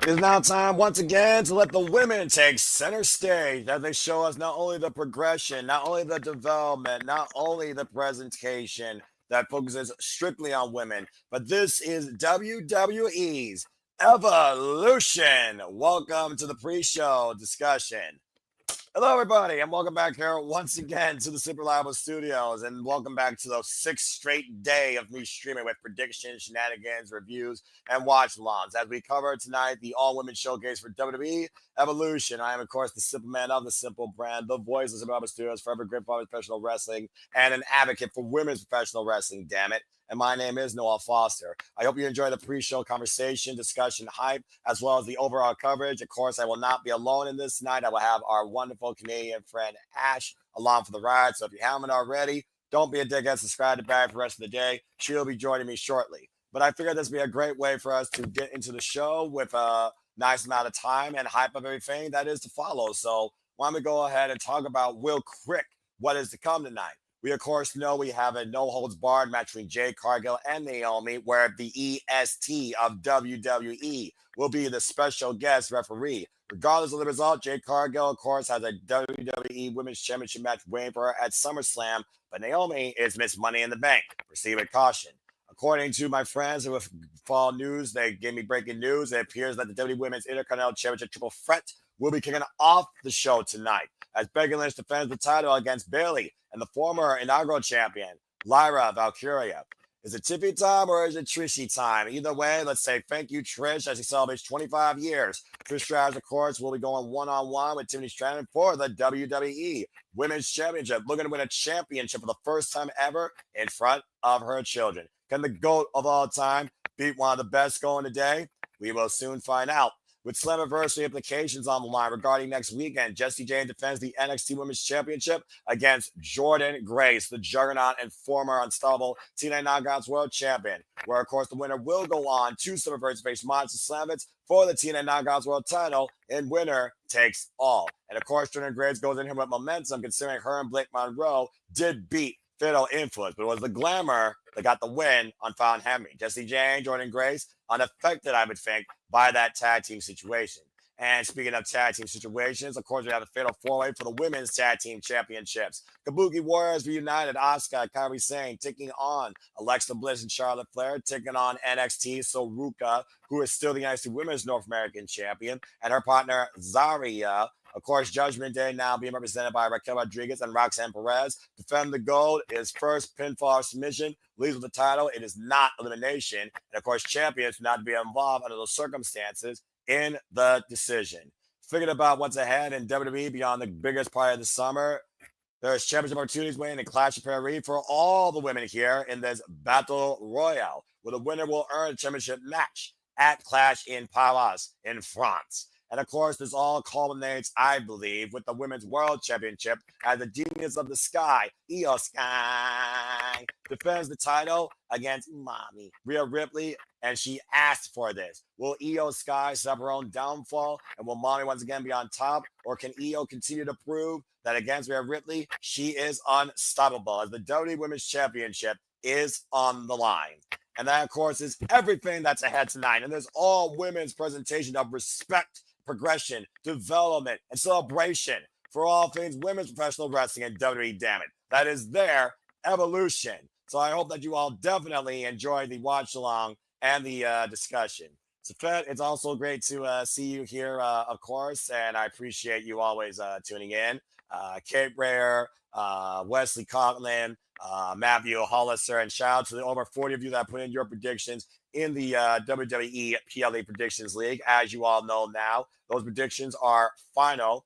It is now time once again to let the women take center stage as they show us not only the progression, not only the development, not only the presentation that focuses strictly on women, but this is WWE's Evolution. Welcome to the pre show discussion. Hello, everybody, and welcome back here once again to the Super Reliable Studios, and welcome back to the sixth straight day of me streaming with predictions, shenanigans, reviews, and watch-alongs. As we cover tonight, the all-women showcase for WWE Evolution. I am, of course, the simple man of the simple brand, the voice of the Super Reliable Studios, forever grateful for professional wrestling, and an advocate for women's professional wrestling. Damn it! And my name is Noah Foster. I hope you enjoy the pre-show conversation, discussion, hype, as well as the overall coverage. Of course, I will not be alone in this tonight. I will have our wonderful Canadian friend Ash along for the ride. So if you haven't already, don't be a dickhead. Subscribe to Barry for the rest of the day. She'll be joining me shortly. But I figured this would be a great way for us to get into the show with a nice amount of time and hype of everything that is to follow. So why don't we go ahead and talk about real quick what is to come tonight? We, of course, know we have a no-holds-barred match between Jade, Cargill, and Naomi, where the EST of WWE will be the special guest referee. Regardless of the result, Jade Cargill, of course, has a WWE Women's Championship match waiting for her at SummerSlam, but Naomi is Miss Money in the Bank. Proceed with caution. According to my friends who have followed news, they gave me breaking news. It appears that the WWE Women's Intercontinental Championship Triple Threat will be kicking off the show tonight as Becky Lynch defends the title against Bayley and the former inaugural champion, Lyra Valkyria. Is it Tiffy time or is it Trishy time? Either way, let's say thank you, Trish, as she celebrates 25 years. Trish Stratus, of course, will be going one-on-one with Tiffany Stratton for the WWE Women's Championship, looking to win a championship for the first time ever in front of her children. Can the GOAT of all time beat one of the best going today? We will soon find out. With Slammiversary implications on the line regarding next weekend, Jessie Jane defends the NXT Women's Championship against Jordynne Grace, the juggernaut and former unstoppable TNA Knockouts World Champion, where, of course, the winner will go on to Slammiversary face Monster Slavitz for the TNA Knockouts World title, and winner takes all. And, of course, Jordynne Grace goes in here with momentum, considering her and Blake Monroe did beat Fatal Influence, but it was the Glamour that got the win on Found Henry. Jessie Jane, Jordynne Grace, unaffected, I would think, by that tag team situation. And speaking of tag team situations, of course, we have a fatal four-way for the women's tag team championships. Kabuki Warriors reunited Asuka, Kairi Sane taking on Alexa Bliss and Charlotte Flair, taking on NXT Soruka, who is still the NXT Women's North American champion, and her partner Zarya. Of course, Judgment Day now being represented by Raquel Rodriguez and Roxanne Perez. Defend the gold is first pinfall submission, leads with the title. It is not elimination. And of course, champions not to be involved under those circumstances in the decision. Thinking about what's ahead in WWE beyond the biggest part of the summer, there's championship opportunities waiting in Clash of Paris for all the women here in this Battle Royale, where the winner will earn a championship match at Clash in Paris in France. And of course, this all culminates, I believe, with the Women's World Championship as the Genius of the Sky, Io Sky, defends the title against Mommy, Rhea Ripley, and she asked for this. Will Io Sky suffer her own downfall, and will Mommy once again be on top, or can Io continue to prove that against Rhea Ripley, she is unstoppable as the WWE Women's Championship is on the line? And that, of course, is everything that's ahead tonight. And there's all women's presentation of respect, progression, development, and celebration for all things women's professional wrestling and WWE, damn it. That is their evolution. So I hope that you all definitely enjoy the watch along and the discussion. So, Fed, it's also great to see you here, of course, and I appreciate you always tuning in. Kate Rare, Wesley Coughlin, Matthew Hollister, and shout out to the over 40 of you that put in your predictions in the WWE PLE Predictions League. As you all know now, those predictions are final.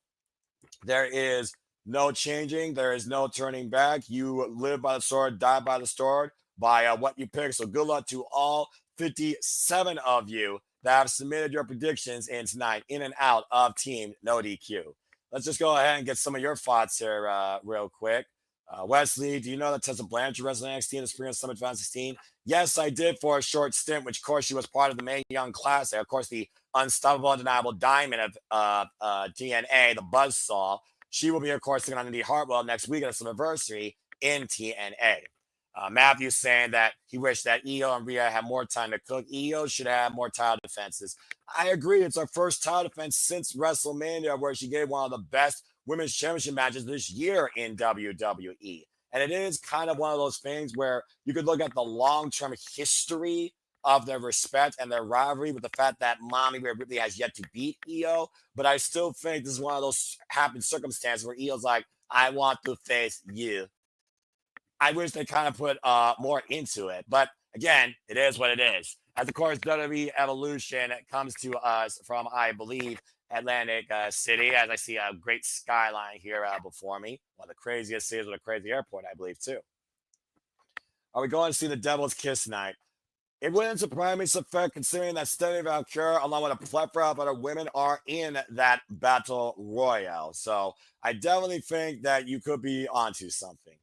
There is no changing. There is no turning back. You live by the sword, die by the sword, by what you pick. So good luck to all 57 of you that have submitted your predictions in tonight, in and out of Team No DQ. Let's just go ahead and get some of your thoughts here real quick. Wesley, do you know that Tessa Blanchard wrestled NXT in the spring of Summer 2016? Yes, I did for a short stint, which, of course, she was part of the Mae Young Classic. Of course, the unstoppable, undeniable diamond of TNA, the Buzzsaw. She will be, of course, taking on Indy Hartwell next week at Summerversary in TNA. Matthew saying that he wished that Io and Rhea had more time to cook. Io should have more title defenses. I agree. It's her first title defense since WrestleMania, where she gave one of the best women's championship matches this year in WWE. And it is kind of one of those things where you could look at the long-term history of their respect and their rivalry with the fact that Mommy Rhea Ripley has yet to beat Io. But I still think this is one of those happy circumstances where Io's like, I want to face you. I wish they kind of put more into it. But again, it is what it is. As of course, WWE Evolution comes to us from, I believe, Atlantic City, as I see a great skyline here before me. One of the craziest cities with a crazy airport, I believe, too. Are we going to see the Devil's Kiss tonight? It wouldn't surprise me, Safek, considering that Stephanie Vaquer, along with a plethora of other women, are in that battle royale. So I definitely think that you could be onto something.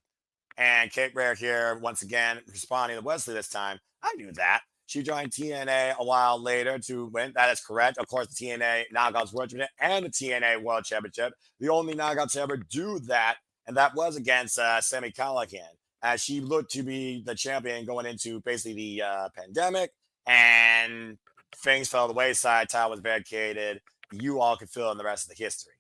And Kate Rare here, once again, responding to Wesley this time. I knew that. She joined TNA a while later to win. That is correct. Of course, the TNA Knockouts World Championship and the TNA World Championship. The only Knockouts to ever do that, and that was against Sami Callihan, as she looked to be the champion going into basically the pandemic, and things fell to the wayside. Title was vacated. You all can fill in the rest of the history.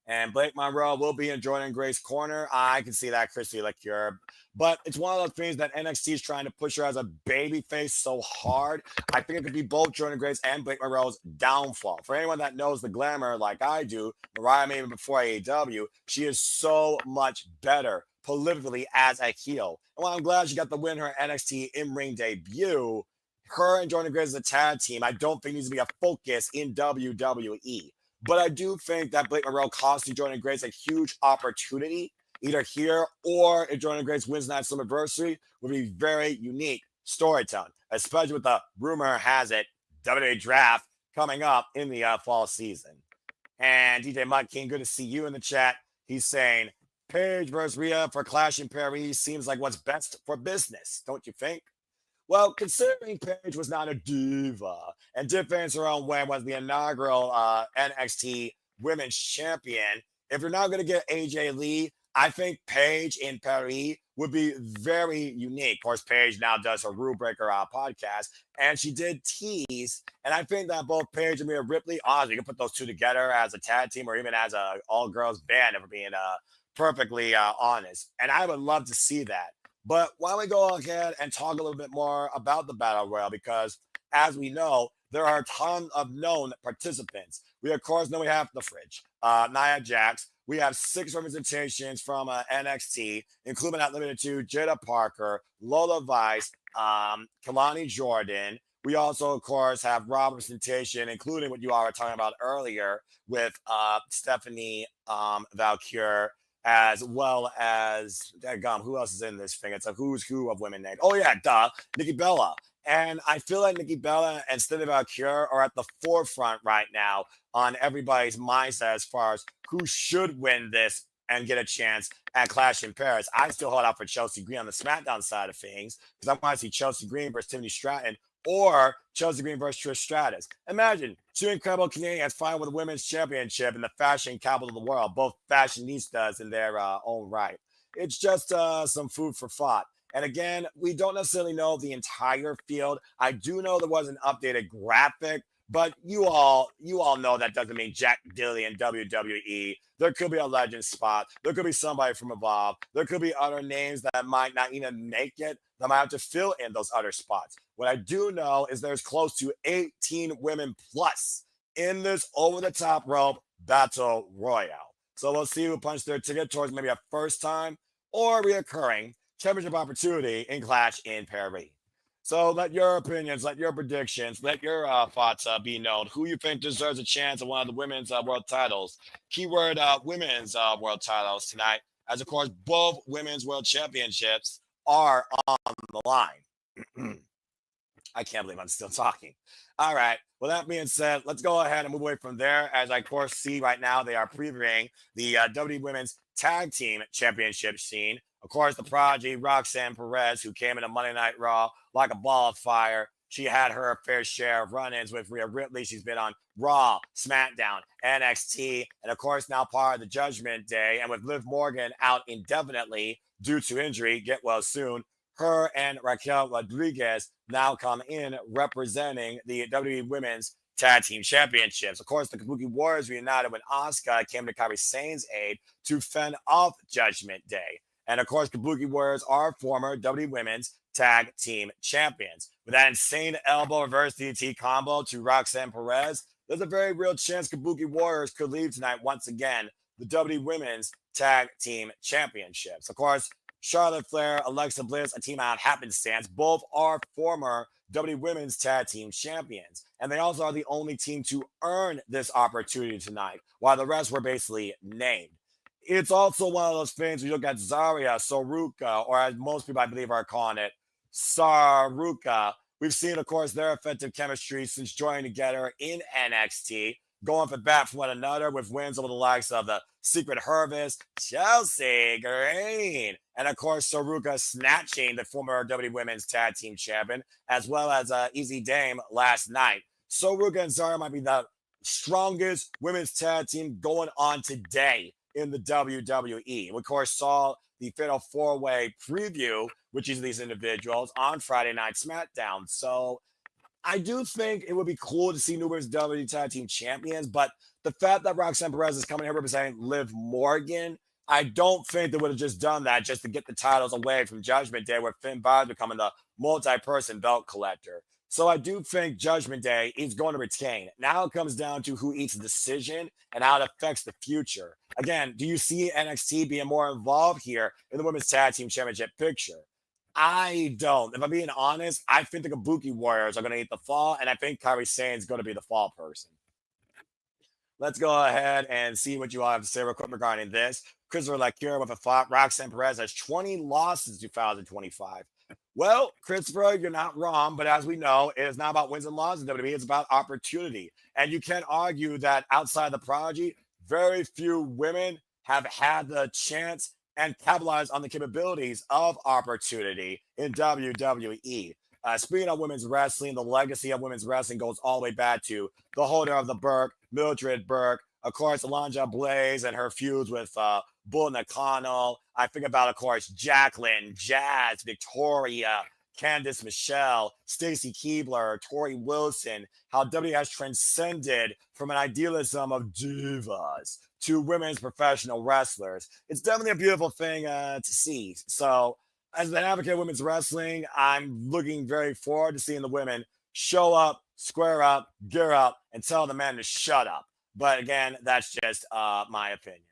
And Blake Monroe will be in Jordan Grace's corner. I can see that, Christy Lecure. But it's one of those things that NXT is trying to push her as a baby face so hard. I think it could be both Jordan Grace and Blake Monroe's downfall. For anyone that knows the glamour like I do, Mariah maybe before AEW, she is so much better politically as a heel. And while I'm glad she got the win her NXT in-ring debut, her and Jordan Grace as a tag team, I don't think needs to be a focus in WWE. But I do think that Blake Monroe costing Jordan Grace a huge opportunity, either here or if Jordan Grace wins that Slammiversary, would be very unique storytelling, especially with the rumor has it WWE draft coming up in the fall season. And DJ Mud King, good to see you in the chat. He's saying, Paige versus Rhea for Clash in Paris seems like what's best for business, don't you think? Well, considering Paige was not a diva and did things her own way, was the inaugural NXT Women's Champion, if you're not going to get AJ Lee, I think Paige in Paris would be very unique. Of course, Paige now does her Rule Breaker podcast, and she did tease. And I think that both Paige and Rhea Ripley, honestly, you can put those two together as a tag team or even as a all-girls band, if we're being perfectly honest. And I would love to see that. But why don't we go ahead and talk a little bit more about the Battle Royal? Because as we know, there are a ton of known participants. We, of course, know we have the Fridge, Nia Jax. We have 6 representations from NXT, including not limited to Jaida Parker, Lola Vice, Kelani Jordan. We also, of course, have representation, including what you all were talking about earlier with Stephanie Vaquer, as well as, who else is in this thing? It's a who's who of women named. Oh, yeah, Nikki Bella. And I feel like Nikki Bella and Stephanie Vaquer are at the forefront right now on everybody's mindset as far as who should win this and get a chance at Clash in Paris. I still hold out for Chelsea Green on the SmackDown side of things because I want to see Chelsea Green versus Tiffany Stratton or Chelsea Green versus Trish Stratus. Imagine 2 incredible Canadians fighting with the women's championship in the fashion capital of the world, both fashionistas in their own right. It's just some food for thought. And again, we don't necessarily know the entire field. I do know there was an updated graphic, but you all know that doesn't mean Jack Dilly in WWE. There could be a legend spot. There could be somebody from Evolve. There could be other names that might not even make it. That might have to fill in those other spots. What I do know is there's close to 18 women plus in this over-the-top rope battle royale. So we'll see who punched their ticket towards maybe a first time or reoccurring championship opportunity in Clash in Paris. So let your opinions, let your predictions, let your thoughts be known. Who you think deserves a chance at one of the women's world titles? Keyword women's world titles tonight, as of course both women's world championships are on the line. I can't believe I'm still talking. All right. Well, that being said, let's go ahead and move away from there. As I, of course, see right now, they are previewing the WWE Women's Tag Team Championship scene. Of course, the prodigy, Roxanne Perez, who came into Monday Night Raw like a ball of fire. she had her fair share of run-ins with Rhea Ripley. She's been on Raw, SmackDown, NXT, and of course now part of the Judgment Day. And with Liv Morgan out indefinitely due to injury, get well soon, her and Raquel Rodriguez now come in representing the WWE Women's Tag Team Championships. Of course, the Kabuki Warriors reunited when Asuka came to Kairi Sane's aid to fend off Judgment Day. And of course, Kabuki Warriors are former WWE Women's Tag Team Champions. With that insane elbow reverse DDT combo to Roxanne Perez, there's a very real chance Kabuki Warriors could leave tonight once again the WWE Women's Tag Team Championships. Of course, Charlotte Flair, Alexa Bliss, a team out of happenstance, both are former WWE Women's Tag Team Champions. And they also are the only team to earn this opportunity tonight, while the rest were basically named. It's also one of those things when you look at Zarya, Saruka, or as most people I believe are calling it, Saruka. We've seen, of course, their effective chemistry since joining together in NXT, going for bat for one another with wins over the likes of the Secret Harvest, Chelsea Green, and of course Saruka snatching the former WWE Women's Tag Team Champion, as well as Izzi Dame last night. Saruka and Zarya might be the strongest women's tag team going on today in the WWE. We, of course, saw the Fatal 4-Way preview, which is these individuals, on Friday Night SmackDown. So I do think it would be cool to see new women's WWE Tag Team Champions, but the fact that Roxanne Perez is coming here representing Liv Morgan, I don't think they would have just done that just to get the titles away from Judgment Day, where Finn Balor becoming the multi-person belt collector. So I do think Judgment Day is going to retain. Now it comes down to who eats the decision and how it affects the future. Again, do you see NXT being more involved here in the Women's Tag Team Championship picture? I don't. If I'm being honest, I think the Kabuki Warriors are going to eat the fall, and I think Kairi Sane is going to be the fall person. Let's go ahead and see what you all have to say real quick regarding this. Christopher Vaquer with a flop. Roxanne Perez has 20 losses in 2025. Well, Christopher, you're not wrong, but as we know, it is not about wins and losses in WWE. It's about opportunity. And you can't argue that outside the prodigy, very few women have had the chance and capitalized on the capabilities of opportunity in WWE. Speaking of women's wrestling, the legacy of women's wrestling goes all the way back to the holder of the Burke, Mildred Burke, of course, Alundra Blaze and her feuds with Bull Nakano. I think about, of course, Jacqueline, Jazz, Victoria, Candice Michelle, Stacy Keibler, Tori Wilson, how WWE has transcended from an idealism of divas to women's professional wrestlers. It's definitely a beautiful thing to see. So, as an advocate of women's wrestling, I'm looking very forward to seeing the women show up, square up, gear up, and tell the men to shut up. But again, that's just my opinion.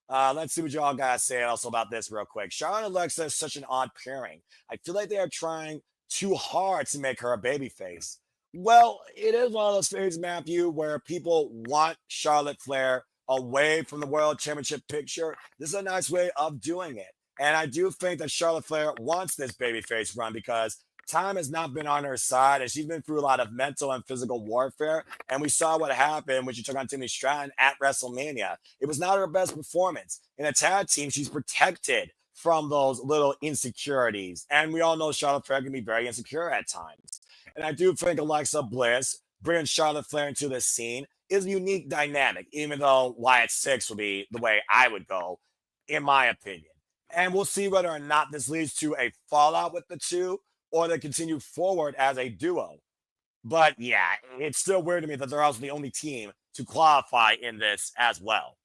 Let's see what y'all guys say also about this real quick. Charlotte and Alexa is such an odd pairing. I feel like they are trying too hard to make her a babyface. Well, it is one of those things, Matthew, where people want Charlotte Flair away from the World Championship picture. This is a nice way of doing it. And I do think that Charlotte Flair wants this babyface run because time has not been on her side, and she's been through a lot of mental and physical warfare. And we saw what happened when she took on Timothy Stratton at WrestleMania. It was not her best performance. In a tag team, she's protected from those little insecurities. And we all know Charlotte Flair can be very insecure at times. And I do think Alexa Bliss, bringing Charlotte Flair into this scene, is a unique dynamic, even though Wyatt Six would be the way I would go, in my opinion. And we'll see whether or not this leads to a fallout with the two, or they continue forward as a duo. But yeah, it's still weird to me that they're also the only team to qualify in this as well.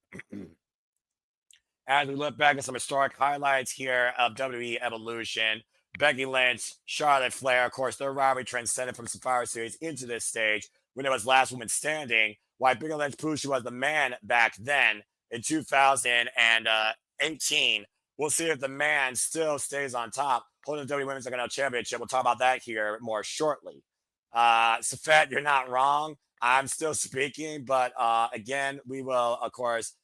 As we look back at some historic highlights here of WWE Evolution, Becky Lynch, Charlotte Flair, of course, their rivalry transcended from Survivor Series into this stage when it was last woman standing, while Becky Lynch proved she was the man back then in 2018. We'll see if the man still stays on top, holding the WWE Women's Intercontinental Championship. We'll talk about that here more shortly. Safet, you're not wrong. I'm still speaking, but again, we will, of course,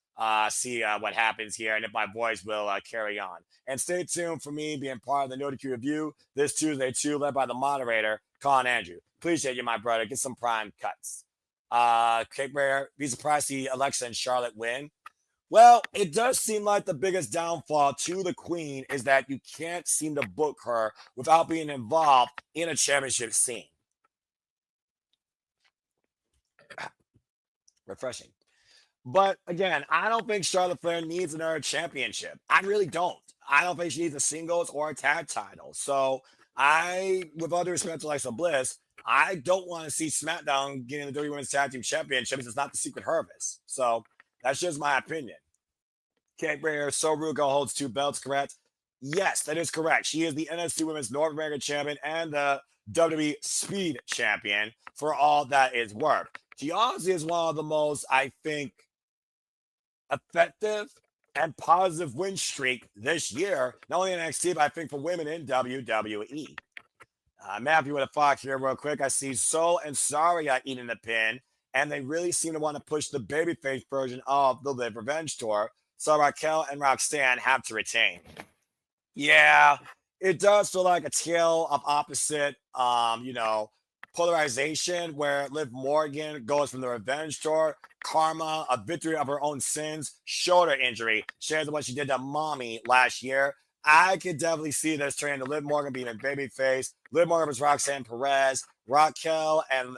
see what happens here, and if my voice will carry on. And stay tuned for me being part of the Notary Review this Tuesday, too, led by the moderator, Colin Andrew. Appreciate you, my brother. Get some prime cuts. Cake Rare, be surprised to see Alexa and Charlotte win. Well, it does seem like the biggest downfall to the Queen is that you can't seem to book her without being involved in a championship scene. Refreshing. But again, I don't think Charlotte Flair needs another championship. I really don't. I don't think she needs a singles or a tag title. So with all due respect to Alexa Bliss, I don't want to see SmackDown getting the WWE Women's Tag Team Championship. It's not the Secret Harvest. So that's just my opinion. Kate Brayer, Sorugo holds 2 belts, correct? Yes, that is correct. She is the NXT Women's North American Champion and the WWE Speed Champion for all that is worth. She honestly is one of the most, I think, effective and positive win streak this year, not only in NXT, but I think for women in WWE. Matthew with a Fox here real quick. I see Soul and Saria eating the pin, and they really seem to want to push the babyface version of the Live Revenge Tour, so Raquel and Roxanne have to retain. Yeah, it does feel like a tale of opposite, polarization where Liv Morgan goes from the Revenge Tour, karma, a victory of her own sins, shoulder injury, shares of what she did to Mommy last year. I could definitely see this turning to Liv Morgan being a babyface. Liv Morgan was Roxanne Perez, Raquel and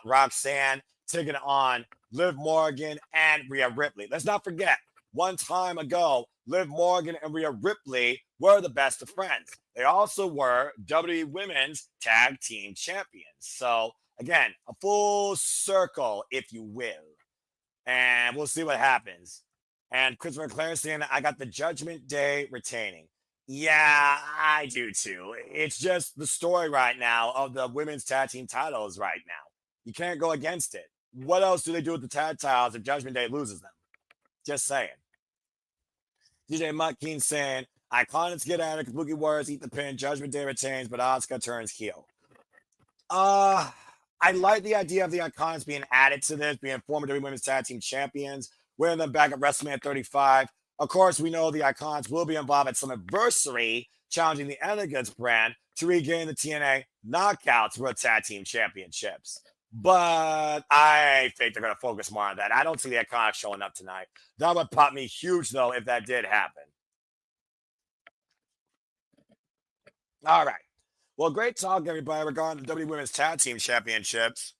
Roxanne taking on Liv Morgan and Rhea Ripley. Let's not forget, one time ago, Liv Morgan and Rhea Ripley were the best of friends. They also were WWE Women's Tag Team Champions. So, again, a full circle, if you will. And we'll see what happens. And Christopher Clarence, I got the Judgment Day retaining. Yeah, I do too. It's just the story right now of the women's tag team titles right now. You can't go against it. What else do they do with the tag titles if Judgment Day loses them? Just saying. DJ Maxxine saying, Iconics get out of Kabuki Warriors eat the pin, Judgment Day retains, but Asuka turns heel. I like the idea of the Iconics being added to this, being former WWE Women's Tag Team Champions, winning them back at WrestleMania 35. Of course, we know the Iconics will be involved at Summiversary, challenging the Elegance brand to regain the TNA Knockouts World Tag Team Championships. But I think they're going to focus more on that. I don't see the Iconics showing up tonight. That would pop me huge, though, if that did happen. All right. Well, great talk, everybody, regarding the WWE Women's Tag Team Championships.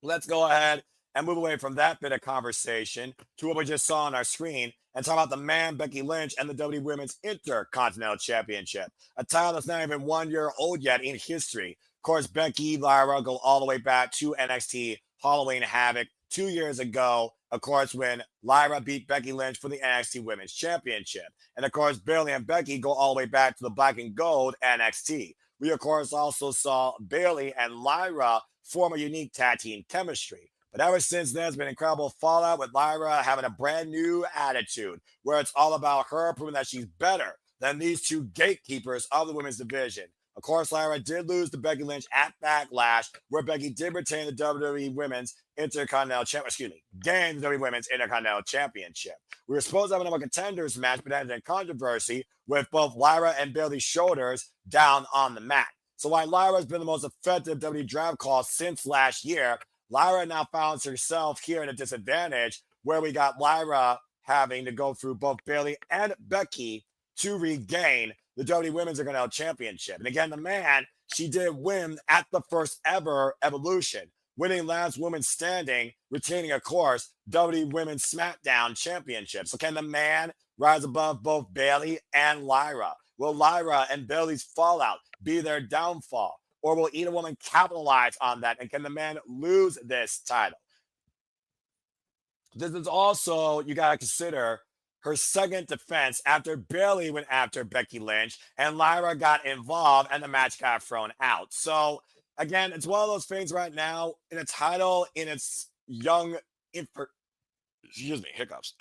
Let's go ahead and move away from that bit of conversation to what we just saw on our screen and talk about the man, Becky Lynch, and the WWE Women's Intercontinental Championship, a title that's not even 1 year old yet in history. Of course, Becky, Lyra go all the way back to NXT Halloween Havoc 2 years ago, of course, when Lyra beat Becky Lynch for the NXT Women's Championship. And of course, Bayley and Becky go all the way back to the Black and Gold NXT. We, of course, also saw Bayley and Lyra form a unique tag team chemistry. But ever since then, there's been incredible fallout with Lyra having a brand new attitude where it's all about her proving that she's better than these two gatekeepers of the women's division. Of course, Lyra did lose to Becky Lynch at Backlash, where Becky did retain the WWE Women's Intercontinental Championship, gained the WWE Women's Intercontinental Championship. We were supposed to have another contenders match, but ended in controversy with both Lyra and Bayley's shoulders down on the mat. So while Lyra has been the most effective WWE draft call since last year, Lyra now finds herself here at a disadvantage where we got Lyra having to go through both Bayley and Becky to regain the WWE Women's Intercontinental Championship. And again, the man, she did win at the first ever Evolution, winning last woman standing, retaining, of course, WWE Women's Smackdown Championship. So can the man rise above both Bayley and Lyra? Will Lyra and Bayley's fallout be their downfall? Or will either woman capitalize on that? And can the man lose this title? This is also, you got to consider, her second defense after Bayley went after Becky Lynch and Lyra got involved and the match got thrown out. So, again, it's one of those things right now in a title in its young, hiccups.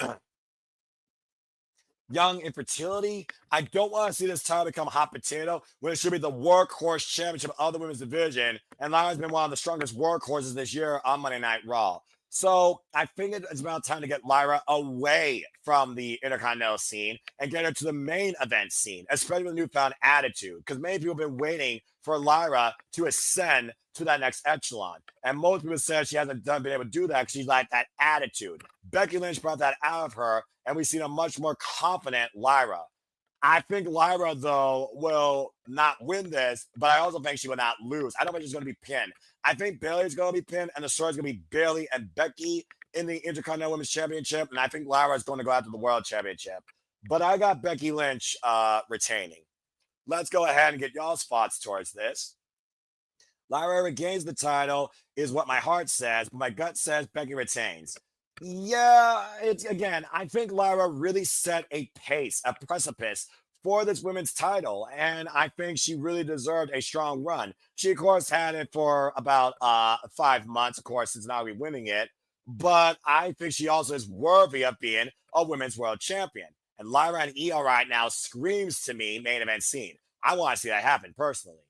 Young infertility. I don't want to see this title become hot potato when it should be the workhorse championship of the women's division. And Lyra's been one of the strongest workhorses this year on Monday Night Raw. So I think it's about time to get Lyra away from the Intercontinental scene and get her to the main event scene, especially with a newfound attitude, because many people have been waiting for Lyra to ascend to that next echelon. And most people said she hasn't been able to do that because she's like that attitude. Becky Lynch brought that out of her, and we've seen a much more confident Lyra. I think Lyra, though, will not win this, but I also think she will not lose. I don't think she's going to be pinned. I think Bayley's going to be pinned, and the story's going to be Bayley and Becky in the Intercontinental Women's Championship, and I think Lyra is going to go after the World Championship. But I got Becky Lynch retaining. Let's go ahead and get y'all's thoughts towards this. Lyra regains the title, is what my heart says, but my gut says Becky retains. Yeah, it's again, I think Lyra really set a pace, a precipice for this women's title, and I think she really deserved a strong run. She, of course, had it for about 5 months, of course, since now we're winning it, but I think she also is worthy of being a women's world champion. And Lyra and Io right now screams to me main event scene. I want to see that happen personally.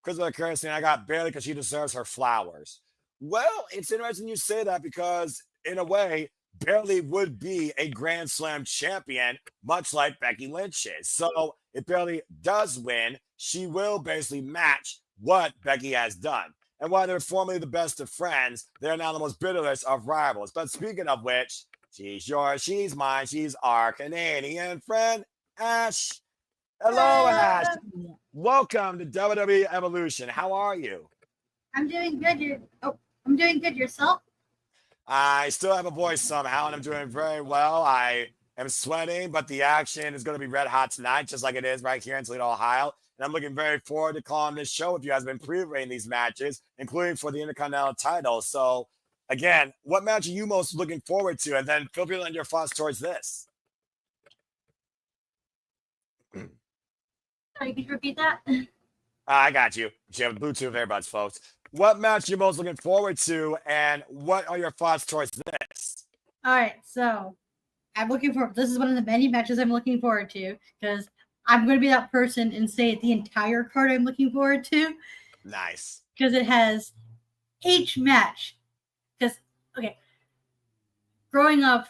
Christopher Kirsten, I got Bayley because she deserves her flowers. Well, it's interesting you say that because, in a way, Bayley would be a Grand Slam champion, much like Becky Lynch is. So if Bayley does win, she will basically match what Becky has done. And while they're formerly the best of friends, they're now the most bitterest of rivals. But speaking of which, she's yours, she's mine, she's our Canadian friend, Ash. Hello, Ash. Welcome to WWE Evolution. How are you? I'm doing good. I'm doing good. Yourself? I still have a voice somehow, and I'm doing very well. I am sweating, but the action is going to be red hot tonight, just like it is right here in Toledo, Ohio. And I'm looking very forward to calling this show with you guys. Been previewing these matches, including for the Intercontinental title. So, again, what match are you most looking forward to? And then feel free to lend your thoughts towards this. Sorry, could you repeat that? I got you. You have Bluetooth earbuds, folks. What match are you most looking forward to, and what are your thoughts towards this? All right, so I'm looking for. This is one of the many matches I'm looking forward to because I'm going to be that person and say the entire card I'm looking forward to. Nice. Because it has each match. Because okay, growing up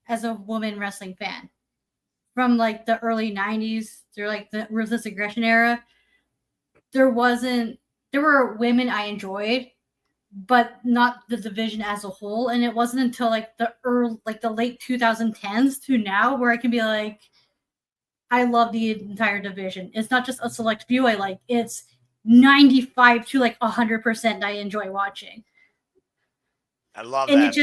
as a woman wrestling fan from like the early '90s through like the Ruthless Aggression era, there were women I enjoyed, but not the division as a whole. And it wasn't until like the late 2010s to now where I can be like, I love the entire division. It's not just a select few I like. It's 95 to like 100% I enjoy watching. I love and that.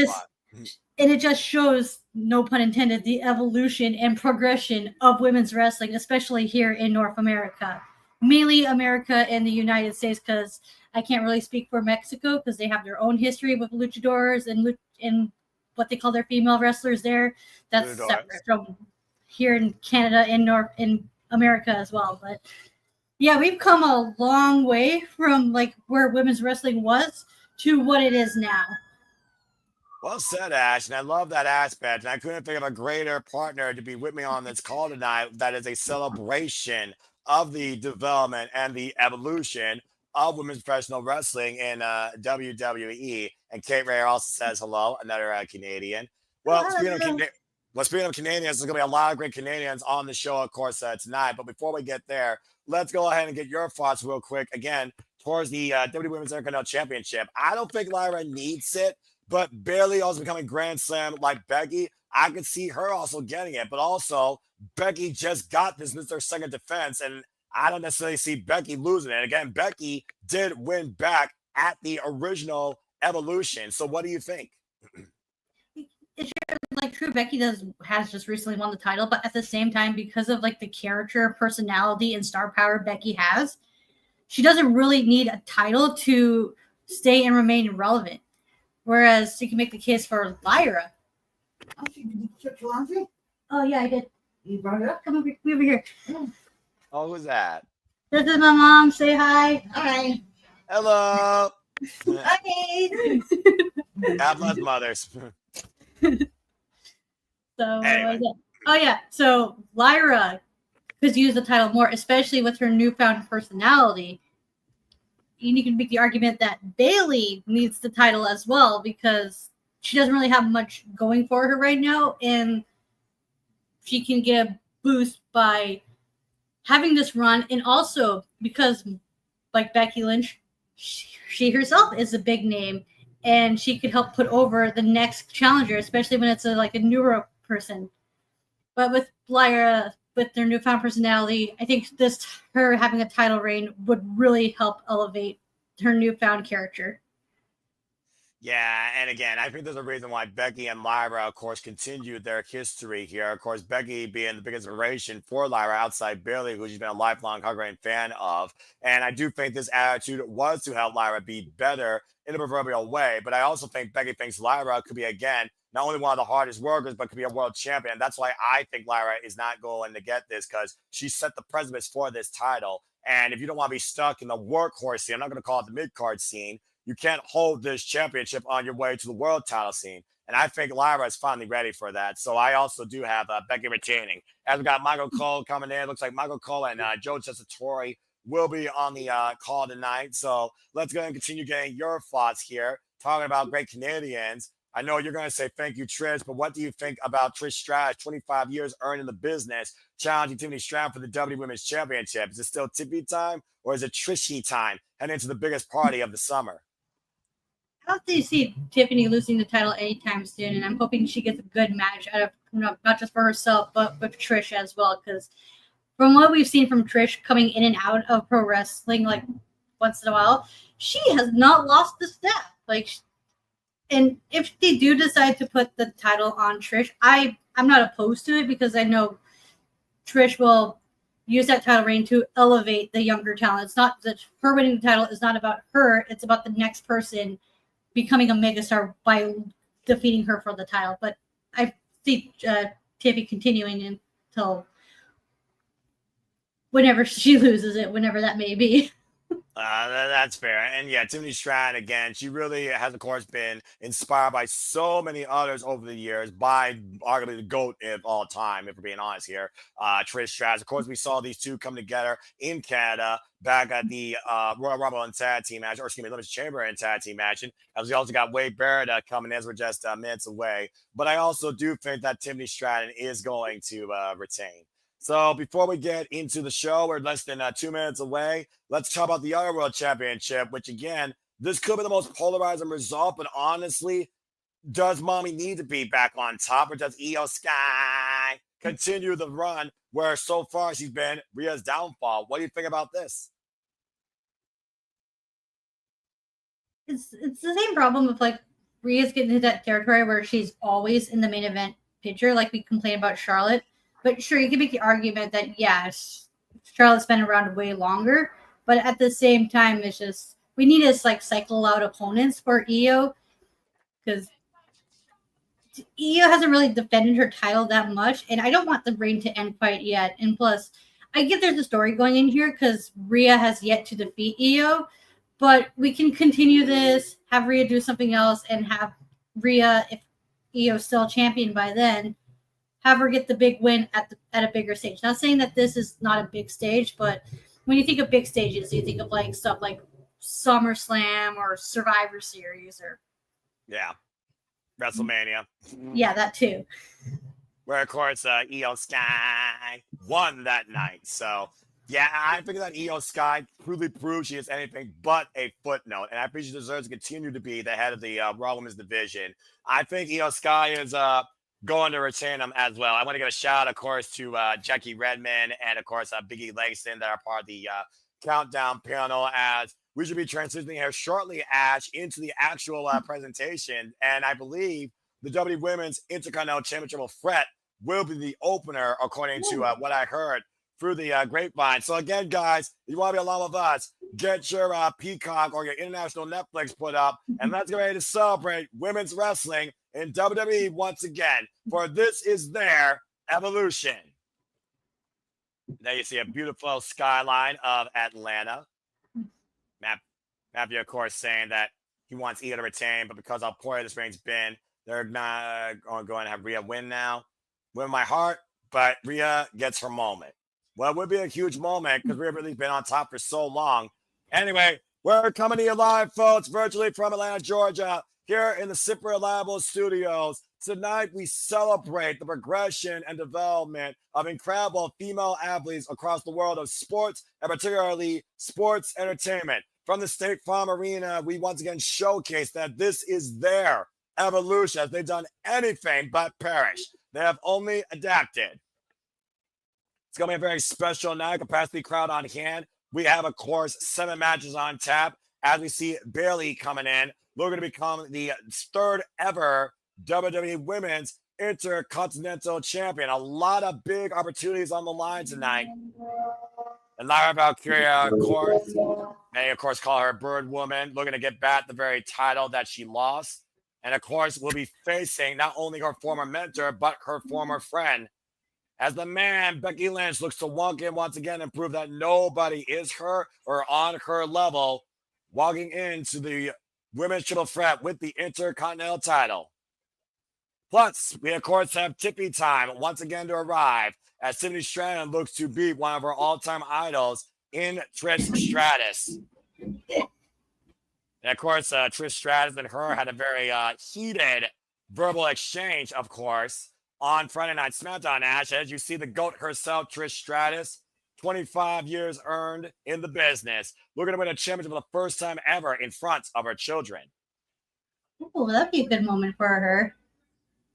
And it just shows, no pun intended, the evolution and progression of women's wrestling, especially here in North America. Mainly America and the United States, because I can't really speak for Mexico because they have their own history with luchadors and what they call their female wrestlers there. That's separate from here in Canada and in America as well. But yeah, we've come a long way from like where women's wrestling was to what it is now. Well said, Ash, and I love that aspect. And I couldn't think of a greater partner to be with me on this call tonight. That is a celebration of the development and the evolution of women's professional wrestling in WWE. And Kate Ray also says hello, another Canadian. Well, speaking of Canadians, there's going to be a lot of great Canadians on the show, of course, tonight. But before we get there, let's go ahead and get your thoughts real quick, again, towards the WWE Women's Intercontinental Championship. I don't think Lyra needs it, but Bayley also becoming Grand Slam like Becky, I could see her also getting it. But also, Becky just got this as their second defense, and I don't necessarily see Becky losing it. Again, Becky did win back at the original Evolution. So what do you think? It's like true. Becky has just recently won the title, but at the same time, because of like the character, personality, and star power Becky has, she doesn't really need a title to stay and remain relevant. Whereas you can make the case for Lyra. Oh yeah, I did. You brought it up? Come over here. Oh, who's that? This is my mom. Say hi. Hi. Hello. Hi. God bless mothers. So, anyway. oh yeah. So Lyra could use the title more, especially with her newfound personality. You can make the argument that Bayley needs the title as well because she doesn't really have much going for her right now, and she can get a boost by having this run, and also because, like Becky Lynch, she herself is a big name, and she could help put over the next challenger, especially when it's a newer person. But with Lyra, with their newfound personality, I think her having a title reign would really help elevate her newfound character. Yeah, and again, I think there's a reason why Becky and Lyra, of course, continued their history here. Of course, Becky being the biggest inspiration for Lyra outside Bailey, who she's been a lifelong hardcore fan of. And I do think this attitude was to help Lyra be better in a proverbial way. But I also think Becky thinks Lyra could be, again, not only one of the hardest workers, but could be a world champion. That's why I think Lyra is not going to get this, because she set the precedent for this title. And if you don't want to be stuck in the workhorse scene, I'm not going to call it the mid-card scene, you can't hold this championship on your way to the world title scene. And I think Lyra is finally ready for that. So I also do have Becky retaining. As we got Michael Cole coming in, looks like Michael Cole and Joe Tessitore will be on the call tonight. So let's go and continue getting your thoughts here, talking about great Canadians. I know you're going to say thank you, Trish, but what do you think about Trish Stratus, 25 years earned in the business, challenging Tiffany Stratton for the WWE Women's Championship? Is it still Tippy time, or is it Trishy time heading into the biggest party of the summer? I don't see Tiffany losing the title anytime soon, and I'm hoping she gets a good match out of not just for herself, but with Trish as well. Because from what we've seen from Trish coming in and out of pro wrestling, like once in a while, she has not lost the step. And if they do decide to put the title on Trish, I'm not opposed to it, because I know Trish will use that title reign to elevate the younger talent. It's not that her winning the title is not about her; it's about the next person becoming a megastar by defeating her for the title. But I see Tiffy continuing until whenever she loses it, whenever that may be. That's fair. And yeah, Tiffany Stratton, again, she really has, of course, been inspired by so many others over the years, by arguably the GOAT of all time, if we're being honest here, Trish Stratus. Of course, we saw these two come together in Canada back at the Royal Rumble and Tag Team match, or excuse me, Elimination Chamber and Tag Team match. And as we also got Wade Barrett coming as we're just minutes away. But I also do think that Tiffany Stratton is going to retain. So before we get into the show, we're less than 2 minutes away. Let's talk about the other World Championship, which again, this could be the most polarizing result, but honestly, does Mommy need to be back on top, or does Io Sky continue the run where so far she's been Rhea's downfall? What do you think about this? It's the same problem with Rhea's getting into that territory where she's always in the main event picture, like we complain about Charlotte. But sure, you can make the argument that, yes, Charlotte's been around way longer. But at the same time, it's just, we need to cycle out opponents for Io, because Io hasn't really defended her title that much. And I don't want the reign to end quite yet. And plus, I get there's a story going in here because Rhea has yet to defeat Io. But we can continue this, have Rhea do something else, and have Rhea, if Io's still champion by then, have her get the big win at a bigger stage. Not saying that this is not a big stage, but when you think of big stages, you think of stuff like SummerSlam or Survivor Series or WrestleMania. Yeah, that too. Where of course Io Sky won that night. So yeah, I think that Io Sky truly proves she is anything but a footnote, and I think she deserves to continue to be the head of the Raw Women's division. I think Io Sky is going to retain them as well. I want to give a shout out, of course, to Jackie Redmond and, of course, Biggie Langston that are part of the countdown panel, as we should be transitioning here shortly, Ash, into the actual presentation. And I believe the WWE Women's Intercontinental Championship threat will be the opener, according to what I heard through the grapevine. So again, guys, if you want to be along with us, get your Peacock or your international Netflix put up, and let's get ready to celebrate women's wrestling in WWE once again, for this is their evolution. There you see a beautiful skyline of Atlanta. Matthew, of course, saying that he wants Io to retain, but because how poor this reigns been, they're not going to have Rhea win now. Win my heart, but Rhea gets her moment. Well, it would be a huge moment because Rhea really been on top for so long. Anyway, we're coming to you live, folks, virtually from Atlanta, Georgia, here in the Super Reliable Studios. Tonight, we celebrate the progression and development of incredible female athletes across the world of sports, and particularly sports entertainment. From the State Farm Arena, we once again showcase that this is their evolution, as they've done anything but perish. They have only adapted. It's going to be a very special night. Capacity crowd on hand. We have, of course, 7 matches on tap. As we see Bayley coming in, looking to become the 3rd ever WWE Women's Intercontinental Champion. A lot of big opportunities on the line tonight. And Lyra Valkyria, of course, they of course call her Bird Woman, looking to get back the very title that she lost. And of course, will be facing not only her former mentor, but her former friend. As the man, Becky Lynch, looks to walk in once again and prove that nobody is her or on her level, walking into the Women's Triple Threat with the Intercontinental title. Plus, we of course have Tippy time once again to arrive as Tiffany Stratton looks to beat one of her all-time idols in Trish Stratus. And of course, Trish Stratus and her had a very heated verbal exchange, of course, on Friday Night Smackdown, Ash. As you see the GOAT herself, Trish Stratus, 25 years earned in the business, looking to win a championship for the first time ever in front of her children. Oh, that'd be a good moment for her.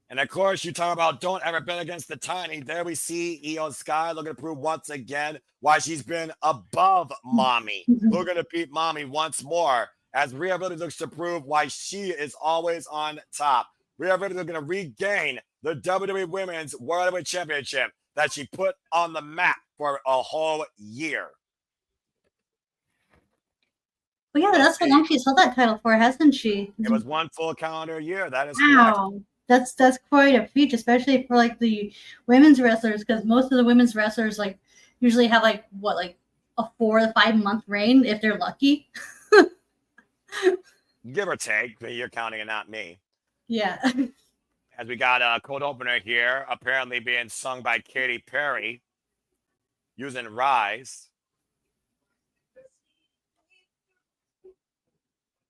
And of course, you talk about don't ever bet against the tiny. There we see Io Sky looking to prove once again why she's been above Mommy. Looking to beat Mommy once more as Rhea Ripley looks to prove why she is always on top. Rhea Ripley looking to regain the WWE Women's World Heavyweight Championship that she put on the map for a whole year. Well, yeah, that's how long she's held that title for, hasn't she? It was 1 full calendar year. That is wow. correct. That's quite a feat, especially for like the women's wrestlers, because most of the women's wrestlers like usually have like a 4 to 5 month reign if they're lucky. Give or take, but you're counting and not me. Yeah. As we got a cold opener here, apparently being sung by Katy Perry, using Rise.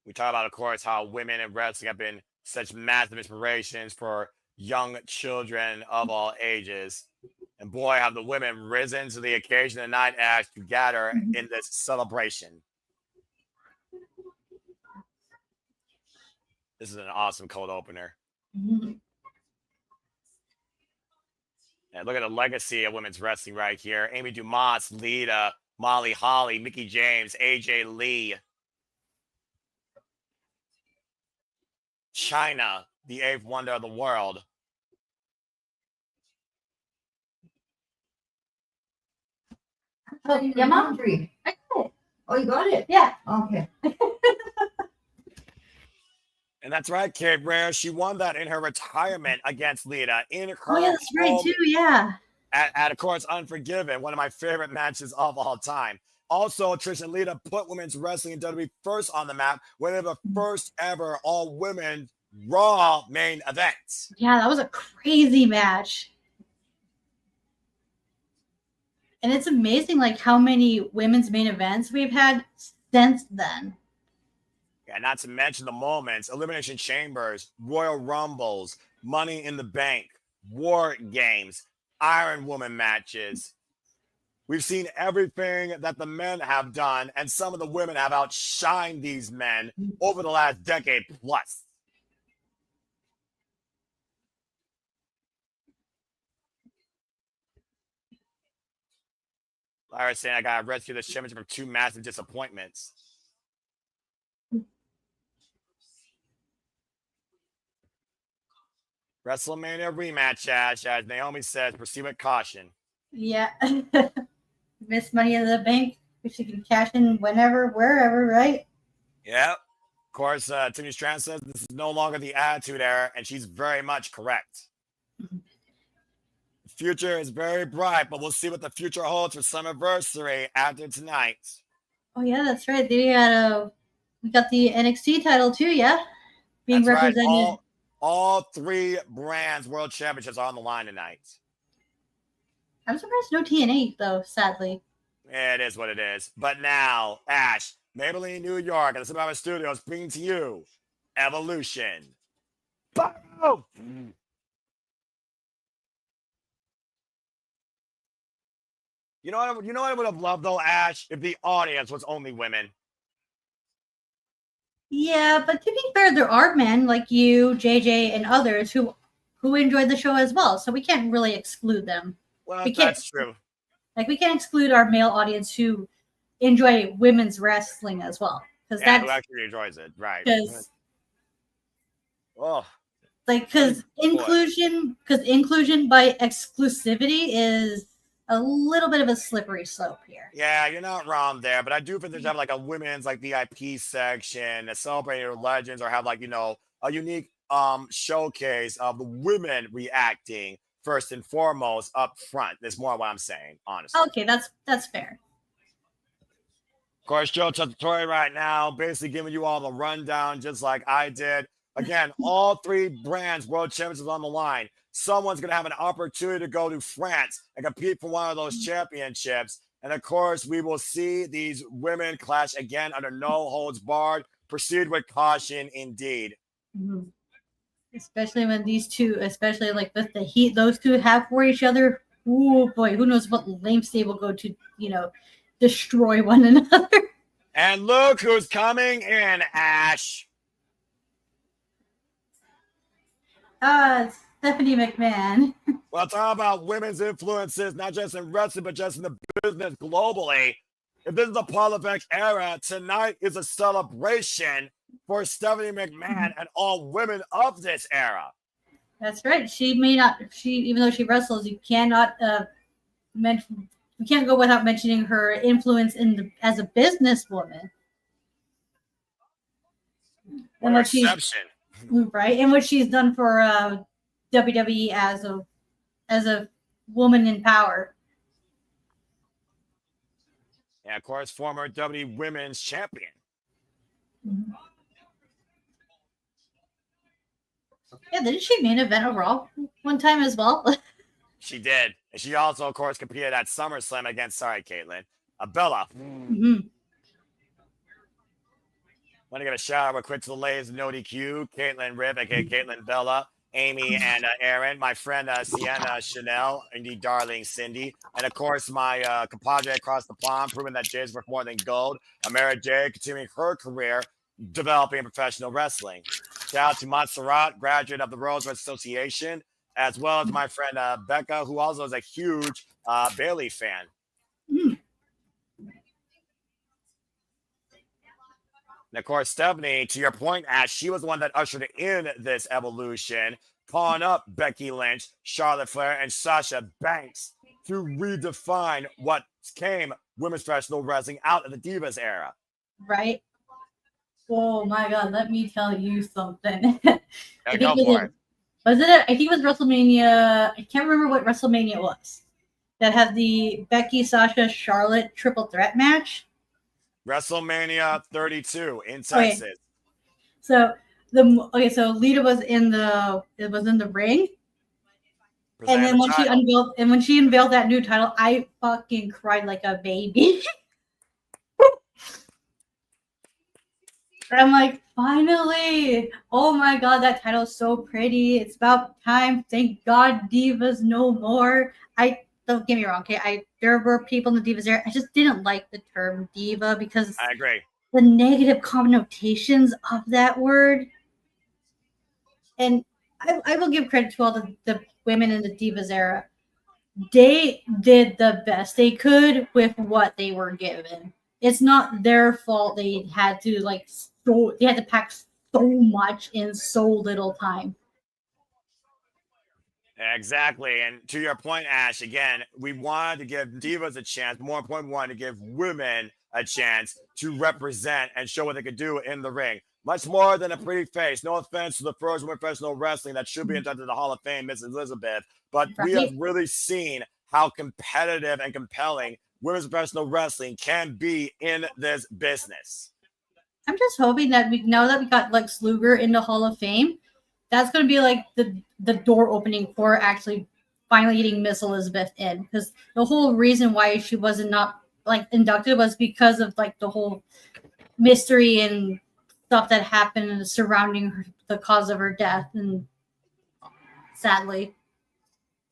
We talk about, of course, how women in wrestling have been such massive inspirations for young children of all ages. And boy, have the women risen to the occasion tonight as to gather in this celebration. This is an awesome cold opener. Mm-hmm. And look at the legacy of women's wrestling right here. Amy Dumas, Lita, Molly Holly, Mickie James, AJ Lee. China, the 8th wonder of the world. Oh, Yeah, Mom? I got it. Oh, you got it? Yeah. Okay. And that's right, Kate Rare. She won that in her retirement against Lita in her Oh, yeah, that's right, too. Yeah. At of course, Unforgiven, one of my favorite matches of all time. Also, Trish and Lita put women's wrestling in WWE first on the map when they were the first ever all-women Raw main event. Yeah, that was a crazy match. And it's amazing, like, how many women's main events we've had since then. Yeah, not to mention the moments, Elimination Chambers, Royal Rumbles, Money in the Bank, War Games, Iron Woman matches. We've seen everything that the men have done, and some of the women have outshined these men over the last decade plus. Lyra saying I got to rescue this championship from 2 massive disappointments. WrestleMania rematch, Ash, as Naomi says, proceed with caution. Yeah. Miss Money in the Bank, if she can cash in whenever, wherever, right? Yep. Of course, Tiffany Stratton says this is no longer the Attitude Era, and she's very much correct. The future is very bright, but we'll see what the future holds for Summerversary after tonight. Oh, yeah, that's right. We got the NXT title, too, yeah? Being That's represented. Right. All 3 brands world championships are on the line tonight. I'm surprised no TNA, though, sadly. It is what it is. But now, Ash, Maybelline, New York, and the Survivor Studios bring to you Evolution. Boom! You know what I would have loved, though, Ash, if the audience was only women. Yeah, but to be fair, there are men like you, JJ, and others who enjoyed the show as well. So we can't really exclude them. Well, We can't- that's true. Like, we can't exclude our male audience who enjoy women's wrestling as well. Because who actually enjoys it, right? Because Oh, inclusion by exclusivity is a little bit of a slippery slope here. yeah, you're not wrong there, but I do think they should have like a women's like VIP section that celebrate your legends, or have like a unique showcase of the women reacting first and foremost up front. That's more what I'm saying, honestly. Okay, that's fair. Of course, Joe Tutorial right now, basically giving you all the rundown, just like I did. Again, all 3 brands world championships on the line. Someone's going to have an opportunity to go to France and compete for one of those championships. And of course, we will see these women clash again under no holds barred. Proceed with caution, indeed. Mm-hmm. Especially when these two, especially like with the heat those two have for each other. Oh boy, who knows what lengths they will go to, destroy one another. And look who's coming in, Ash. Stephanie McMahon. Well, talk about women's influences, not just in wrestling, but just in the business globally. If this is the Paul Levesque era, tonight is a celebration for Stephanie McMahon and all women of this era. That's right. Even though she wrestles, you cannot mention. We can't go without mentioning her influence as a businesswoman. What an exception. Right, and what she's done for WWE as a woman in power. Yeah, of course, former WWE Women's Champion. Mm-hmm. Yeah, didn't she main event overall one time as well? She did. And she also, of course, competed at SummerSlam against, Caitlin, Bella. Mm-hmm. Want to give a shout out real quick to the ladies of No DQ, Caitlin Riv, aka Caitlin Bella, Amy and Aaron, my friend Sienna Chanel, indeed darling Cindy, and of course my compadre across the pond, proving that Jade's worth more than gold. Amara Jade continuing her career developing professional wrestling. Shout out to Montserrat, graduate of the Rose Association, as well as my friend Becca, who also is a huge Bailey fan. Mm. And of course, Stephanie, to your point, Ash, she was the one that ushered in this evolution, calling up Becky Lynch, Charlotte Flair, and Sasha Banks to redefine what came women's professional wrestling out of the Divas era. Right? Oh my God, let me tell you something. Go for it. I think it was WrestleMania. I can't remember what WrestleMania was. That had the Becky, Sasha, Charlotte triple threat match. WrestleMania 32 in Texas. Okay. So Lita was in the ring. And then when she unveiled that new title, I fucking cried like a baby. And I'm like, finally! Oh my God, that title is so pretty. It's about time. Thank God, Divas no more. Don't get me wrong, okay? There were people in the Divas era. I just didn't like the term diva because I agree. The negative connotations of that word. And I will give credit to all the women in the Divas era. They did the best they could with what they were given. It's not their fault they had to pack so much in so little time. Exactly. And to your point, Ash, again, we wanted to give divas a chance. More importantly, we wanted to give women a chance to represent and show what they could do in the ring. Much more than a pretty face. No offense to the first women professional wrestling that should be inducted to the Hall of Fame, Miss Elizabeth. But we have really seen how competitive and compelling women's professional wrestling can be in this business. I'm just hoping that now that we got Lex Luger in the Hall of Fame, that's going to be like the door opening for actually finally getting Miss Elizabeth in. Because the whole reason why she wasn't not inducted was because of the whole mystery and stuff that happened surrounding the cause of her death. And sadly.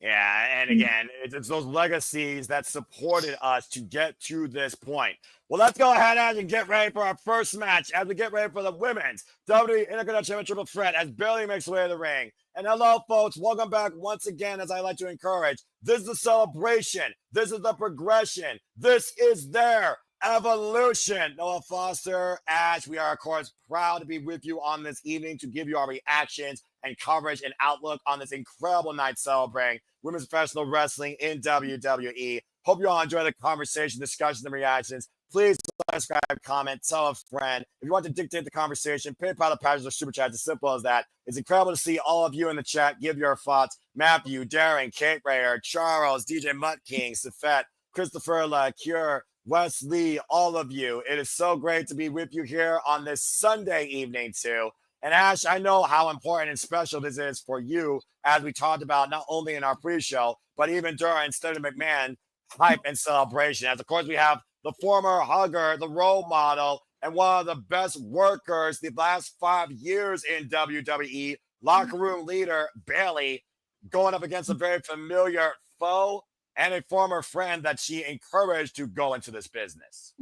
Yeah, and again, it's those legacies that supported us to get to this point. Well, let's go ahead and get ready for our first match as we get ready for the women's WWE Intercontinental Championship threat as Bayley makes her way to the ring. And hello, folks. Welcome back once again, as I like to encourage. This is the celebration. This is the progression. This is their evolution. Noah Foster, Ash, we are, of course, proud to be with you on this evening to give you our reactions and coverage and outlook on this incredible night celebrating women's professional wrestling in WWE. Hope you all enjoy the conversation, discussions, and reactions. Please like, subscribe, comment, tell a friend. If you want to dictate the conversation, PayPal, the pages, or super chat. As simple as that. It's incredible to see all of you in the chat. Give your thoughts. Matthew, Darren, Kate Rayer, Charles, DJ Mutt King, Safet, Christopher LaCure, Wesley, all of you. It is so great to be with you here on this Sunday evening too. And Ash, I know how important and special this is for you, as we talked about not only in our pre-show, but even during Stephanie McMahon hype and celebration. As of course we have the former hugger, the role model, and one of the best workers the last 5 years in WWE, locker room leader Bayley, going up against a very familiar foe and a former friend that she encouraged to go into this business.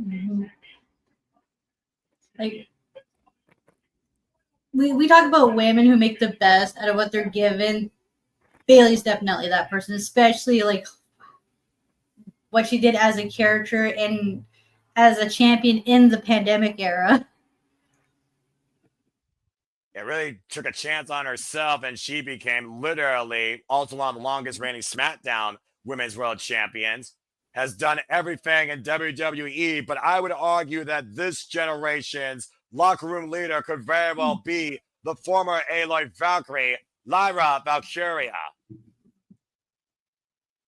Like, we talk about women who make the best out of what they're given. Bayley's definitely that person, especially like what she did as a character and as a champion in the pandemic era. It really took a chance on herself, and she became literally also one of the longest reigning SmackDown Women's World Champions. Has done everything in WWE, but I would argue that this generation's locker room leader could very well be the former Aloy Valkyrie, Lyra Valkyria.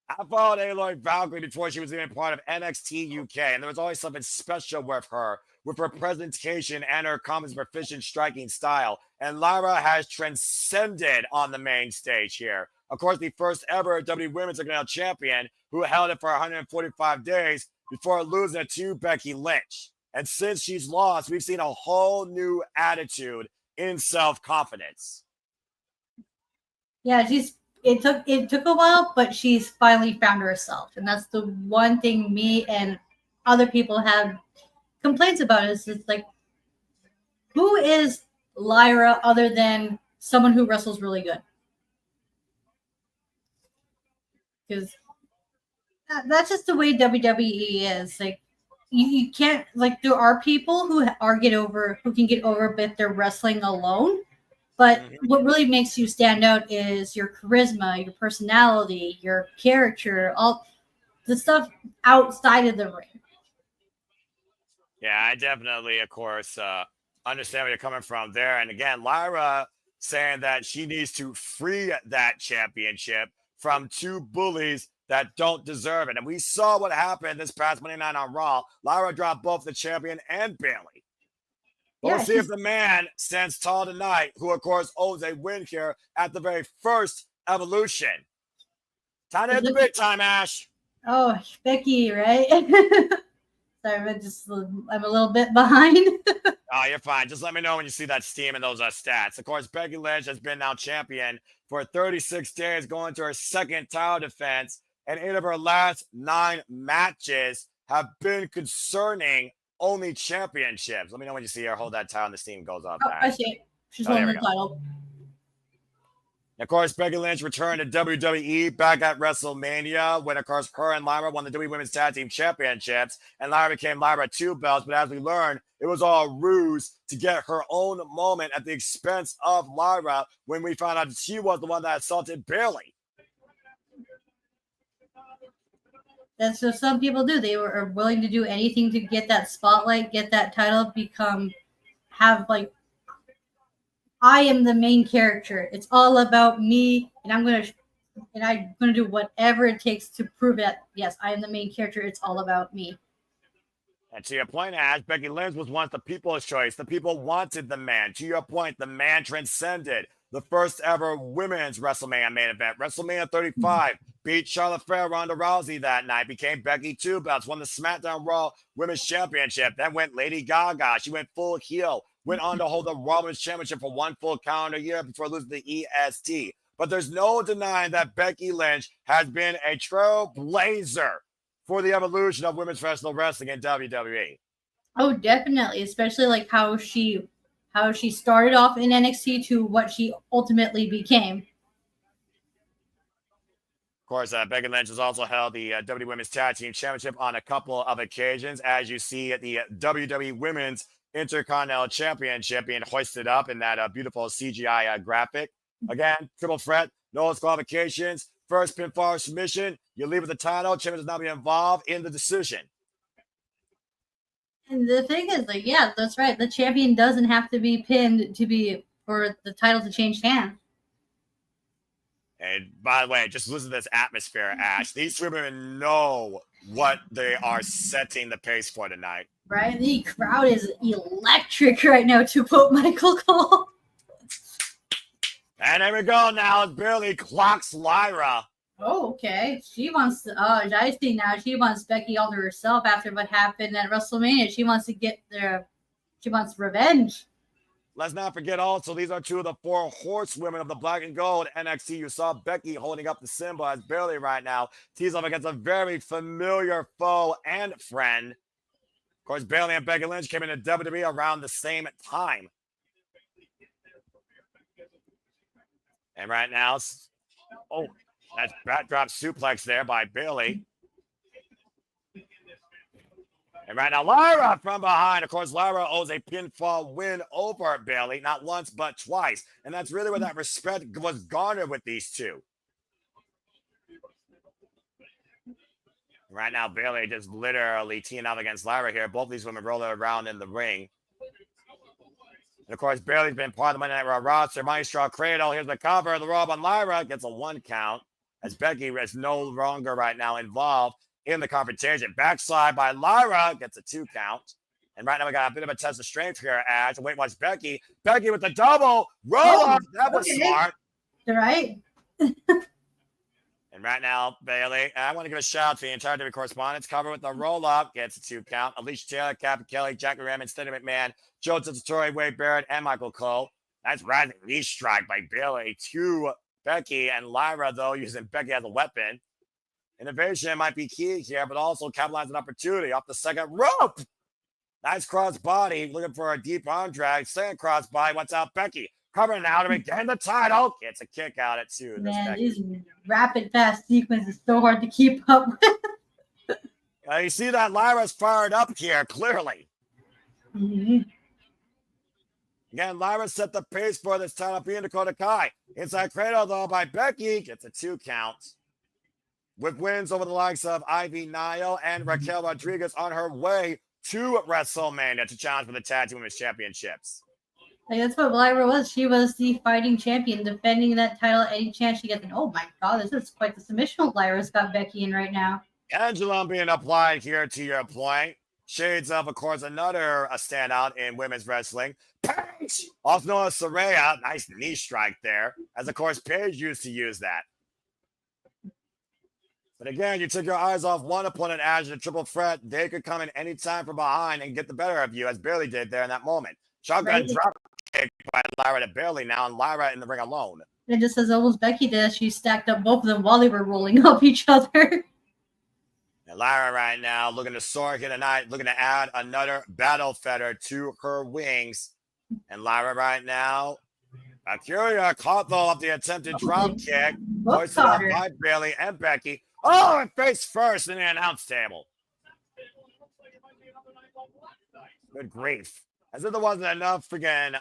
I followed Aloy Valkyrie before she was even part of NXT UK, and there was always something special with her presentation and her common proficient striking style. And Lyra has transcended on the main stage here. Of course, the first ever WWE Women's Intercontinental Champion who held it for 145 days before losing it to Becky Lynch. And since she's lost, we've seen a whole new attitude in self-confidence. Yeah, it took a while, but she's finally found herself. And that's the one thing me and other people have complaints about is it's like, who is Lyra other than someone who wrestles really good? Because that's just the way WWE is. Like, you can't, like, there are people who can get over a bit their wrestling alone, but what really makes you stand out is your charisma, your personality, your character, all the stuff outside of the ring. Yeah, I definitely, of course, understand where you're coming from there. And again, Lyra saying that she needs to free that championship from two bullies that don't deserve it. And we saw what happened this past Monday night on Raw. Lyra dropped both the champion and Bayley. But we'll see if the man stands tall tonight, who, of course, owes a win here at the very first Evolution. Time to hit the big time, Ash. Oh, Becky, right? Sorry, I'm a little bit behind. Oh, you're fine. Just let me know when you see that steam and those stats. Of course, Becky Lynch has been now champion for 36 days, going to her second title defense, and 8 of her last 9 matches have been concerning only championships. Let me know when you see her hold that title and the steam goes up. I see it. She's holding the title. Of course, Becky Lynch returned to WWE back at WrestleMania when, of course, her and Lyra won the WWE Women's Tag Team Championships, and Lyra became Lyra 2 belts. But as we learned, it was all a ruse to get her own moment at the expense of Lyra when we found out she was the one that assaulted Bayley. That's what some people do. They are willing to do anything to get that spotlight, get that title, I am the main character. It's all about me, and I'm gonna do whatever it takes to prove that. Yes, I am the main character. It's all about me. And to your point, Ash, Becky Lynch was once the people's choice. The people wanted the man. To your point, the man transcended the first ever women's WrestleMania main event. WrestleMania 35 beat Charlotte Flair, Ronda Rousey that night, became Becky 2 belts, won the SmackDown Raw Women's Championship. Then went Lady Gaga. She went full heel. Went on to hold the Raw Women's Championship for 1 full calendar year before losing the EST. But there's no denying that Becky Lynch has been a trailblazer for the evolution of women's professional wrestling in WWE. Oh, definitely, especially like how she started off in NXT to what she ultimately became. Of course, Becky Lynch has also held the WWE Women's Tag Team Championship on a couple of occasions, as you see at the WWE Women's Intercontinental Championship being hoisted up in that beautiful CGI graphic. Again, triple threat, no disqualifications, first pinfall submission, you leave with the title, champion does not be involved in the decision. And the thing is, like, yeah, that's right. The champion doesn't have to be pinned for the title to change hands. And by the way, just listen to this atmosphere, Ash. These women know what they are setting the pace for tonight. Right? The crowd is electric right now, to quote Michael Cole. And there we go now. It barely clocks Lyra. Oh, okay. She wants to, I see now. She wants Becky all to herself after what happened at WrestleMania. She wants to she wants revenge. Let's not forget also, these are two of the 4 horsewomen of the black and gold NXT. You saw Becky holding up the symbol as Bayley right now tees off against a very familiar foe and friend. Of course, Bayley and Becky Lynch came into WWE around the same time. And right now, oh, that's backdrop suplex there by Bayley. And right now, Lyra from behind. Of course, Lyra owes a pinfall win over Bayley, not once, but twice. And that's really where that respect was garnered with these two. Right now, Bayley just literally teeing up against Lyra here. Both these women rolling around in the ring. And of course, Bayley's been part of the Monday Night Raw roster. Maestro Cradle, here's the cover. The robe on Lyra gets a 1 count as Becky is no longer right now involved in the confrontation. Backslide by Lyra gets a 2 count. And right now we got a bit of a test of strength here, Ash. Wait, watch Becky. Becky with the double roll up. That was smart. Right. And right now, Bayley, I want to give a shout out to the entire WWE correspondence. Cover with the roll up gets a 2 count. Alicia Taylor, Captain Kelly, Jackie Raymond, Stephanie McMahon, Joe Tessitore, Wade Barrett, and Michael Cole. That's rising knee strike by Bayley to Becky, and Lyra, though, using Becky as a weapon. Innovation might be key here, but also capitalize an opportunity off the second rope. Nice cross body, looking for a deep arm drag. Second cross body, what's out Becky? Covering now to regain the title. Gets a kick out at 2. Man, these rapid fast sequences is so hard to keep up with. You see that Lyra's fired up here, clearly. Mm-hmm. Again, Lyra set the pace for this title being Dakota Kai. Inside cradle, though, by Becky. Gets a 2 count. With wins over the likes of Ivy Nile and Raquel Rodriguez on her way to WrestleMania to challenge for the Tag Team Women's Championships. Like, that's what Lyra was. She was the fighting champion, defending that title any chance she gets. And oh my God, this is quite the submission Lyra's got Becky in right now. Pendulum being applied here to your point. Shades of course, another standout in women's wrestling. Paige, also known as Saraya. Nice knee strike there. As, of course, Paige used to use that. But again, you took your eyes off one opponent as a triple threat. They could come in any time from behind and get the better of you, as Bayley did there in that moment. Shotgun drop kick by Lyra to Bayley now, and Lyra in the ring alone. And just as almost Becky did, she stacked up both of them while they were rolling up each other. And Lyra right now looking to soar here tonight, looking to add another battle feather to her wings. And Lyra right now, Giulia caught though of the attempted drop kick. Hoisted up by Bayley and Becky. Oh, and face first in the announce table. Good grief. As if there wasn't enough freaking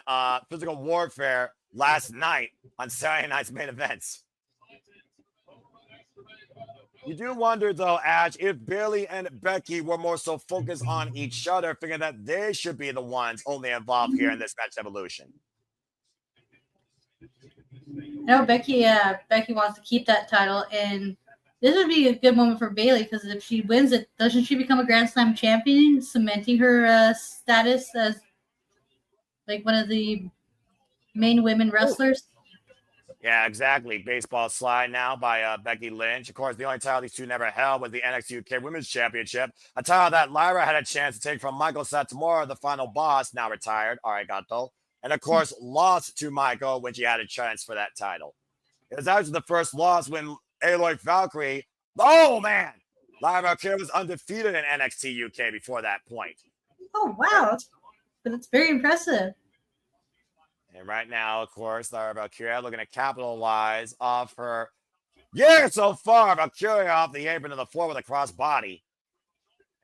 physical warfare last night on Saturday night's main events. You do wonder, though, Ash, if Bayley and Becky were more so focused on each other, figuring that they should be the ones only involved here in this match evolution. No, Becky wants to keep that title, and this would be a good moment for Bayley because if she wins it, doesn't she become a Grand Slam champion, cementing her status as like one of the main women wrestlers? Yeah, exactly. Baseball slide now by Becky Lynch. Of course, the only title these two never held was the NXT UK Women's Championship, a title that Lyra had a chance to take from Michael Satomura, the final boss, now retired, arigato, and of course lost to Michael when she had a chance for that title. It was actually the first loss when Aloy Valkyrie. Oh man, Lyra Valkyria was undefeated in NXT UK before that point. Oh wow, that's very impressive. And right now, of course, Lyra Valkyria looking to capitalize off her year so far. Valkyria off the apron to the floor with a crossbody.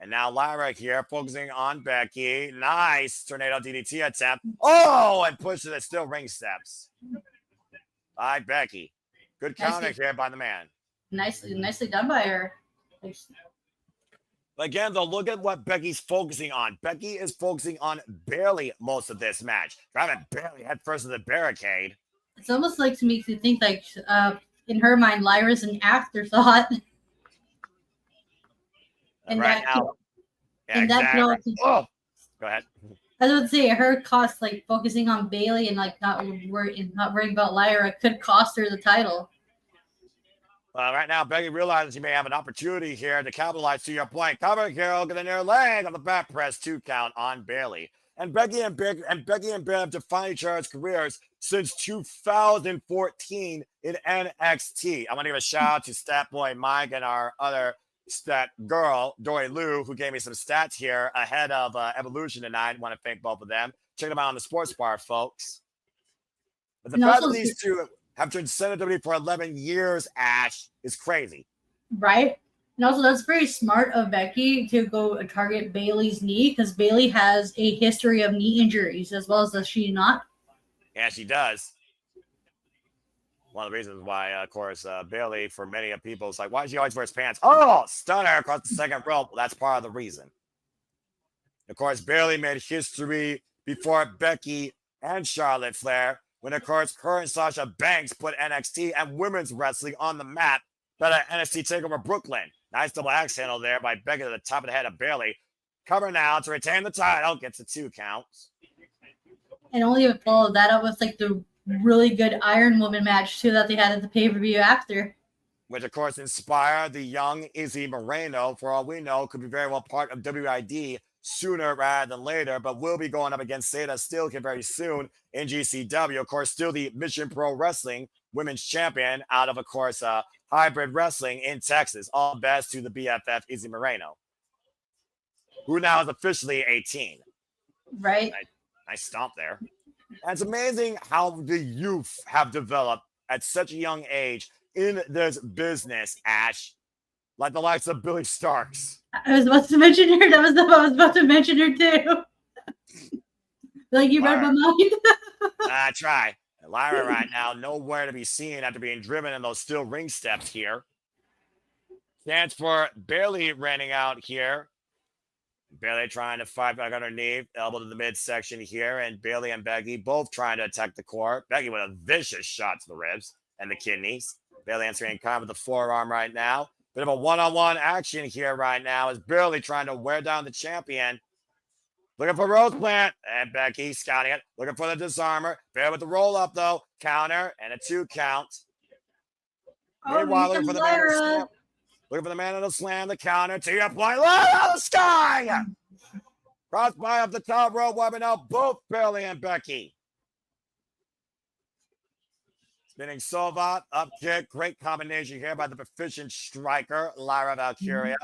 And now Lyra here focusing on Becky. Nice tornado DDT attempt. Oh, and pushes it, still ring steps. By Becky. Good counter here by the man. Nicely done by her. Again, though, look at what Becky's focusing on. Becky is focusing on Bayley most of this match. Driving Bayley head first to the barricade. It's almost like to make you think like in her mind, Lyra's an afterthought. And right that, now, yeah, and exactly. that could Oh, go ahead. I would say her cost, like focusing on Bayley and like not worrying about Lyra, could cost her the title. Right now, Becky realizes she may have an opportunity here to capitalize. To your point, cover Carol getting their leg on the back press 2 count on Bayley. And Becky and Bayley have defined each other's careers since 2014 in NXT. I want to give a shout out to Stat Boy Mike and our other stat girl, Dory Lou, who gave me some stats here ahead of Evolution tonight. I want to thank both of them. Check them out on the Sports Bar, folks. But the fact that these two have transcended WWE for 11 years, Ash, is crazy. Right? And also, that's very smart of Becky to go target Bayley's knee, because Bayley has a history of knee injuries, as well as does she not? Yeah, she does. One of the reasons why, of course, Bayley, for many people, is like, why does she always wear pants? Oh, stunner across the second rope. Well, that's part of the reason. Of course, Bayley made history before Becky and Charlotte Flair, when, of course, her and Sasha Banks put NXT and women's wrestling on the map at NXT TakeOver Brooklyn. Nice double axe handle there by Becky to the top of the head of Bayley. Cover now to retain the title. Gets the 2 counts. And only followed that up with like the really good Iron Woman match too that they had at the pay-per-view after. Which, of course, inspired the young Izzi Moreno. For all we know, could be very well part of WID sooner rather than later, but will be going up against Seda Steelkin very soon in GCW. Of course, still the Mission Pro Wrestling Women's Champion out of course, Hybrid Wrestling in Texas. All best to the BFF Izzi Moreno, who now is officially 18. Right. Nice stomp there. And it's amazing how the youth have developed at such a young age in this business, Ash. Like the likes of Billy Starks. I was about to mention her. I was about to mention her too. Like you read my mind. I try. Lyra right now, nowhere to be seen after being driven in those steel ring steps here. Chance for Bayley running out here. Bayley trying to fight back underneath, elbow to the midsection here, and Bayley and Becky both trying to attack the core. Becky with a vicious shot to the ribs and the kidneys. Bayley answering kind with the forearm right now. Bit of a one-on-one action here right now as Bayley trying to wear down the champion. Looking for Rose Plant, and Becky scouting it. Looking for the disarmer. Bayley with the roll-up, though. Counter, and a 2 count. Meanwhile, looking for the man to slam. Looking for the man to slam, the counter. To your point, low out the sky! Cross by up the top rope, wiping out both Bayley and Becky. Spinning Sovat, up kick. Great combination here by the proficient striker, Lyra Valkyria.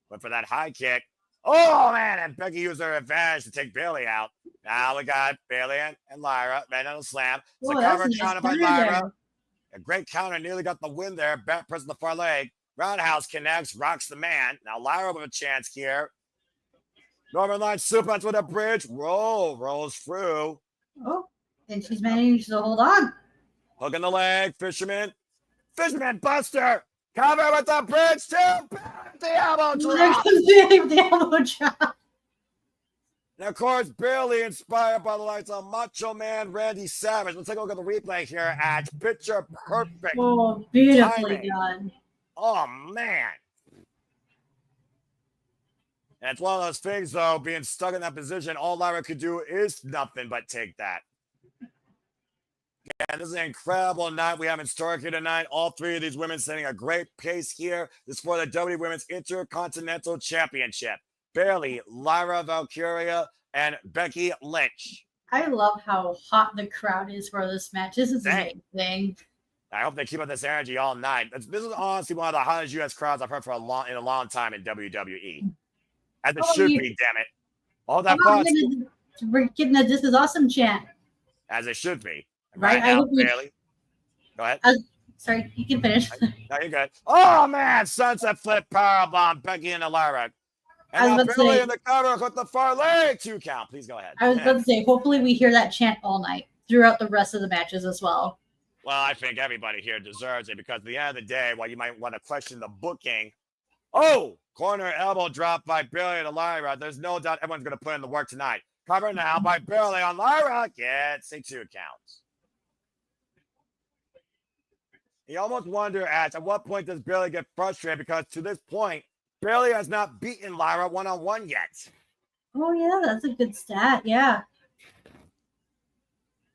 Went for that high kick. Oh, man, and Becky used her advantage to take Bayley out. Now we got Bayley and Lyra. Man on the slam. It's a cover counter by Lyra. A great counter, nearly got the win there. Back press on the far leg. Roundhouse connects, rocks the man. Now Lyra with a chance here. Northern Line suplex with a bridge. Rolls through. Oh, and she's managed to hold on. Hook in the leg, Fisherman Buster. Cover with the bridge too. The elbow drop. The elbow drop. And of course, Bayley inspired by the likes of Macho Man Randy Savage. Let's take a look at the replay here at picture perfect. Oh, beautifully timing. done. Oh, man. And it's one of those things, though, being stuck in that position, all Lyra could do is nothing but take that. And this is an incredible night we have in store here tonight. All 3 of these women setting a great pace here. This is for the WWE Women's Intercontinental Championship. Bayley, Lyra Valkyria, and Becky Lynch. I love how hot the crowd is for this match. This is amazing. I hope they keep up this energy all night. This is honestly one of the hottest U.S. crowds I've heard for a long time in WWE. As it should be, damn it. All that fun. We're getting a "This is awesome" chant. As it should be. Right now, Bailey. Go ahead. Sorry, you can finish. No, you're good. Oh, man. Sunset flip powerbomb. Becky and Lyra. And now Bailey in the cover with the far leg. 2 count. Please go ahead. I was about to say, hopefully we hear that chant all night throughout the rest of the matches as well. Well, I think everybody here deserves it because at the end of the day, while you might want to question the booking, corner elbow drop by Bailey to Lyra. There's no doubt everyone's going to put in the work tonight. Cover now by Bailey on Lyra. Gets a 2 count. You almost wonder at what point does Bailey get frustrated because to this point, Bailey has not beaten Lyra one-on-one yet. Oh, yeah, that's a good stat. Yeah.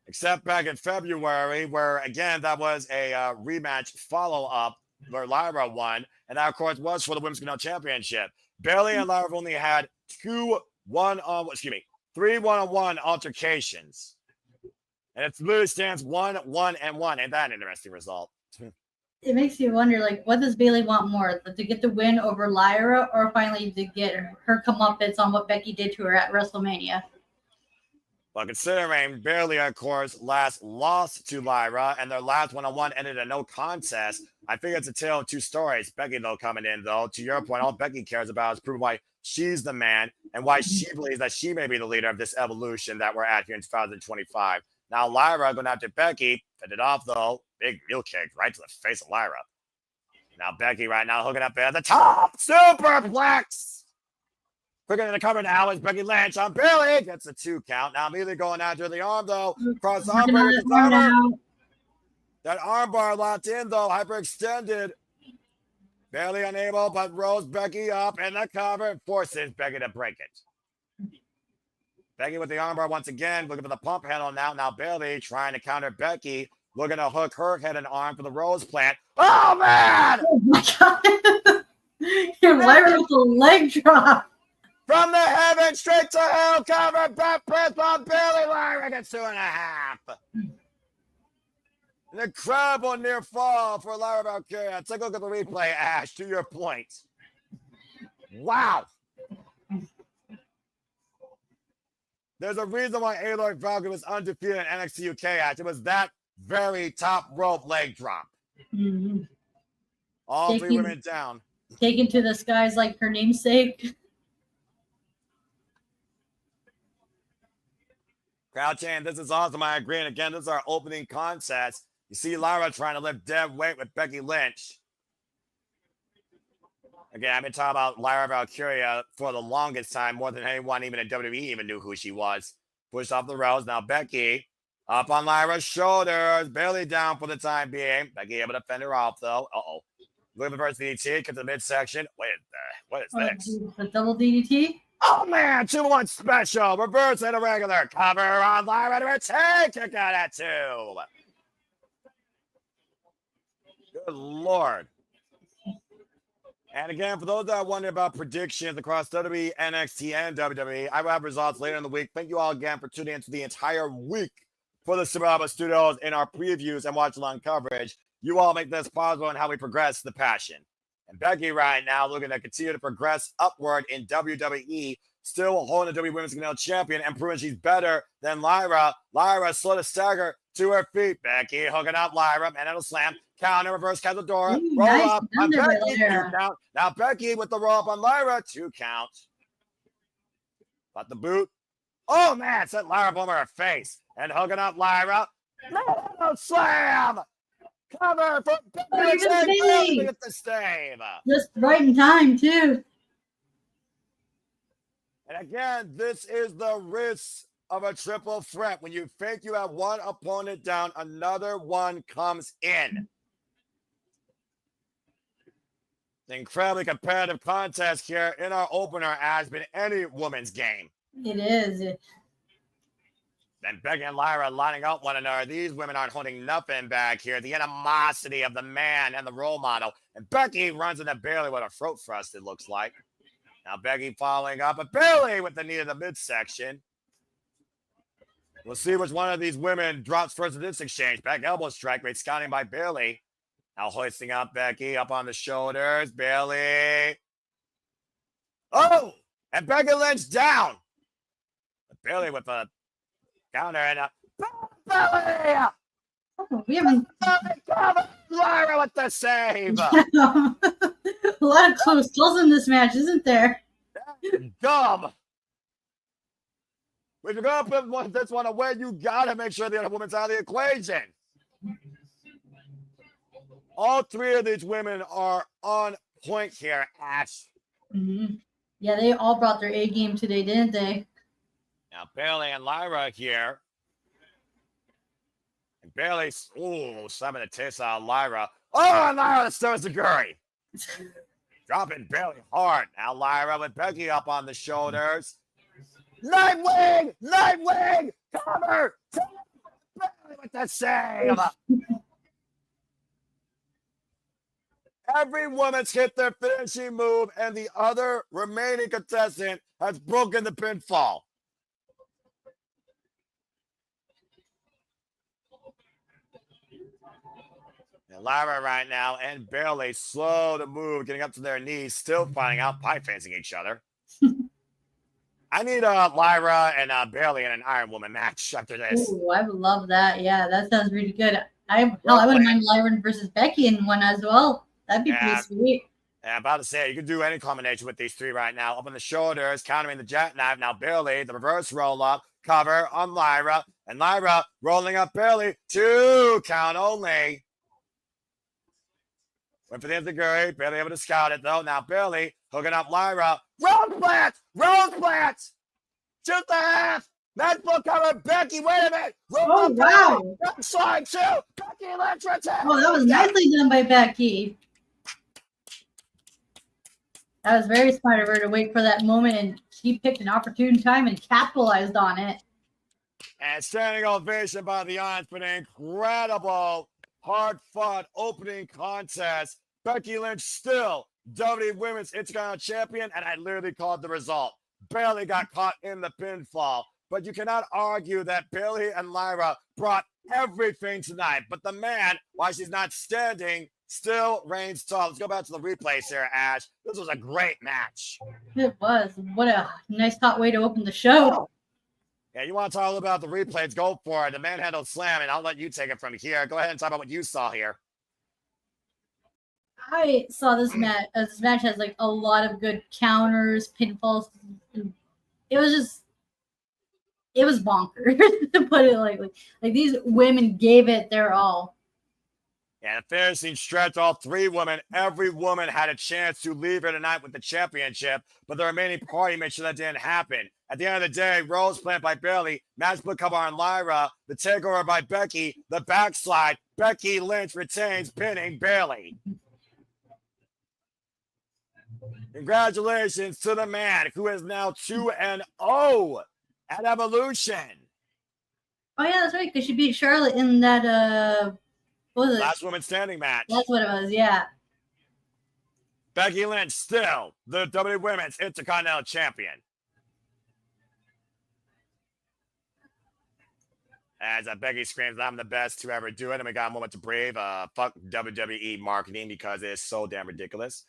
Except back in February, where, again, that was a rematch follow-up where Lyra won. And that, of course, was for the Women's World Championship. Bailey and Lyra have only had 3 one-on-one altercations. And it literally stands 1-1-1. Ain't that an interesting result? It makes you wonder, like, what does Bailey want more? To get the win over Lyra or finally to get her comeuppance on what Becky did to her at WrestleMania? Well, considering Bailey, of course, last lost to Lyra, and their last one-on-one ended in no contest, I think it's a tale of 2 stories. Becky, though, coming in, though, to your point, all Becky cares about is proving why she's the man and why she believes that she may be the leader of this evolution that we're at here in 2025. Now, Lyra going after Becky, fended off, though. Big heel kick right to the face of Lyra. Now, Becky right now hooking up there at the top. Superplex. Quicker than the cover now is Becky Lynch on Bailey. Gets a 2 count. Now immediately going after the arm, though. Cross the arm bar. That arm bar locked in, though. Hyperextended. Bailey unable, but rolls Becky up in the cover and forces Becky to break it. Becky with the arm bar once again. Looking for the pump handle now. Now Bailey trying to counter Becky. Looking to hook her head and arm for the rose plant. Oh, man! Oh, my God. Lyra with a leg drop. From the heavens straight to hell, cover, back press on Bailey. Lyra gets 2.5. An incredible near fall for Lyra Vaquer. Take a look at the replay, Ash, to your point. Wow. There's a reason why Aloy Valkyrie was undefeated in NXT UK, Ash. It was that very top rope leg drop. Mm-hmm. All 3 women down. Taken to the skies like her namesake. Crowd chant, this is awesome. I agree. And again, this is our opening contest. You see Lyra trying to lift dead weight with Becky Lynch. Again, I've been talking about Lyra Valkyria for the longest time, more than anyone even in WWE even knew who she was. Pushed off the rails. Now Becky up on Lyra's shoulders. Barely down for the time being. Becky able to fend her off, though. Uh-oh. Looking for DDT. Get to the midsection. What is this? The double DDT? Oh, man. 2-1 special. Reverse and a regular. Cover on Lyra to retain. Kick out at 2. Good Lord. And again, for those that are wondering about predictions across WWE, NXT, and WWE, I will have results later in the week. Thank you all again for tuning into the entire week for the Survivor Studios in our previews and watch-along coverage. You all make this possible and how we progress the passion. And Becky right now looking to continue to progress upward in WWE, still holding the WWE Women's World Champion and proving she's better than Lyra. Lyra slow to stagger to her feet. Becky hooking up Lyra, and it'll slam. Counter, reverse Cazadora, roll nice up on Becky, 2 there. count. Now Becky with the roll up on Lyra, 2 count. But the boot. Oh, man, sent Lyra over her face. And hooking up Lyra. No, slam! Cover for Becky to get the stave. Just right in time, too. And again, this is the risk of a triple threat. When you think you have one opponent down, another one comes in. The incredibly competitive contest here in our opener has been any woman's game. It is. Then Becky and Lyra lining up one another. These women aren't holding nothing back here. The animosity of the man and the role model. And Becky runs into Bailey with a throat thrust, it looks like. Now Becky following up, but Bailey with the knee to the midsection. We'll see which one of these women drops first in this exchange. Back elbow strike, great scouting by Bayley. Now hoisting up Becky up on the shoulders. Bayley. Oh! And Becky Lynch down. Bayley with a counter and a Bayley! Oh, we haven't. Lyra with the save. A lot of close calls in this match, isn't there? Dumb. If you're going to put this one away, you got to make sure the other woman's out of the equation. All three of these women are on point here, Ash. Mm-hmm. Yeah, they all brought their A game today, didn't they? Now, Bayley and Lyra here. And Bayley, slamming the taste out of Lyra. Oh, and Lyra stirs the Guri. Dropping Bayley hard. Now, Lyra with Becky up on the shoulders. Nightwing! Nightwing! Cover! Bayley with the save. Every woman's hit their finishing move, and the other remaining contestant has broken the pinfall. And Lyra right now and Bayley slow to move, getting up to their knees, still finding out, pie facing each other. I need Lyra and Bayley in an Iron Woman match after this. Ooh, I would love that. Yeah, that sounds really good. I wouldn't mind Lyra versus Becky in one as well. That'd be pretty sweet. Yeah, I'm about to say, you can do any combination with these three right now. Up on the shoulders, countering the jackknife. Now Bayley, the reverse roll-up, cover on Lyra. And Lyra rolling up Bayley. 2 count only. Went for the Enziguri. Bayley able to scout it, though. Now Bayley hooking up Lyra. Rose plant! Rose plant! Shoot the half! Match blow cover. Becky, wait a minute! Oh, wow! Slide 2! Becky Lynch returns! Oh, that was nicely done by Becky. That was very smart of her to wait for that moment, and she picked an opportune time and capitalized on it. And standing ovation by the audience for an incredible, hard-fought opening contest. Becky Lynch still WWE Women's Intercontinental Champion, and I literally called the result. Bayley got caught in the pinfall, but you cannot argue that Bayley and Lyra brought everything tonight. But the man, while she's not standing, still reigns tall. Let's go back to the replays here, Ash. This was a great match. It was. What a nice hot way to open the show. Yeah, you want to talk about the replays? Go for it. The manhandled slam, and I'll let you take it from here. Go ahead and talk about what you saw here. I saw this match. This match has like a lot of good counters, pinfalls. It was bonkers to put it lightly. Like these women gave it their all. And the finishing stretch, all three women, every woman had a chance to leave here tonight with the championship, but the remaining party made sure that didn't happen. At the end of the day, Rose plant by Bayley, match split cover on Lyra, the takeover by Becky, the backslide, Becky Lynch retains, pinning Bayley. Congratulations to the man who is now 2-0 at Evolution. Oh yeah, that's right, because she beat Charlotte in that what was it? Last woman standing match. That's what it was, yeah. Becky Lynch still the WWE Women's Intercontinental Champion. As Becky screams, I'm the best to ever do it. And we got a moment to breathe. Fuck WWE marketing because it's so damn ridiculous.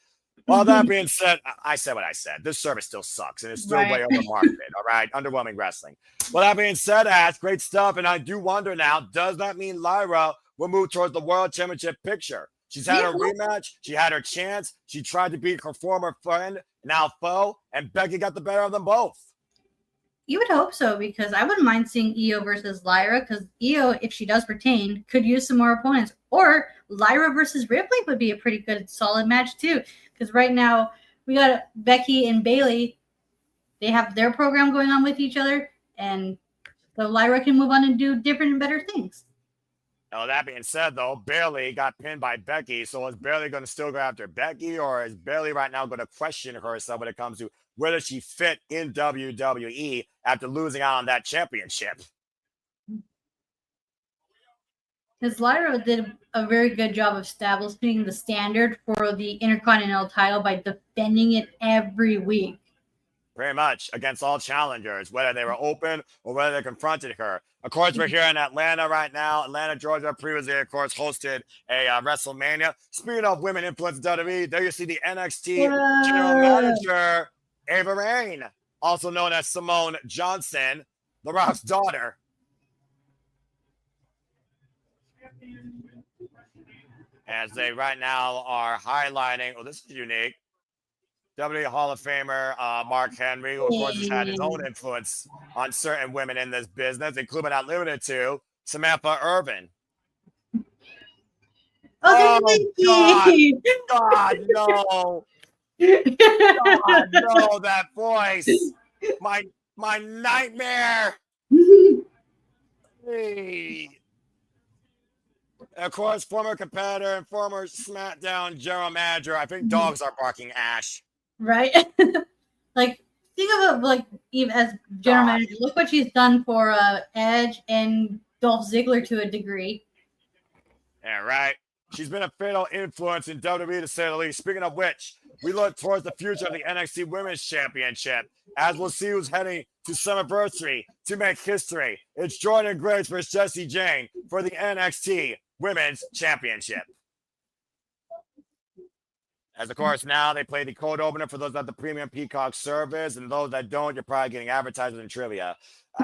Well, that being said, I said what I said. This service still sucks, and it's still way over marketed. All right, underwhelming wrestling. Well, that being said, Ash, great stuff. And I do wonder now, does that mean Lyra will move towards the World Championship picture? She's had her rematch. She had her chance. She tried to beat her former friend, now foe, and Becky got the better of them both. You would hope so, because I wouldn't mind seeing Io versus Lyra, because Io, if she does retain, could use some more opponents. Or Lyra versus Ripley would be a pretty good, solid match, too. Because right now, we got Becky and Bayley. They have their program going on with each other, and so Lyra can move on and do different and better things. Now, that being said, though, Bayley got pinned by Becky. So is Bayley going to still go after Becky, or is Bayley right now going to question herself when it comes to where does she fit in WWE after losing out on that championship? Because Lyra did a very good job of establishing the standard for the Intercontinental title by defending it every week. pretty much against all challengers, whether they were open or whether they confronted her. Of course, we're here in Atlanta right now. Atlanta, Georgia, previously, of course, hosted a WrestleMania. Speaking of women influenced WWE, there you see the NXT General Manager, Ava Raine, also known as Simone Johnson, The Rock's daughter. As they right now are highlighting, oh, this is unique. WWE Hall of Famer Mark Henry, who of course has had his own influence on certain women in this business, including but not limited to Samantha Irvin. Oh, God, no. God, no, that voice. My nightmare. Hey. And of course, former competitor and former Smackdown general manager. I think dogs are barking, Ash. Right? Like, think of it like even as general manager. Look what she's done for Edge and Dolph Ziggler to a degree. Yeah, right. She's been a fatal influence in WWE, to say the least. Speaking of which, we look towards the future of the NXT Women's Championship, as we'll see who's heading to Summerversary to make history. It's Jordynne Grace versus Jessie Jane for the NXT Women's Championship. As, of course, now they play the cold opener for those that have the premium Peacock service, and those that don't, you're probably getting advertising and trivia.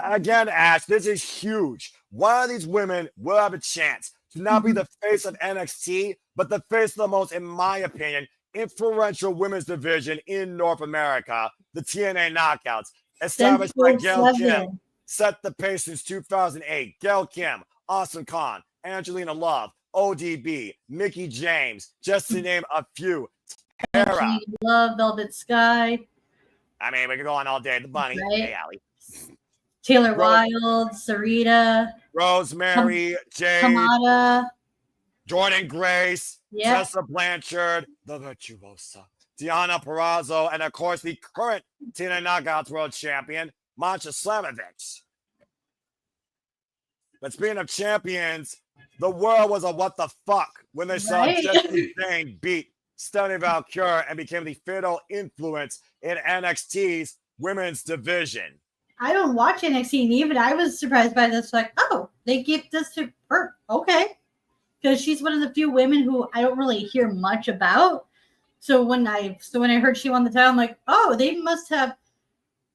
Again, Ash, this is huge. One of these women will have a chance to not be the face of NXT, but the face of the most, in my opinion, influential women's division in North America, the TNA Knockouts, established by Gail Kim, set the pace since 2008. Gail Kim, Awesome Khan, Angelina Love, ODB, Mickie James, just to name a few. Tara. Love, Velvet Sky. I mean, we could go on all day. The Bunny. Right. Hey, Allie. Taylor Wilde, Sarita. Rosemary, Jade. Kamada. Jordynne Grace. Yeah. Tessa Blanchard. The Virtuosa. Deonna Purrazzo. And, of course, the current TNA Knockouts World Champion, Masha Slamovich. But speaking of champions, the world was a what the fuck when they saw Jessie Jane beat Stephanie Vaquer and became the fatal influence in NXT's women's division. I don't watch NXT, and even I was surprised by this. Like, oh, they give this to her. Okay. Because she's one of the few women who I don't really hear much about. So when I heard she won the title, I'm like, oh, they must have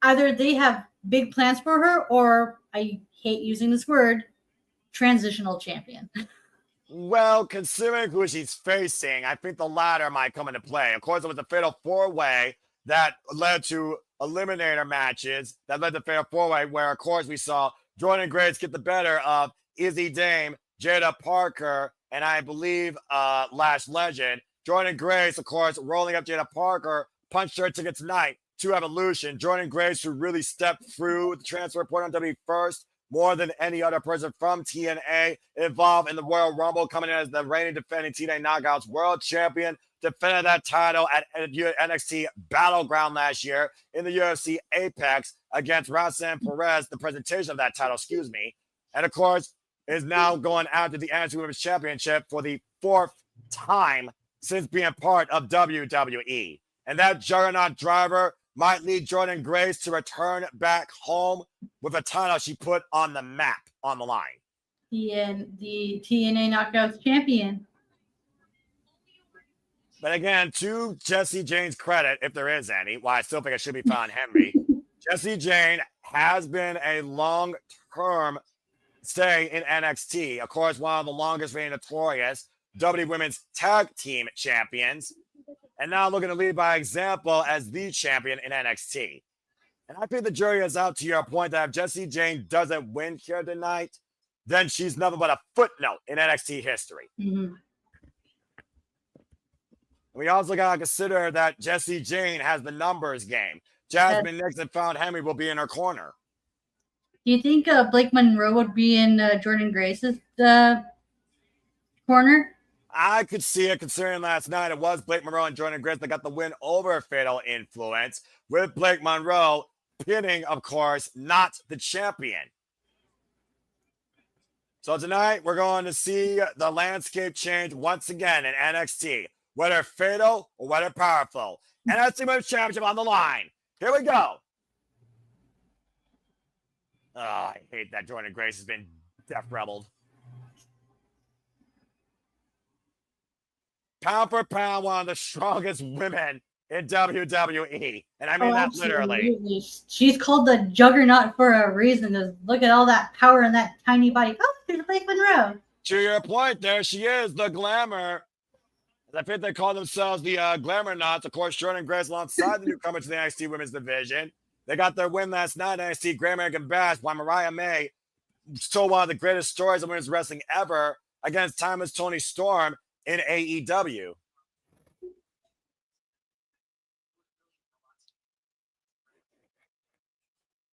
either they have big plans for her, or I hate using this word, transitional champion. Well, considering who she's facing, I think the latter might come into play. Of course, it was a fatal four-way that led to eliminator matches that led to fatal four-way, where, of course, we saw Jordynne Grace get the better of Izzi Dame, Jaida Parker, and I believe Lash Legend. Jordynne Grace, of course, rolling up Jaida Parker, punched her ticket tonight to Evolution. Jordynne Grace, who really stepped through the transfer report on WWE first, more than any other person from TNA, involved in the Royal Rumble, coming in as the reigning defending TNA Knockouts World Champion, defended that title at NXT Battleground last year in the UFC Apex against Roxanne Perez, the presentation of that title, and of course, is now going out to the NXT Women's Championship for the fourth time since being part of WWE. And that juggernaut driver might lead Jordynne Grace to return back home with a title she put on the map, on the line. The TNA Knockouts champion. But again, to Jessie Jane's credit, if there is any, well, I still think it should be found Henry. Jessie Jane has been a long-term stay in NXT. Of course, one of the longest reigning notorious WWE Women's Tag Team Champions. And now looking to lead by example as the champion in NXT. And I think the jury is out to your point that if Jessie Jane doesn't win here tonight, then she's nothing but a footnote in NXT history. Mm-hmm. We also got to consider that Jessie Jane has the numbers game. Jasmine Nix and Found Henry will be in her corner. Do you think Blake Monroe would be in Jordynne Grace's corner? I could see it, considering last night it was Blake Monroe and Jordynne Grace that got the win over Fatal Influence, with Blake Monroe pinning, of course, not the champion. So tonight, we're going to see the landscape change once again in NXT, whether fatal or whether powerful. NXT Women's Championship on the line. Here we go. Oh, I hate that Jordan Grace has been death rebelled. Pound for pound, one of the strongest women in WWE. And I mean that literally. Absolutely. She's called the Juggernaut for a reason. Just look at all that power in that tiny body. Oh, there's Blake Monroe. To your point, there she is, the glamour. I think they call themselves the Glamour Knots. Of course, Jordan Grace alongside the newcomer to the NXT Women's Division. They got their win last night at NXT Great American Bash by Mariah May. Still one of the greatest stories of women's wrestling ever against Timeless Tony Storm in AEW.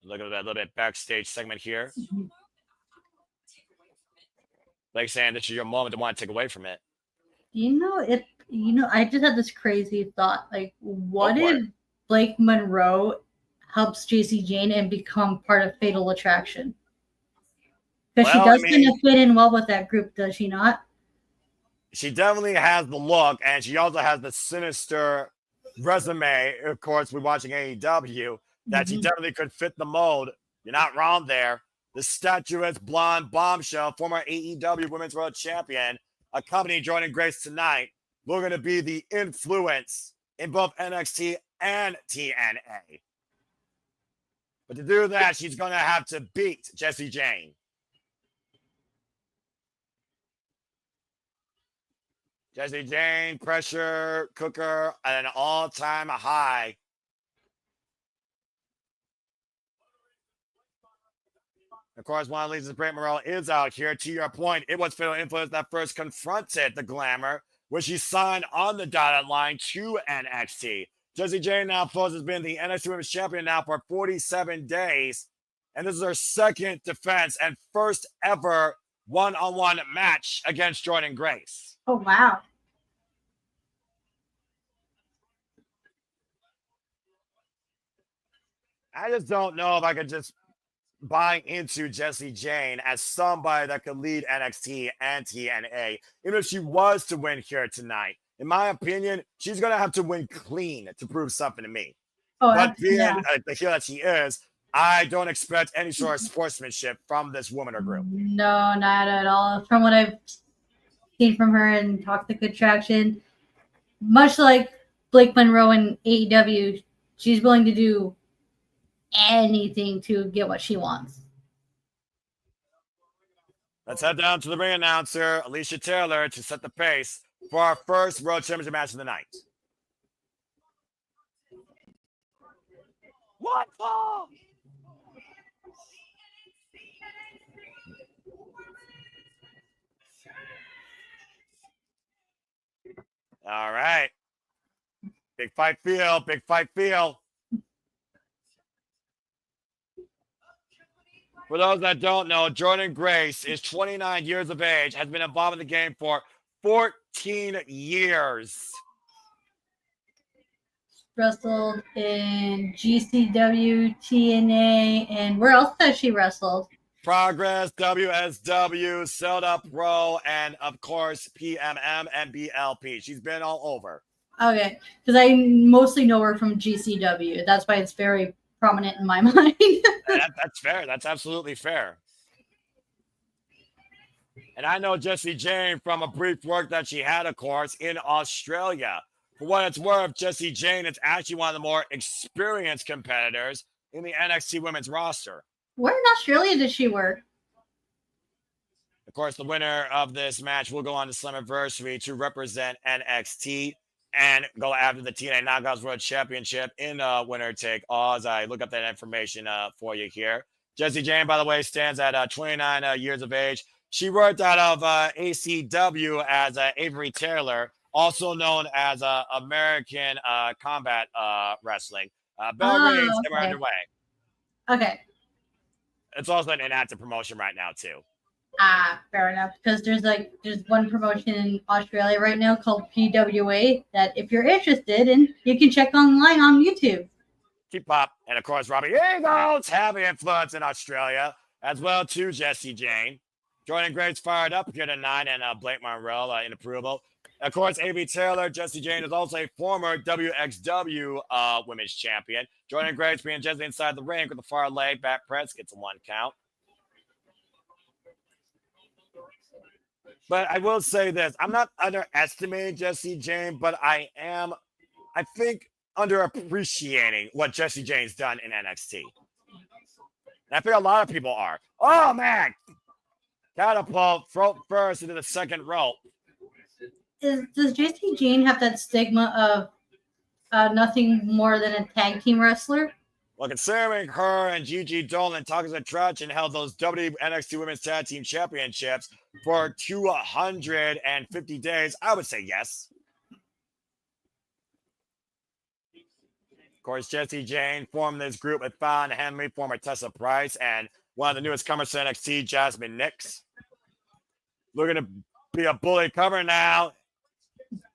Look at that little bit backstage segment here. Like saying this is your moment to want to take away from it. I just had this crazy thought. Like, what if Blake Monroe helps JC Jane and become part of Fatal Attraction? Because she does kind of fit in well with that group, does she not? She definitely has the look, and she also has the sinister resume. Of course, we're watching AEW, that she definitely could fit the mold. You're not wrong there. The statuesque blonde bombshell, former AEW Women's World Champion, accompanying Jordan Grace tonight. We're going to be the influence in both NXT and TNA. But to do that, she's going to have to beat Jessie Jane. Jessie Jane, pressure cooker at an all-time high. Of course, one of the leads, Britt Morrell, is out here. To your point, it was Fatal Influence that first confronted the Glamour, which she signed on the dotted line to NXT. Jessie Jane now, folks, has been the NXT Women's Champion now for 47 days. And this is her second defense and first ever one-on-one match against Jordan Grace. Oh, wow. I just don't know if I could just buy into Jessie Jane as somebody that could lead NXT and TNA. Even if she was to win here tonight, in my opinion, she's going to have to win clean to prove something to me. Oh, but being the heel that she is, I don't expect any sort of sportsmanship from this woman or group. No, not at all. From what I've seen from her and Toxic Attraction, much like Blake Monroe in AEW, she's willing to do anything to get what she wants. Let's head down to the ring announcer, Alicia Taylor, to set the pace for our first World Championship match of the night. What for? All right. Big fight feel, big fight feel. For those that don't know, Jordan Grace is 29 years of age, has been involved in the game for 14 years. Wrestled in GCW, TNA, and where else has she wrestled? Progress, WSW, Zelda Pro, and of course, PMM and BLP. She's been all over. Okay, because I mostly know her from GCW. That's why it's very prominent in my mind. That's fair. That's absolutely fair. And I know Jessie Jane from a brief work that she had, of course, in Australia. For what it's worth, Jessie Jane is actually one of the more experienced competitors in the NXT women's roster. Where in Australia does she work? Of course, the winner of this match will go on to Slammiversary to represent NXT and go after the TNA Knockouts World Championship in winner take all. As I look up that information for you here. Jessie Jane, by the way, stands at 29 years of age. She worked out of ACW as Avery Taylor, also known as American Combat Wrestling. Bell rings are underway. Okay. It's also an inactive promotion right now, too. Fair enough. Because there's one promotion in Australia right now called PWA that if you're interested in, you can check online on YouTube. Keep up. And of course, Robbie Eagles have influence in Australia as well, too, Jessie Jane. Jordan Grace fired up here tonight, and Blake Monroe in approval. Of course, A.B. Taylor, Jessie Jane is also a former WXW Women's Champion. Jordan Grace being Jessie inside the ring with the far leg back press gets a 1 count. But I will say this. I'm not underestimating Jessie Jane, but I think, underappreciating what Jessie Jane's done in NXT. And I think a lot of people are. Oh, man. Catapult, throat first into the second rope. Does Jessie Jane have that stigma of nothing more than a tag team wrestler? Well, considering her and Gigi Dolan talking to Trudge and held those WWE NXT Women's Tag Team Championships for 250 days, I would say yes. Of course, Jessie Jane formed this group with Fallon Henley, former Tessa Price, and one of the newest comers to NXT, Jasmine Nix. Looking to be a bully cover now.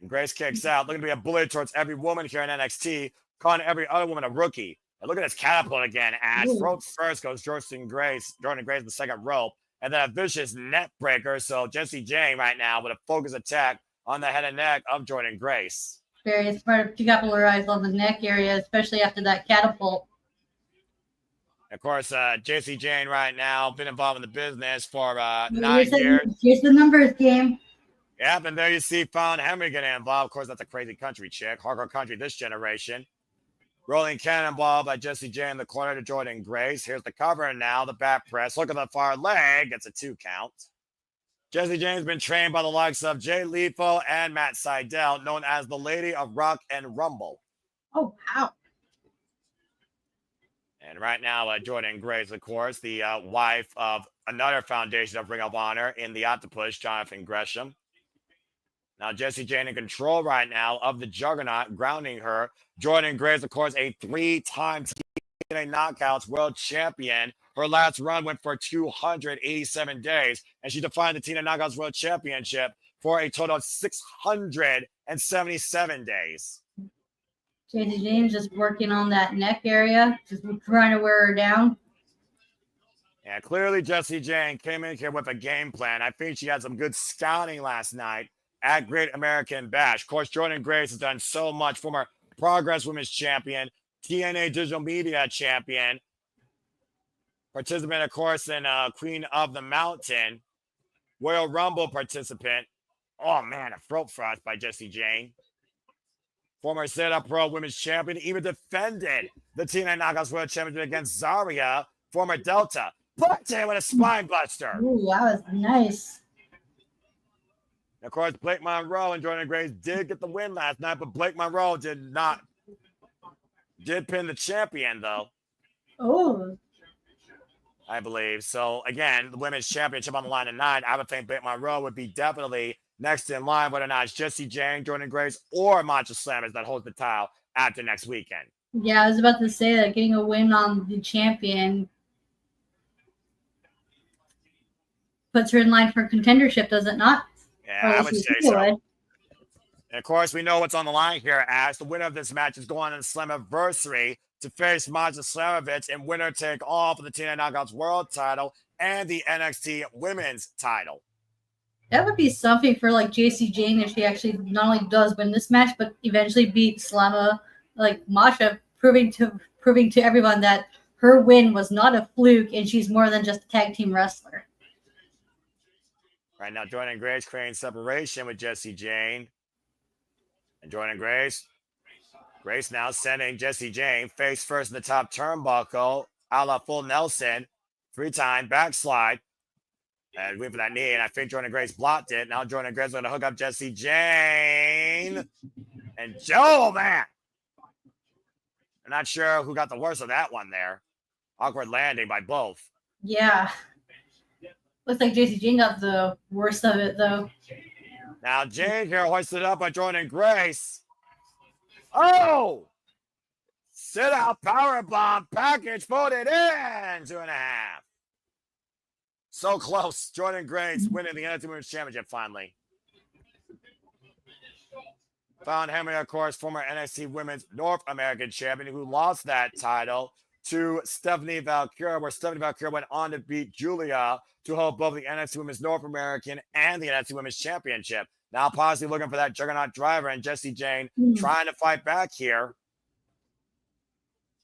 And Grace kicks out. Looking to be a bully towards every woman here in NXT, calling every other woman a rookie. And look at this catapult again. Throat first goes Jordan Grace in the second rope. And then a vicious neck breaker. So Jessie Jane right now with a focus attack on the head and neck of Jordan Grace. Very smart to capitalize on the neck area, especially after that catapult. Of course, Jessie Jane right now been involved in the business for 9 years. Here's the numbers game. Yep, and there you see Fallon Henry getting involved. Of course, that's a crazy country chick. Hardcore country this generation. Rolling cannonball by Jessie Jane in the corner to Jordan Grace. Here's the cover now, the back press. Look at the far leg. Gets a 2 count. Jessie Jane's been trained by the likes of Jay Lethal and Matt Sydal, known as the Lady of Rock and Rumble. Oh, wow. And right now, Jordan Grace, of course, the wife of another foundation of Ring of Honor in the Octopus, Jonathan Gresham. Now, Jessie Jane in control right now of the Juggernaut, grounding her. Jordan Grace, of course, a 3-time TNA Knockouts world champion. Her last run went for 287 days, and she defined the TNA Knockouts World Championship for a total of 677 days. Jessie Jane's just working on that neck area, just trying to wear her down. And clearly Jessie Jane came in here with a game plan. I think she had some good scouting last night at Great American Bash. Of course, Jordan Grace has done so much. Former Progress Women's Champion, TNA Digital Media Champion, participant, of course, in Queen of the Mountain, Royal Rumble participant. Oh, man, a throat thrust by Jessie Jane. Former Zeta Pro Women's Champion, even defended the TNA Knockouts World Championship against Zarya, former Delta. But with a spine buster. Ooh, that was nice. And of course, Blake Monroe and Jordan Grace did get the win last night, but Blake Monroe did pin the champion, though. Oh. I believe. So, again, the women's championship on the line tonight. I would think Blake Monroe would be definitely next in line, whether or not it's Jessie Jane, Jordan Grace, or Mancha Slammers that holds the title after next weekend. Yeah, I was about to say that getting a win on the champion puts her in line for contendership, does it not? Yeah, I would say so. And of course, we know what's on the line here, Ash. The winner of this match is going on the Slammiversary to face Maja Slamovich and winner take all for the TNA Knockouts World title and the NXT Women's title. That would be something for like Jessie Jane if she actually not only does win this match, but eventually beat Slama, like Masha, proving to everyone that her win was not a fluke and she's more than just a tag team wrestler. Right now, Jordan Grace creating separation with Jessie Jane. And Jordan Grace now sending Jessie Jane face first in the top turnbuckle, a la full Nelson, 3-time backslide. And went for that knee, and I think Jordan Grace blocked it. Now Jordan Grace is going to hook up Jessie Jane. And Joe, man. I'm not sure who got the worst of that one there. Awkward landing by both. Yeah. Looks like Jessie Jane got the worst of it, though. Now Jane here hoisted up by Jordan Grace. Oh! Sit out powerbomb package folded in 2.5. So close. Jordan Grace winning the NXT Women's Championship finally. Fallon Henley, of course, former NXT Women's North American Champion who lost that title to Stephanie Vaquer, where Stephanie Vaquer went on to beat Giulia to hold both the NXT Women's North American and the NXT Women's Championship. Now possibly looking for that Juggernaut driver, and Jessie Jane trying to fight back here.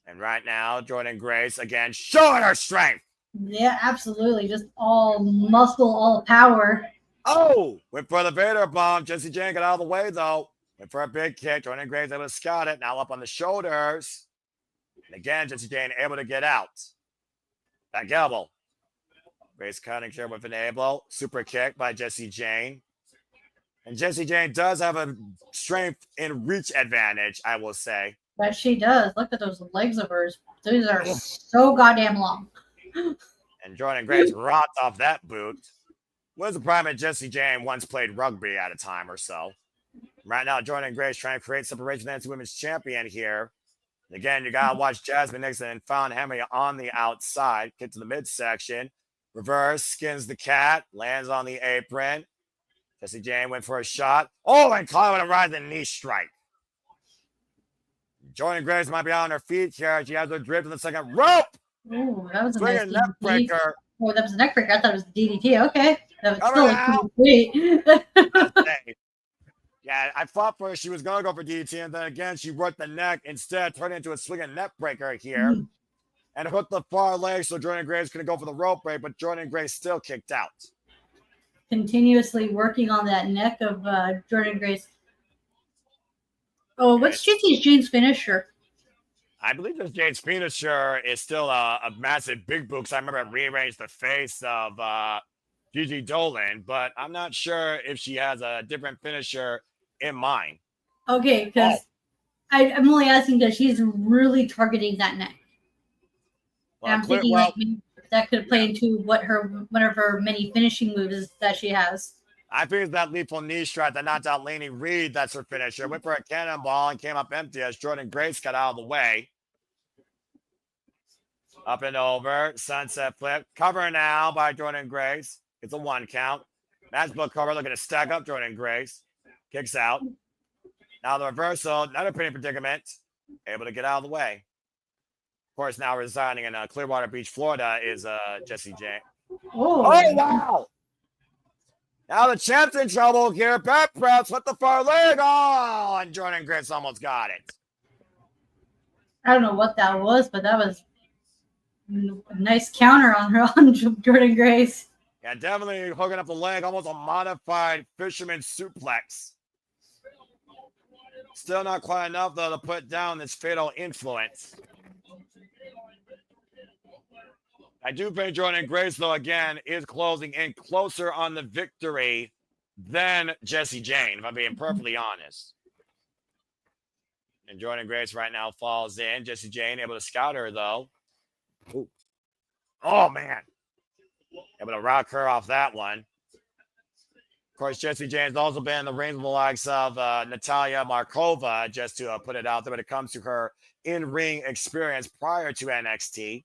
And right now, Jordynne Grace again showing her strength. Yeah, absolutely. Just all muscle, all power. Oh, went for the Vader bomb. Jessie Jane got out of the way, though. Went for a big kick. Jordynne Grace able to scout it. Now up on the shoulders. And again, Jessie Jane able to get out. Back elbow. Grace cutting here with an elbow. Super kick by Jessie Jane. And Jessie Jane does have a strength and reach advantage, I will say. But she does. Look at those legs of hers. These are so goddamn long. And Jordynne Grace rocked off that boot. Was the problem that Jessie Jane once played rugby at a time or so. Right now, Jordynne Grace trying to create separation as women's champion here. And again, you got to watch Jasmine Nixon and Found Henry on the outside. Get to the midsection. Reverse, skins the cat. Lands on the apron. Jessie Jane went for a shot. Oh, and caught with a rising knee strike. Jordynne Grace might be on her feet here. She has her drift in the second rope. Ooh, that was a Swinging nice neck breaker. Oh, that was a neck breaker. I thought it was DDT. Okay. That was still sweet. Yeah, I thought first she was going to go for DDT, and then again, she worked the neck instead, turned it into a swinging neck breaker here, and hooked the far leg so Jordynne Grace couldn't go for the rope break, but Jordynne Grace still kicked out. Continuously working on that neck of Jordynne Grace. Oh, what's Jessie Jane's finisher? I believe this Jade's finisher is still a massive big boot, because I remember it rearranged the face of Gigi Dolan, but I'm not sure if she has a different finisher in mind. Okay, because I'm only asking because she's really targeting that neck. Well, I'm thinking like maybe that could play into one of her many finishing moves that she has. I think it's that lethal knee strike that knocked out Lainey Reed. That's her finisher. Went for a cannonball and came up empty as Jordynne Grace got out of the way. Up and over. Sunset flip. Cover now by Jordynne Grace. It's a 1 count. Matchbook cover looking to stack up Jordynne Grace. Kicks out. Now the reversal. Another pretty predicament. Able to get out of the way. Of course, now residing in Clearwater Beach, Florida is Jessie Jane. Oh, wow. Now the champ's in trouble here. Back press with the far leg. Oh, and Jordynne Grace almost got it. I don't know what that was, but that was a nice counter on Jordynne Grace. Yeah, definitely hooking up the leg. Almost a modified fisherman suplex. Still not quite enough, though, to put down this fatal influence. I do think Jordynne Grace, though, again, is closing in closer on the victory than Jessie Jane, if I'm being perfectly honest. And Jordynne Grace right now falls in. Jessie Jane able to scout her, though. Ooh. Oh, man. Able to rock her off that one. Of course, Jessie Jane's also been in the rings of the likes of Natalya Markova, just to put it out there when it comes to her in-ring experience prior to NXT.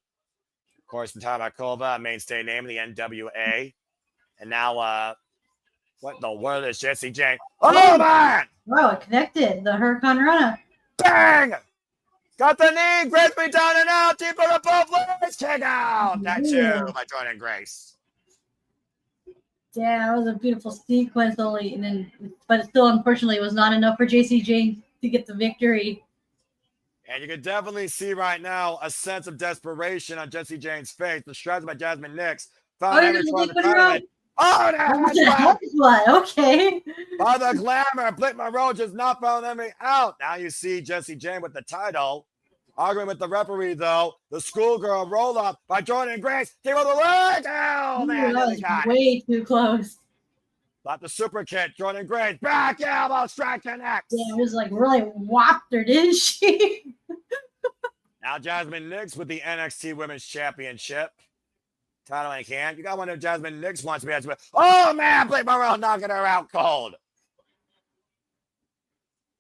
Of course, Natalya Markova, a mainstay name in the NWA. And now, what in the world is Jessie Jane? Oh, man! Wow, it connected. The Hurricane Rana. Bang! Got the knee, Grace me down and out, deep on the both legs, kick out. That too, by Jordynne Grace. Yeah, that was a beautiful sequence only, but still, unfortunately, it was not enough for Jessie Jane to get the victory. And you can definitely see right now a sense of desperation on Jessie Jane's face. The strategy by Jasmine Nix. That's what. Okay. By the glamour, Blake Monroe just knocked Found Henry out. Now you see Jessie Jane with the title. Arguing with the referee, though. The schoolgirl roll up by Jordynne Grace. Take on the leg. Oh, man. That was way too close. Got the super kick. Jordynne Grace. Back elbow strike connects. Yeah, it was like really whopped her, didn't she? Now Jasmine Nix with the NXT Women's Championship. Title in hand. You got one of Jasmine Nix wants to be at. Oh, man. Blake Monroe knocking her out cold.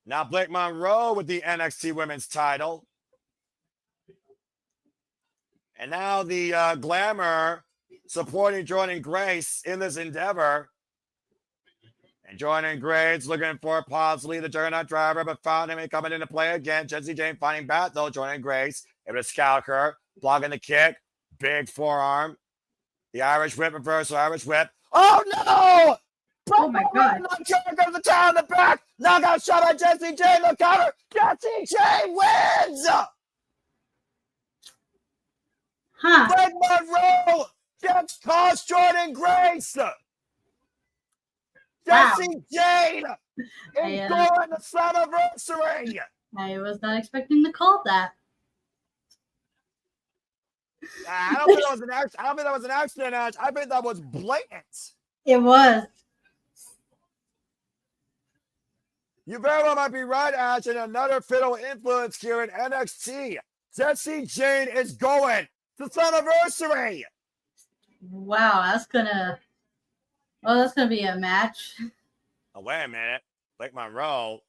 Now Blake Monroe with the NXT Women's title. And now the Glamour supporting Jordynne Grace in this endeavor. And Jordynne Grace looking for Paxley, the Juggernaut driver, but Found Henry coming into play again. Jessie Jane fighting back, though. Jordynne Grace able to scout her, blocking the kick. Big forearm. The Irish whip reversal, Irish whip. Oh, no! Oh my God. Knockdown goes the tie on the back. Knockout shot by Jessie Jane. The counter. Jessie Jane wins. Huh. Blake Monroe gets cost Jordan Grace. Jessie Jane is going to Slammiversary. I was not expecting to call that. I don't think that was an accident. I don't think that was an accident, Ash. I think that was blatant. It was. You very well might be right, Ash, and another fatal influence here in NXT. Jessie Jane is going to Slammiversary. Wow, that's gonna be a match. Oh, wait a minute. Blake Monroe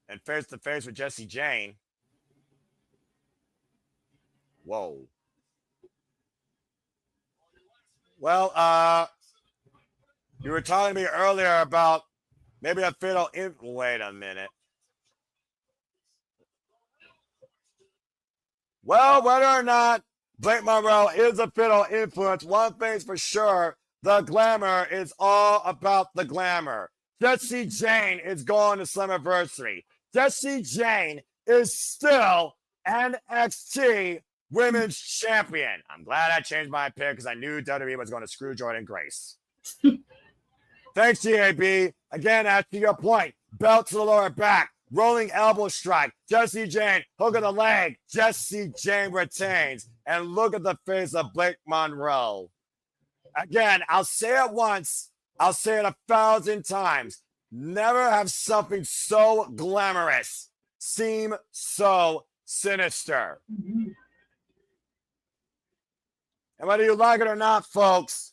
and face to face with Jessie Jane. Whoa. Well, you were telling me earlier about maybe a fatal wait a minute. Well, whether or not Blake Monroe is a fatal influence, one thing's for sure, the glamour is all about the glamour. Jessie Jane is going to Slammiversary. Jessie Jane is still NXT Women's Champion. I'm glad I changed my pick because I knew WWE was going to screw Jordan Grace. Thanks, GAB. Again, as to your point, belt to the lower back, rolling elbow strike. Jessie Jane, hook of the leg. Jessie Jane retains. And look at the face of Blake Monroe. Again, I'll say it once. I'll say it 1,000 times. Never have something so glamorous seem so sinister. Mm-hmm. And whether you like it or not, folks,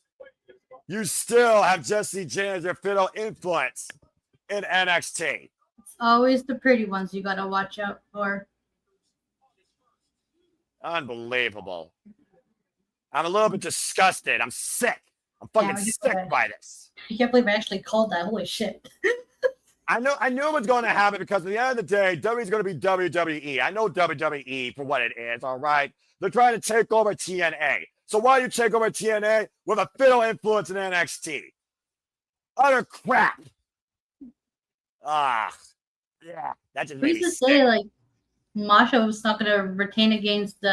you still have Jessie Jane as your fatal influence in NXT. It's always the pretty ones you gotta watch out for. Unbelievable. I'm a little bit disgusted. I'm sick. I'm fucking sick by this. I can't believe I actually called that. Holy shit. I knew it was going to happen because at the end of the day, WWE is going to be WWE. I know WWE for what it is, all right? They're trying to take over TNA. So why do you take over TNA with a fatal influence in NXT? Utter crap. Yeah. That just made me sick. Say, like, Masha was not going to retain against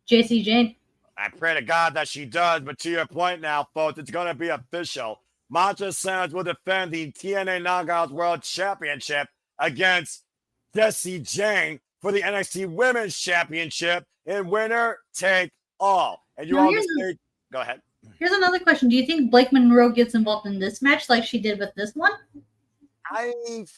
Jessie Jane. I pray to God that she does, but to your point now, folks, it's going to be official. Masha Sands will defend the TNA Knockouts World Championship against Jessie Jane for the NXT Women's Championship in winner take all. And you all just go ahead. Here's another question. Do you think Blake Monroe gets involved in this match like she did with this one? I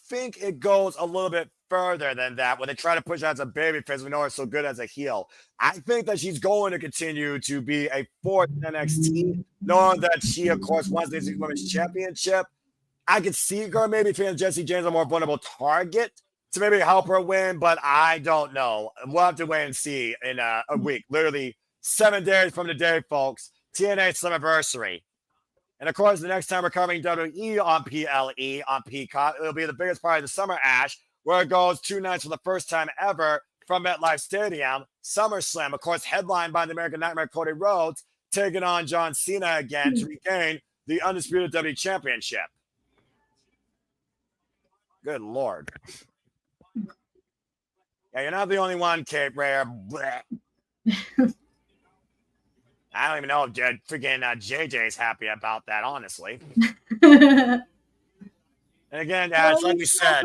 think it goes a little bit further than that when they try to push her as a babyface. We know her so good as a heel. I think that she's going to continue to be a force in NXT, knowing that she, of course, wants the NXT Women's Championship. I could see her maybe feeling Jessie Jane's a more vulnerable target to maybe help her win, but I don't know. We'll have to wait and see in a week. Literally 7 days from today, folks. TNA Slammiversary. And of course, the next time we're covering WWE on PLE, on Peacock, it'll be the biggest part of the summer, Ash, where it goes 2 nights for the first time ever from MetLife Stadium. SummerSlam, of course, headlined by the American Nightmare Cody Rhodes, taking on John Cena again to regain the Undisputed WWE Championship. Good Lord. Yeah, you're not the only one, Cape Rare. I don't even know if freaking JJ's happy about that, honestly. And again, Ash, like we said,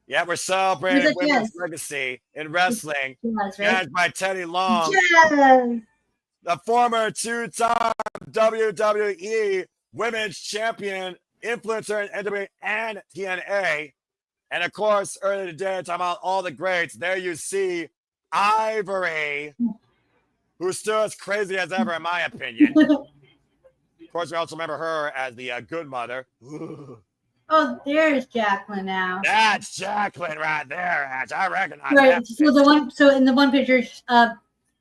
yeah, we're celebrating women's legacy in wrestling. Managed by Teddy Long, the former 2-time WWE Women's Champion, influencer in NWA and TNA. And of course, earlier today, talking about all the greats, there you see Ivory, who's still as crazy as ever, in my opinion. Of course, we also remember her as the good mother. Oh, there's Jacqueline now. That's Jacqueline right there, Ash. I recognize right. that. So in the one picture,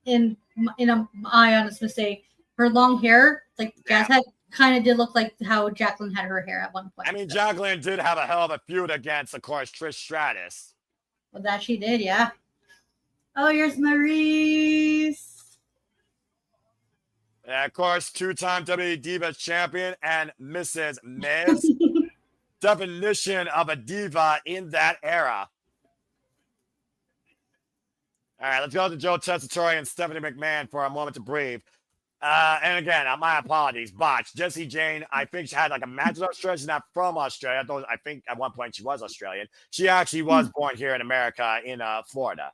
in my honest mistake, her long hair, like Jazz had, kind of did look like how Jacqueline had her hair at one point. I mean, Jacqueline did have a hell of a feud against, of course, Trish Stratus. Well, that she did, yeah. Oh, here's Maurice. And of course, two-time WWE Divas champion and Mrs. Miz. Definition of a diva in that era. All right, let's go to Joe Tessitore and Stephanie McMahon for a moment to breathe. And again, my apologies, botched. Jessie Jane, I think she had like a match with Australia. She's not from Australia. I think at one point she was Australian. She actually was born here in America, in Florida.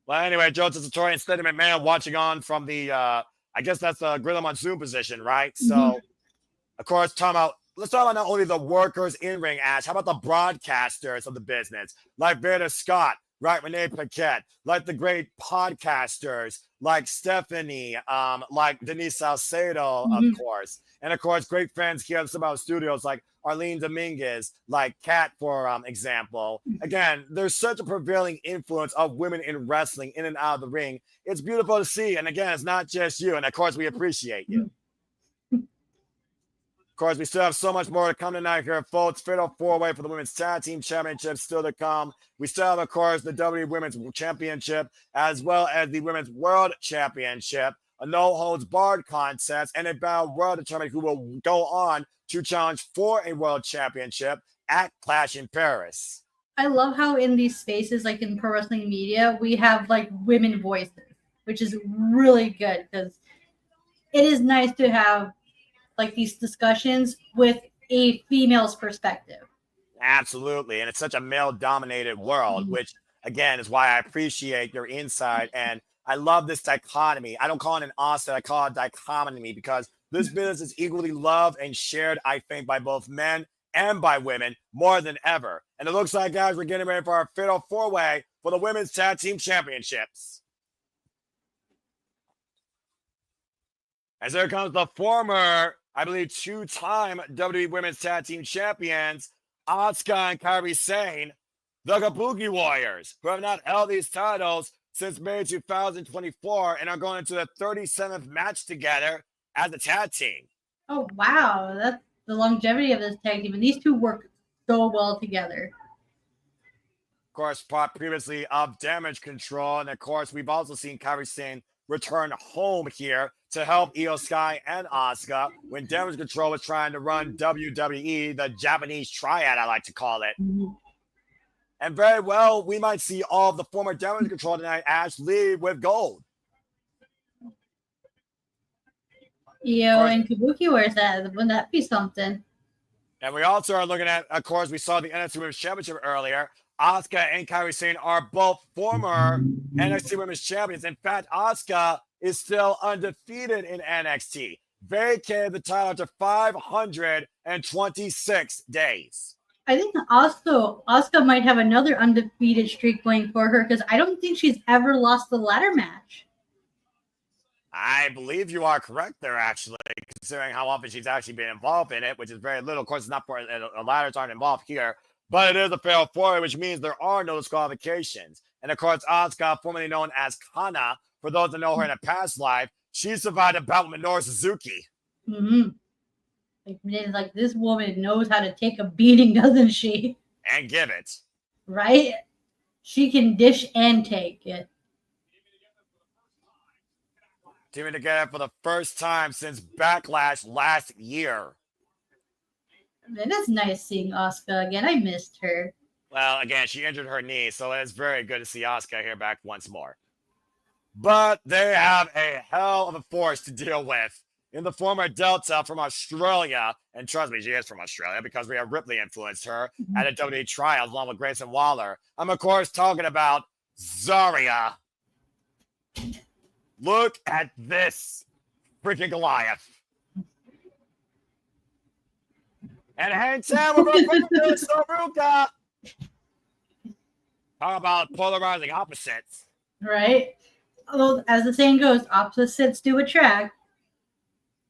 Well, anyway, Joe Tessitore and Stephanie McMahon watching on from the, I guess that's the Gorilla Monsoon position, right? So, of course, let's talk about not only the workers in ring, Ash. How about the broadcasters of the business, like Veda Scott, right? Renee Paquette, like the great podcasters, like Stephanie, like Denise Salcedo, of course. And of course, great friends here at Samoa Studios, like Arlene Dominguez, like Kat, for example. Again, there's such a prevailing influence of women in wrestling in and out of the ring. It's beautiful to see. And again, it's not just you. And of course, we appreciate you. Of course, we still have so much more to come tonight here, folks. Fatal four-way for the Women's Tag Team Championship still to come. We still have, of course, the WWE Women's Championship, as well as the Women's World Championship, a no-holds-barred contest, and a battle royal determined who will go on to challenge for a World Championship at Clash in Paris. I love how in these spaces, like in pro wrestling media, we have like women voices, which is really good because it is nice to have like these discussions with a female's perspective. Absolutely. And it's such a male-dominated world, which, again, is why I appreciate your insight. And I love this dichotomy. I don't call it an offset. I call it dichotomy because this business is equally loved and shared, I think, by both men and by women more than ever. And it looks like, guys, we're getting ready for our fatal four-way for the Women's Tag Team Championships. As there comes the former, I believe, two-time WWE Women's Tag Team Champions, Asuka and Kairi Sane, the Kabuki Warriors, who have not held these titles since May 2024 and are going into the 37th match together as a tag team. Oh, wow. That's the longevity of this tag team. And these two work so well together. Of course, part previously of Damage Control. And of course, we've also seen Kairi Sane return home here to help Io Sky and Asuka when Damage Control was trying to run WWE, the Japanese triad, I like to call it. And very well, we might see all of the former Damage Control tonight, Ash, lead with gold. Io and Kabuki, where's that? Wouldn't that be something? And we also are looking at, of course, we saw the NXT Women's Championship earlier. Asuka and Kairi Sane are both former NXT Women's Champions. In fact, Asuka is still undefeated in NXT. Vacated the title after 526 days. I think also Asuka might have another undefeated streak going for her because I don't think she's ever lost the ladder match. I believe you are correct there, actually, considering how often she's actually been involved in it, which is very little. Of course, it's not for ladders aren't involved here, but it is a fatal four-way, which means there are no disqualifications. And of course, Asuka, formerly known as Kana, for those that know her in a past life, she survived a bout with Minoru Suzuki. Like this woman knows how to take a beating, doesn't she? And give it. Right? She can dish and take it. Teaming together for the first time since Backlash last year. Man, that's nice seeing Asuka again. I missed her. Well, again, she injured her knee, so it's very good to see Asuka here back once more. But they have a hell of a force to deal with in the former Delta from Australia. And trust me, she is from Australia because Rhea Ripley influenced her at a WWE trials along with Grayson Waller. I'm, of course, talking about Zarya. Look at this freaking Goliath. And hang time with Saruka. How about polarizing opposites? Right? Although, as the saying goes, opposites do attract.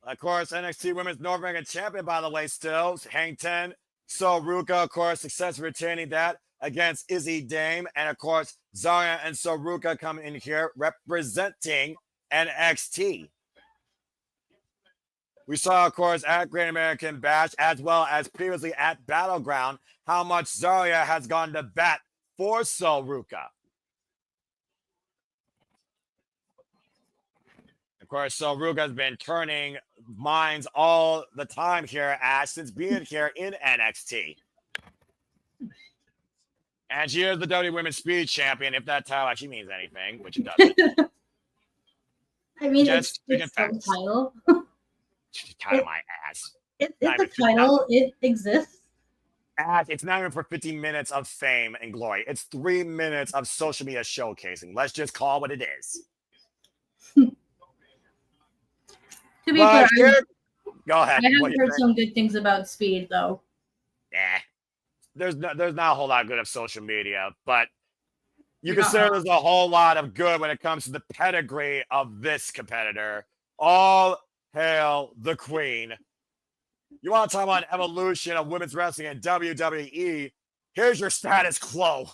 Of course, NXT Women's North American Champion, by the way, still. Hang 10. Saruka, of course, successfully retaining that against Izzi Dame. And, of course, Zarya and Saruka coming in here representing NXT. We saw, of course, at Great American Bash, as well as previously at Battleground, how much Zarya has gone to bat for Saruka. Of course, so Ruga's been turning minds all the time here, since being here in NXT. And she is the WWE Women's Speed Champion, if that title actually means anything, which it doesn't. I mean, Just it's a title. Title my ass. It's a title. It exists. It's not even for 15 minutes of fame and glory. It's 3 minutes of social media showcasing. Let's just call it what it is. To be fair, go ahead. I have heard some good things about Speed, though. Yeah, there's not a whole lot good of social media, but you can say there's a whole lot of good when it comes to the pedigree of this competitor. All hail the queen. You want to talk about an evolution of women's wrestling in WWE? Here's your status quo.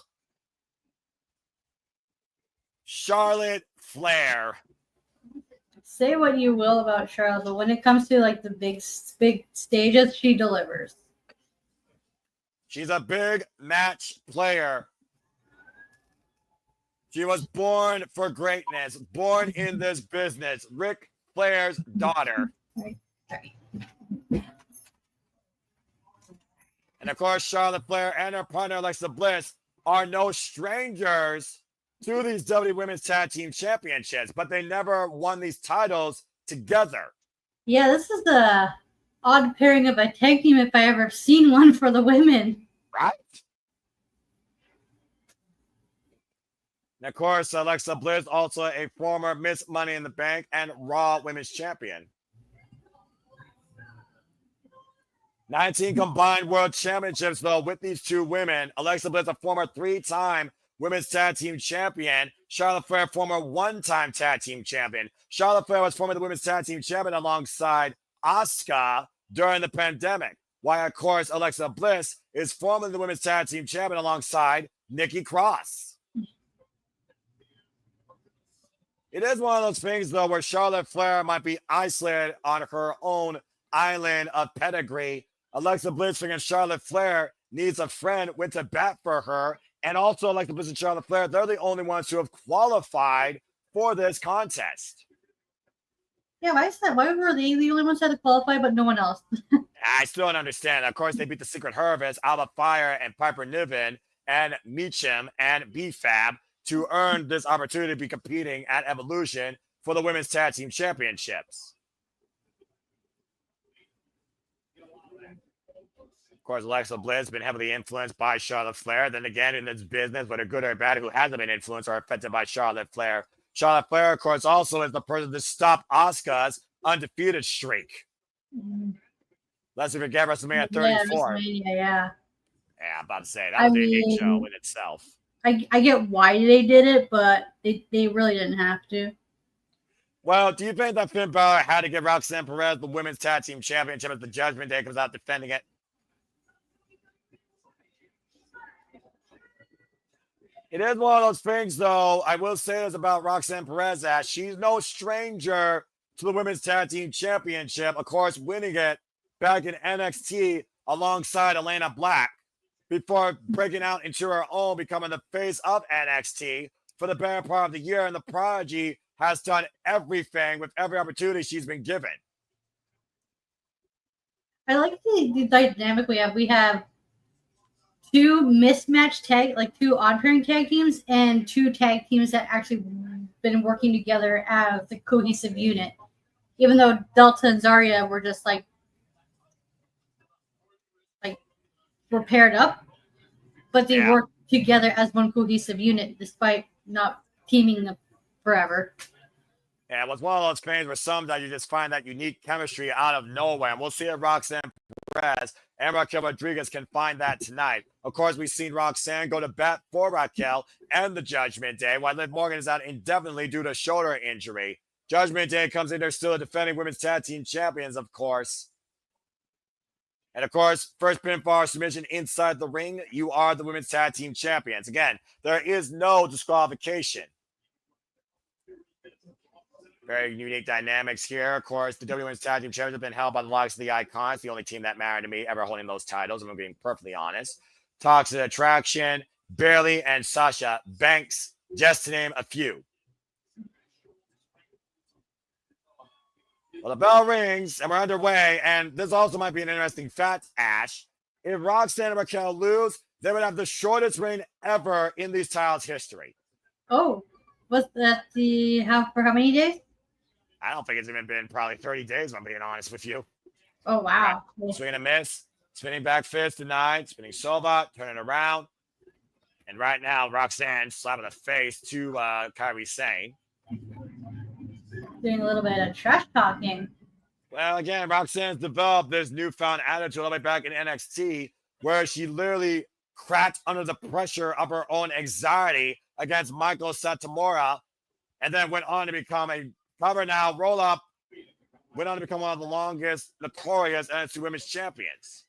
Charlotte Flair. Say what you will about Charlotte, but when it comes to like the big stages, she delivers. She's a big match player. She was born for greatness, born in this business. Ric Flair's daughter. Right. And of course, Charlotte Flair and her partner Alexa Bliss are no strangers to these WWE Women's Tag Team Championships, but they never won these titles together. Yeah, this is the odd pairing of a tag team if I ever seen one for the women. Right? And of course, Alexa Bliss, also a former Miss Money in the Bank and Raw Women's Champion. 19 combined world championships, though, with these two women. Alexa Bliss, a former 3-time Women's Tag Team Champion. Charlotte Flair, former 1-time Tag Team Champion. Charlotte Flair was formerly the Women's Tag Team Champion alongside Asuka during the pandemic. While, of course, Alexa Bliss is formerly the Women's Tag Team Champion alongside Nikki Cross. It is one of those things, though, where Charlotte Flair might be isolated on her own island of pedigree. Alexa Bliss and Charlotte Flair needs a friend with a bat for her. And also, Alexa Bliss and Charlotte Flair, they're the only ones who have qualified for this contest. Yeah, why is that? Why were they the only ones who had to qualify, but no one else? I still don't understand. Of course, they beat the Secret Harvest, Alba Fire, and Piper Niven, and Meacham, and BFAB to earn this opportunity to be competing at Evolution for the Women's Tag Team Championships. Of course, Alexa Bliss has been heavily influenced by Charlotte Flair. Then again, in this business, whether good or bad, who hasn't been influenced or affected by Charlotte Flair? Charlotte Flair, of course, also is the person to stop Asuka's undefeated streak. Let's forget WrestleMania 34. Yeah. I'm about to say, that was a big show in itself. I get why they did it, but they really didn't have to. Well, do you think that Finn Balor had to give Roxanne Perez the Women's Tag Team Championship as the Judgment Day comes out defending it? It is one of those things, though. I will say this about Roxanne Perez, that she's no stranger to the Women's Tag Team Championship. Of course, winning it back in NXT alongside Elena Black before breaking out into her own, becoming the face of NXT for the better part of the year. And the Prodigy has done everything with every opportunity she's been given. I like the dynamic we have. We have two mismatched two odd pairing tag teams and two tag teams that actually been working together as the cohesive unit. Even though Delta and Zarya were just were paired up, but they worked together as one cohesive unit despite not teaming them forever. Yeah, it was one of those things where sometimes you just find that unique chemistry out of nowhere. And we'll see if Roxanne Perez and Raquel Rodriguez can find that tonight. Of course, we've seen Roxanne go to bat for Raquel and the Judgment Day, while Liv Morgan is out indefinitely due to shoulder injury. Judgment Day comes in. They're still defending Women's Tag Team Champions, of course. And of course, first pinfall submission inside the ring, you are the Women's Tag Team Champions. Again, there is no disqualification. Very unique dynamics here. Of course, the WWE Women's Tag Team Champions have been held by the likes of the Icons, the only team that mattered to me ever holding those titles, if I'm being perfectly honest. Toxic Attraction, Bayley, and Sasha Banks, just to name a few. Well, the bell rings and we're underway. And this also might be an interesting fact, Ash. If Roxanne and Raquel lose, they would have the shortest reign ever in these titles' history. Oh, was that for how many days? I don't think it's even been probably 30 days, if I'm being honest with you. Oh, wow. Right. Swing and a miss. Spinning back fist denied. Spinning Sova, turning around. And right now, Roxanne slapping the face to Kairi Sane. Doing a little bit of trash talking. Well, again, Roxanne's developed this newfound attitude all the way back in NXT, where she literally cracked under the pressure of her own anxiety against Michael Satomura, and then went on to become a cover now, roll up, went on to become one of the longest, notorious NXT Women's Champions.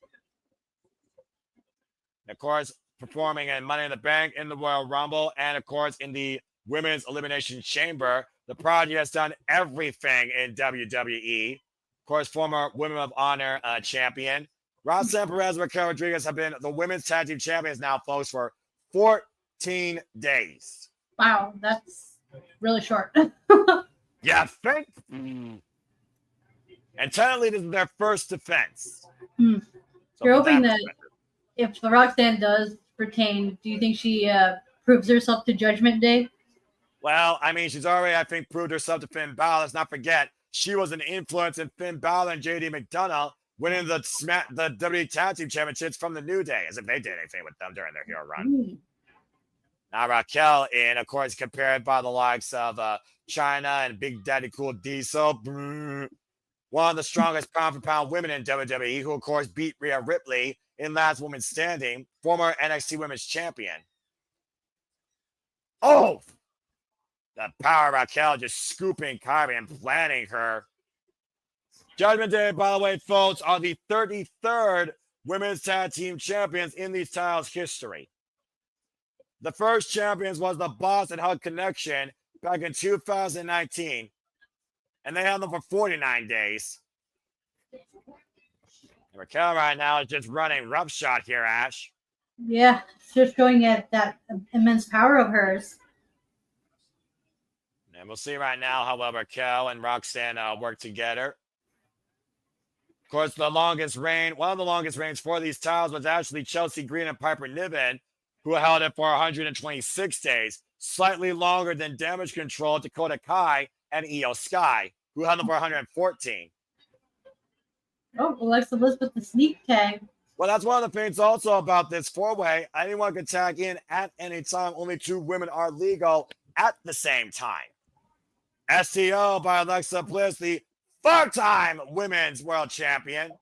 And of course, performing in Money in the Bank, in the Royal Rumble, and of course, in the Women's Elimination Chamber. The Prodigy has done everything in WWE. Of course, former Women of Honor champion. Roxanne, Perez, and Raquel Rodriguez have been the Women's Tag Team Champions now, folks, for 14 days. Wow, that's really short. Yeah, think. And technically, this is their first defense. So you're hoping that if the Roxanne does retain, do you think she proves herself to Judgment Day? Well, I mean, she's already, I think, proved herself to Finn Balor. Let's not forget, she was an influence in Finn Balor and JD McDonough winning the WWE Tag Team Championships from the New Day, as if they did anything with them during their hero run. Now Raquel, and of course, compared by the likes of China and Big Daddy Cool Diesel, one of the strongest pound-for-pound women in WWE, who, of course, beat Rhea Ripley in Last Woman Standing, former NXT Women's Champion. Oh! The power of Raquel just scooping Kairi and planting her. Judgment Day, by the way, folks, are the 33rd Women's Tag Team Champions in these titles' history. The first champions was the Boss and Hug Connection back in 2019. And they had them for 49 days. And Raquel right now is just running roughshod here, Ash. Yeah, just going at that immense power of hers. And we'll see right now how well Raquel and Roxanne work together. Of course, one of the longest reigns for these titles was actually Chelsea Green and Piper Niven, who held it for 126 days, slightly longer than Damage Control, Dakota Kai, and Io Sky, who held them for 114. Oh, Alexa Bliss with the sneak tag. Well, that's one of the things also about this four-way. Anyone can tag in at any time. Only 2 women are legal at the same time. STO by Alexa Bliss, the 4-time Women's World Champion.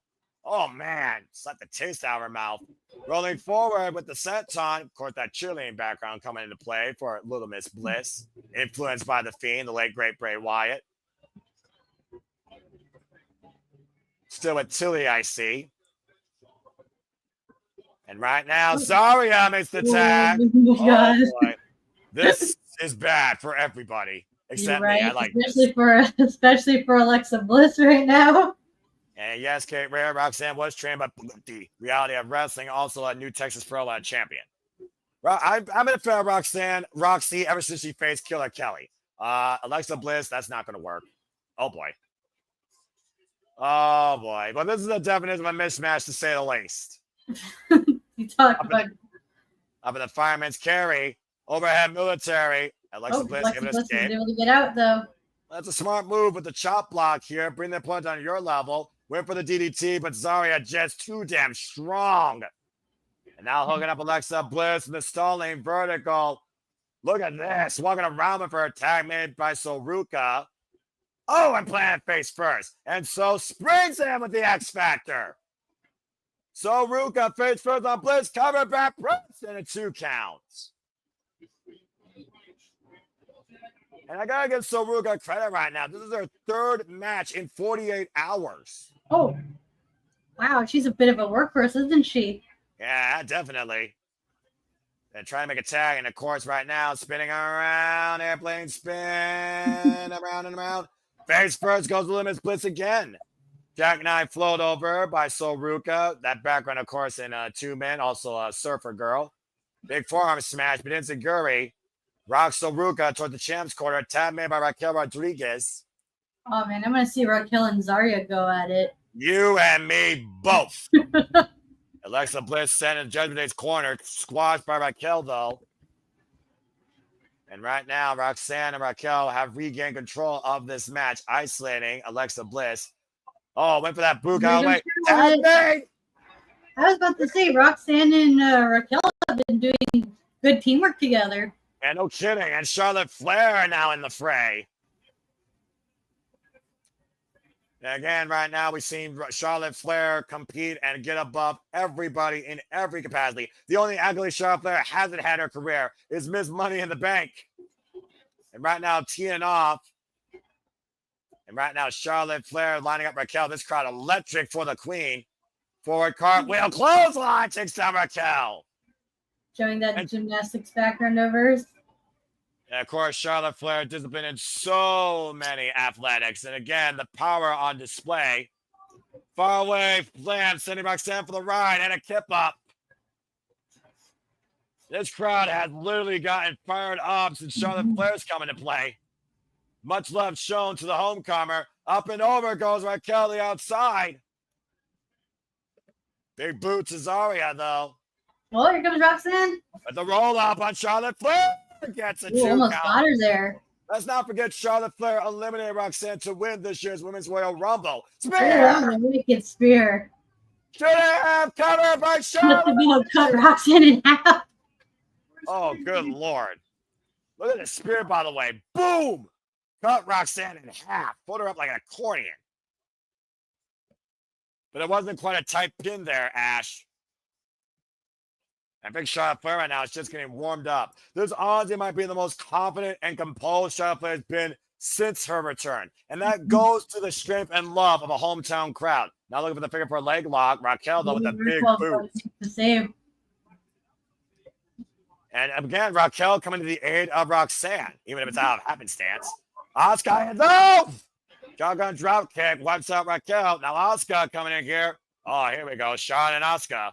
Oh, man. It's like the taste out of her mouth. Rolling forward with the senton. Of course, that cheerleading background coming into play for Little Miss Bliss. Influenced by The Fiend, the late, great Bray Wyatt. Still with Tilly, I see. And right now, Zarya makes the tag. Oh, oh boy. This is bad for everybody. Except right. me. I like especially for Alexa Bliss right now. And yes, Kate Rare, Roxanne was trained by the Reality of Wrestling, also a new Texas Pro champion. I've been a fan of Roxy, ever since she faced Killer Kelly. Alexa Bliss, that's not going to work. Oh, boy. Oh, boy. But this is a definition of a mismatch, to say the least. You talk about... Up in the Fireman's Carry, overhead military. Alexa Bliss giving us was able to get out, though. That's a smart move with the chop block here. Bring the opponent on your level. Went for the DDT, but Zarya just too damn strong. And now hooking up Alexa Bliss in the stalling vertical. Look at this. Walking around with her tag made by Soruka. Oh, and plant face first. And so springs in with the X Factor. Soruka face first on Bliss. Cover back press and a 2 counts. And I got to give Soruka credit right now. This is her 3rd match in 48 hours. Oh, wow. She's a bit of a workhorse, isn't she? Yeah, definitely. And trying to make a tag. And, of course, right now, spinning around. Airplane spin. Around and around. Face first goes to Limits Blitz again. Jackknife float over by Soruka. That background, of course, in 2 men. Also a surfer girl. Big forearm smash. But Enziguri. Rock Soruka toward the champ's corner. Tap made by Raquel Rodriguez. Oh man, I'm gonna see Raquel and Zarya go at it. You and me both. Alexa Bliss sent in Judgment Day's corner, squashed by Raquel though. And right now, Roxanne and Raquel have regained control of this match, isolating Alexa Bliss. Oh, went for that boot out of the way. I was about to say, Roxanne and Raquel have been doing good teamwork together. And no kidding. And Charlotte Flair are now in the fray. And again, right now, we've seen Charlotte Flair compete and get above everybody in every capacity. The only ugly Charlotte Flair hasn't had her career is Miss Money in the Bank. And right now, teeing off. And right now, Charlotte Flair lining up Raquel. This crowd electric for the Queen. Forward cartwheel, clothesline, takes down Raquel. Showing that gymnastics background of hers. And of course, Charlotte Flair disciplined in so many athletics. And again, the power on display. Far away, Flair sending Roxanne for the ride and a kip up. This crowd has literally gotten fired up since Charlotte Flair's coming to play. Much love shown to the homecomer. Up and over goes Raquel the outside. Big boot to Zarya, though. Oh, here comes Roxanne. But the roll up on Charlotte Flair gets a 2 almost count. got her there. Let's not forget Charlotte Flair eliminated Roxanne to win this year's Women's Royal Rumble. Oh, Spear! the wicked spear. Should have covered by Charlotte. Must have cut Roxanne in half. Oh, good Lord. Look at the spear, by the way. Boom! Cut Roxanne in half. Put her up like an accordion. But it wasn't quite a tight pin there, Ash. I think Charlotte Flair right now is just getting warmed up. This honestly might be the most confident and composed Charlotte Flair has been since her return. And that goes to the strength and love of a hometown crowd. Now looking for the figure for a leg lock. Raquel, though, with the big boot. The same. And again, Raquel coming to the aid of Roxanne, even if it's out of happenstance. Asuka, no! Shotgun drop kick, wipes out Raquel. Now Asuka coming in here. Oh, here we go. Sean and Asuka.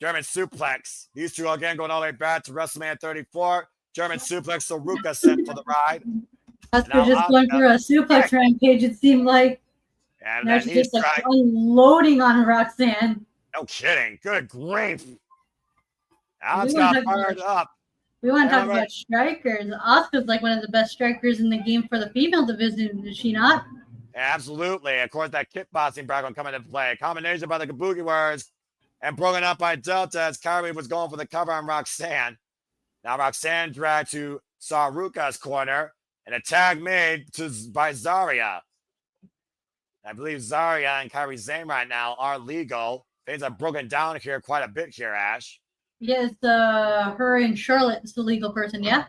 German suplex. These two again going all the way back to WrestleMania 34. German suplex. So Ruka sent for the ride. Asuka just going through a suplex rampage, it seemed like. And now she's just like unloading on Roxanne. No kidding. Good grief. Asuka fired up. We want to talk about strikers. Asuka's like one of the best strikers in the game for the female division, is she not? Absolutely. Of course, that kickboxing background coming into play. Combination by the Kabuki words and broken up by Delta as Kairi was going for the cover on Roxanne. Now Roxanne dragged to Saruka's corner and a tag made by Zarya. I believe Zarya and Kairi Sane right now are legal. Things have broken down here quite a bit here, Ash. Yes, her and Charlotte is the legal person, yeah?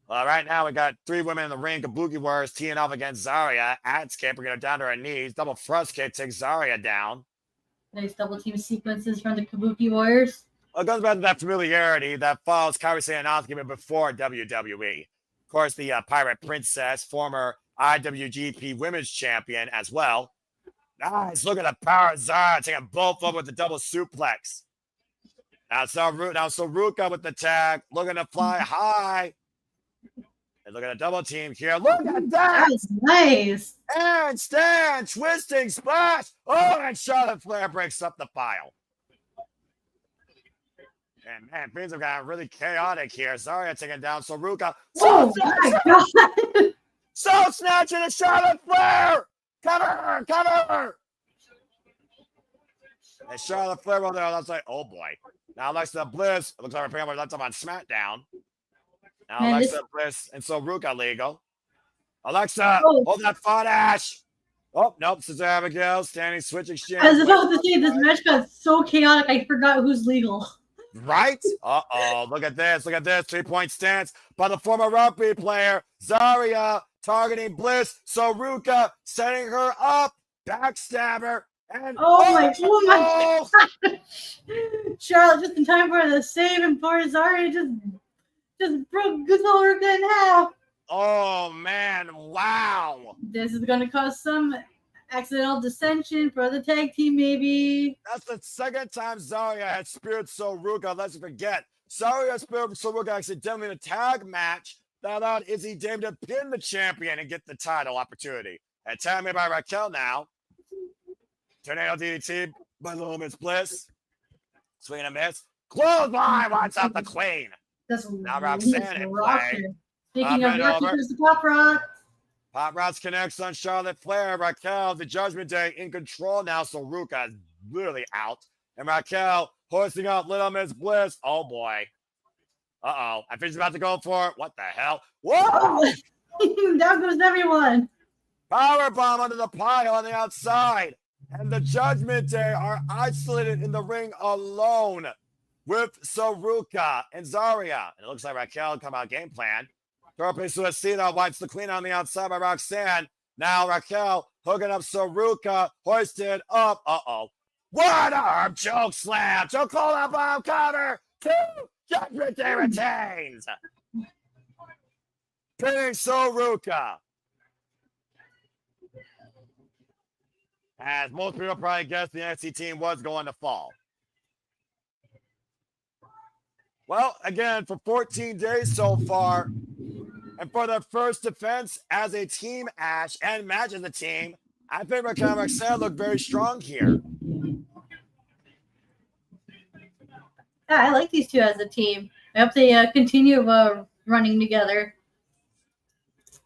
Well, right now we got 3 women in the ring. Kabuki Warriors teeing off against Zarya. Ad skip, we're going down to her knees. Double thrust kick takes Zarya down. Nice double team sequences from the Kabuki Warriors. Well, it goes back to that familiarity that follows Kairi Sane argument before WWE. Of course, the Pirate Princess, former IWGP Women's Champion as well. Nice. Look at the power of Zarya taking both over with the double suplex. Now Saruka with the tag, looking to fly high. And look at the double team here. Look at that. That was nice. And stand, twisting, splash. Oh, and Charlotte Flair breaks up the file. And man, things have gotten really chaotic here. Zarya taking down Saruka. Oh my God. So snatching to Charlotte Flair. Cover her, cover her. And Charlotte Flair over there. I was like, oh boy. Now Alexa Bliss. It looks like we're picking up left on SmackDown. Now man, Alexa Bliss and Saruka legal. Alexa, hold that fun, Ash. Oh, nope. Sister Abigail standing, switch exchange. I was about to say, this match got so chaotic, I forgot who's legal. Right? Uh-oh. Look at this. Look at this. 3-point stance by the former rugby player. Zarya targeting Bliss. Saruka setting her up. Backstabber. And oh my God. Charlotte just in time for the save, and poor Zarya just broke Saruka in half. Oh man, wow. This is gonna cause some accidental dissension for the tag team, maybe. That's the second time Zarya had speared Saruka. Let's forget. Zarya speared Saruka accidentally in a tag match that allowed Izzi Dame to pin the champion and get the title opportunity. And tagged me by Raquel now. Tornado DDT by Little Miss Bliss. Swing and a miss. Clothesline wants up the queen. That's Now Roxanne in play. Speaking of Roxanne, here's the pop rock. Pop Rocks connects on Charlotte Flair. Raquel, the Judgment Day, in control now. So Ruka is literally out. And Raquel hoisting up Little Miss Bliss. Oh, boy. Uh-oh. I think she's about to go for it. What the hell? Whoa! Down goes everyone. Powerbomb under the pile on the outside. And the Judgment Day are isolated in the ring alone with Saruka and Zarya. And it looks like Raquel come out game plan. Torpe Suicida wipes the clean on the outside by Roxanne. Now Raquel hooking up Saruka, hoisted up. Uh-oh. What a arm choke slam. Chocola bomb cover. 2. Judgment Day retains. Pinning Saruka. As most people probably guessed, the NXT team was going to fall. Well, again, for 14 days so far, and for their first defense as a team, Ash, and match as a team, I think Raquel and Roxanne look very strong here. Yeah, I like these two as a team. I hope they continue running together.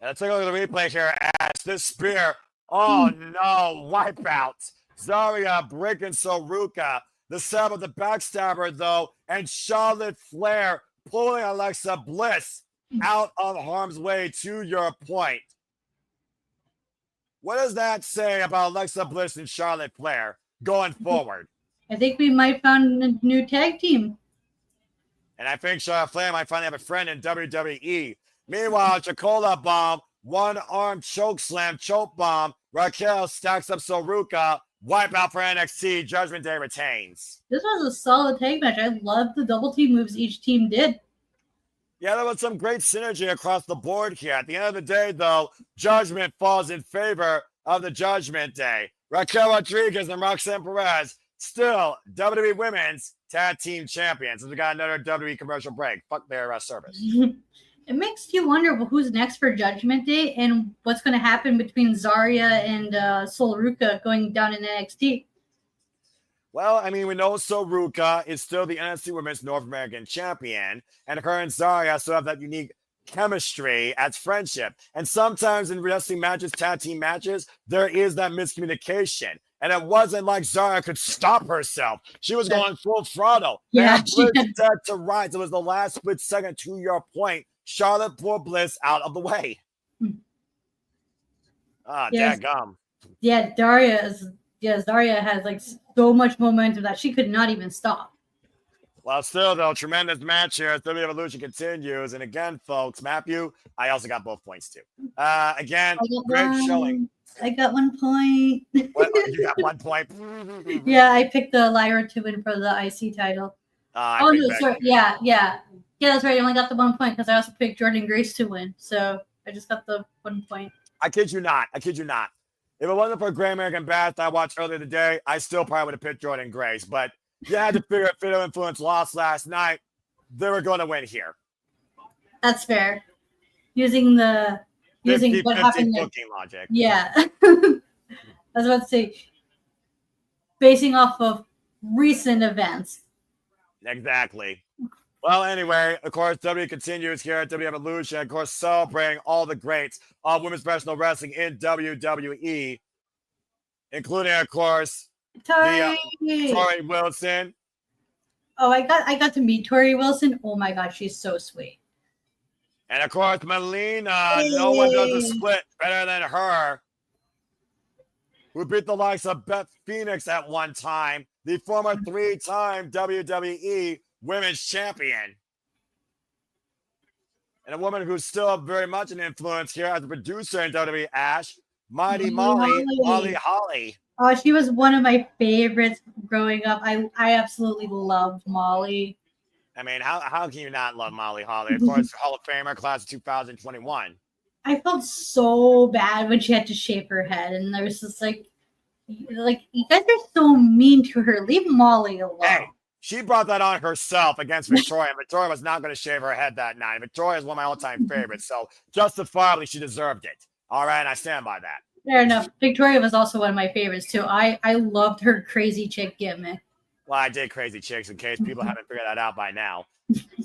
Let's take a look at the replay here, Ash. This spear. Oh, no. Wipeout. Zarya breaking Saruka. The stab of the backstabber, though, and Charlotte Flair pulling Alexa Bliss out of harm's way, to your point. What does that say about Alexa Bliss and Charlotte Flair going forward? I think we might find a new tag team. And I think Charlotte Flair might finally have a friend in WWE. Meanwhile, Chocola Bomb, one-arm choke slam, choke bomb. Raquel stacks up Saruka. Wipe out for NXT. Judgment Day retains. This was a solid tag match. I love the double team moves each team did. Yeah, there was some great synergy across the board here. At the end of the day, though, Judgment falls in favor of the Judgment Day. Raquel Rodriguez and Roxanne Perez still WWE Women's Tag Team Champions. And we got another WWE commercial break. Fuck their service. It makes you wonder who's next for Judgment Day and what's going to happen between Zarya and Saruka going down in NXT. Well, I mean, we know Saruka is still the NXT Women's North American Champion, and her and Zarya still have that unique chemistry as friendship. And sometimes in wrestling matches, tag team matches, there is that miscommunication. And it wasn't like Zarya could stop herself. She was going full throttle. Yeah, she had to rise. It was the last split second, to your point. Charlotte pulled Bliss out of the way. Dadgum. Yeah, Zarya has like so much momentum that she could not even stop. Well, still, though, tremendous match here as WWE Evolution continues. And again, folks, Matthew, I also got both points, too. Again, great showing. I got 1 point. What, you got 1 point? Yeah, I picked the Lyra to win for the IC title. Sorry. Yeah, that's right. I only got the 1 point because I also picked Jordan Grace to win. So I just got the 1 point. I kid you not. If it wasn't for Great American Bash that I watched earlier today, I still probably would have picked Jordan Grace. But you had to figure if Fatal Influence lost last night, they were going to win here. That's fair. Using what happened there. Booking logic. Yeah. I was about to say, basing off of recent events. Exactly. Well, anyway, of course, W continues here at WWE Evolution. Of course, celebrating all the greats of women's professional wrestling in WWE, including, of course, Tori Wilson. Oh, I got to meet Tori Wilson. Oh my God, she's so sweet. And of course, Melina. No one does a split better than her. Who beat the likes of Beth Phoenix at one time, the former 3-time WWE Women's Champion. And a woman who's still very much an influence here as a producer in WWE, Ash, Mighty Molly Holly. Oh, she was one of my favorites growing up. I absolutely loved Molly. I mean, how can you not love Molly Holly? Of course, Hall of Famer, class of 2021. I felt so bad when she had to shave her head, and there was just like you guys are so mean to her. Leave Molly alone. Hey, She brought that on herself against Victoria, and Victoria was not going to shave her head that night. Victoria is one of my all-time favorites, so justifiably she deserved it. All right, and I stand by that. Fair enough. Victoria was also one of my favorites too. I loved her crazy chick gimmick. Well, I did crazy chicks in case people haven't figured that out by now.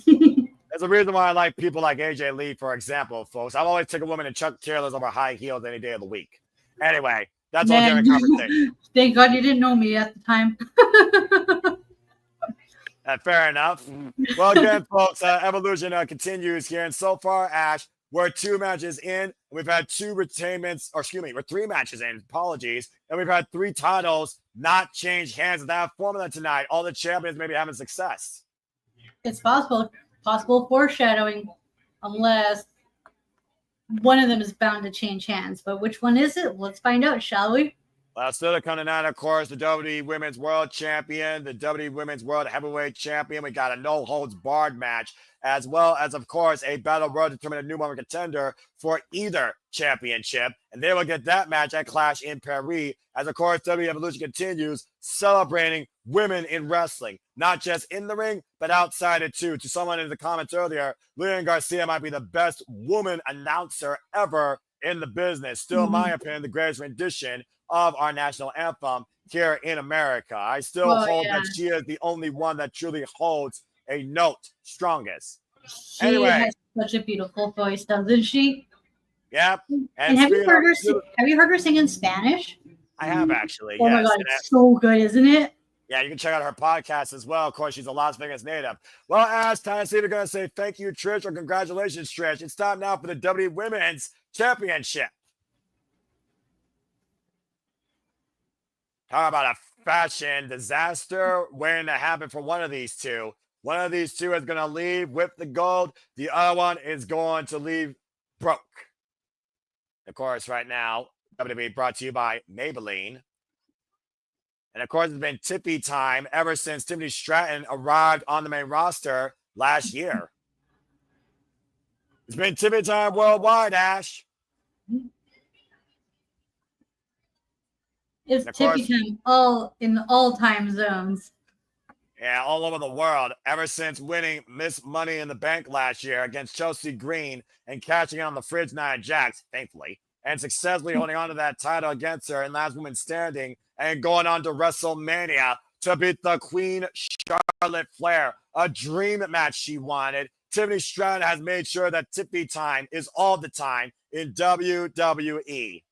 There's a reason why I like people like AJ Lee, for example, folks. I've always taken a woman in Chuck Taylors over high heels any day of the week. Anyway, that's all different conversation. Thank God you didn't know me at the time. Fair enough. Well, again, folks, Evolution continues here. And so far, Ash, we're 2 matches in. We've had 2 retainments, or excuse me, we're 3 matches in. Apologies. And we've had 3 titles not change hands with that formula tonight. All the champions may be having success. It's possible foreshadowing, unless one of them is bound to change hands. But which one is it? Let's find out, shall we? Well, still to come tonight, of course, the WWE Women's World Champion, the WWE Women's World Heavyweight Champion. We got a no-holds-barred match, as well as, of course, a battle royal to determine a new woman contender for either championship. And they will get that match at Clash in Paris, as, of course, WWE Evolution continues celebrating women in wrestling, not just in the ring, but outside it, too. To someone in the comments earlier, Lillian Garcia might be the best woman announcer ever in the business. Still, in my opinion, the greatest rendition of our national anthem here in America. I still hold that she is the only one that truly holds a note strongest. She has such a beautiful voice, doesn't she? Yep. And have you heard her sing in Spanish? I have, actually. Oh my God, it's so good, isn't it? Yeah, you can check out her podcast as well. Of course, she's a Las Vegas native. Well, Ash, time to see if you're going to say thank you, Trish, or congratulations, Trish. It's time now for the WWE Women's Championship. How about a fashion disaster waiting to happen for one of these two? One of these two is going to leave with the gold. The other one is going to leave broke. Of course, right now, WWE brought to you by Maybelline. And of course, it's been Tippy time ever since Tiffany Stratton arrived on the main roster last year. It's been Tippy time worldwide, Ash. It's Tippy time in all time zones. Yeah, all over the world. Ever since winning Miss Money in the Bank last year against Chelsea Green and catching on the Fridge Nia Jax, thankfully, and successfully holding on to that title against her in Last Woman Standing and going on to WrestleMania to beat the Queen Charlotte Flair. A dream match she wanted. Tiffany Stratton has made sure that Tippy time is all the time in WWE.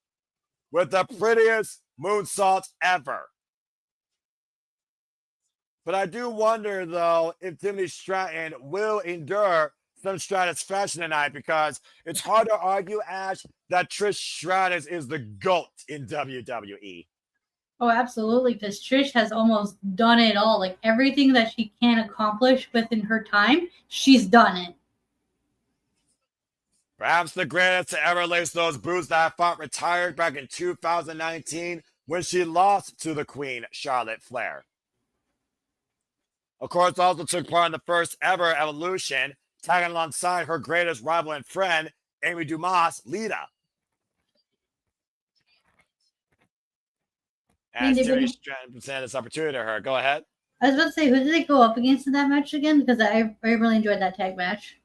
With the prettiest moonsaults ever. But I do wonder, though, if Tiffany Stratton will endure some Stratusfaction tonight, because it's hard to argue, Ash, that Trish Stratus is the GOAT in WWE. Oh, absolutely, because Trish has almost done it all. Like, everything that she can accomplish within her time, she's done it. Perhaps the greatest to ever lace those boots that I thought retired back in 2019 when she lost to the Queen, Charlotte Flair. Of course, also took part in the first ever Evolution, tagging alongside her greatest rival and friend, Amy Dumas, Lita. As Tiffany Stratton presented this opportunity to her. Go ahead. I was about to say, who did they go up against in that match again? Because I really enjoyed that tag match.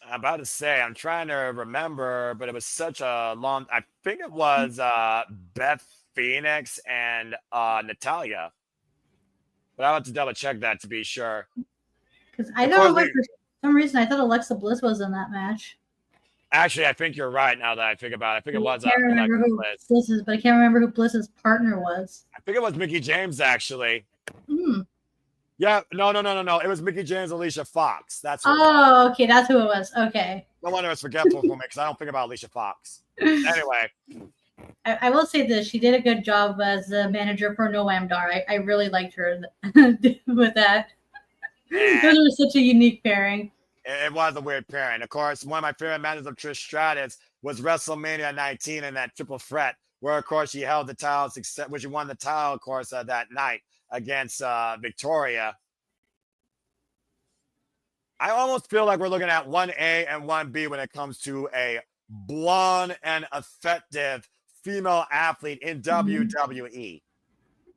I'm about to say, I'm trying to remember, but it was such a long, I think it was Beth Phoenix and Natalya. But I'll have to double check that to be sure. Because I don't know, for some reason, I thought Alexa Bliss was in that match. Actually, I think you're right now that I think about it. I think it was Alexa Bliss. But I can't remember who Bliss's partner was. I think it was Mickie James, actually. Hmm. Yeah, no. It was Mickie James, Alicia Fox. That's okay, that's who it was. Okay. No wonder it's forgetful for me because I don't think about Alicia Fox. Anyway. I will say this. She did a good job as the manager for Noam Dar. I really liked her with that. Those were such a unique pairing. It was a weird pairing. Of course, one of my favorite matches of Trish Stratus was WrestleMania 19 in that triple threat, where, of course, she held the title, which she won the title, of course, that night against Victoria. I almost feel like we're looking at 1A and 1B when it comes to a blonde and effective female athlete in WWE.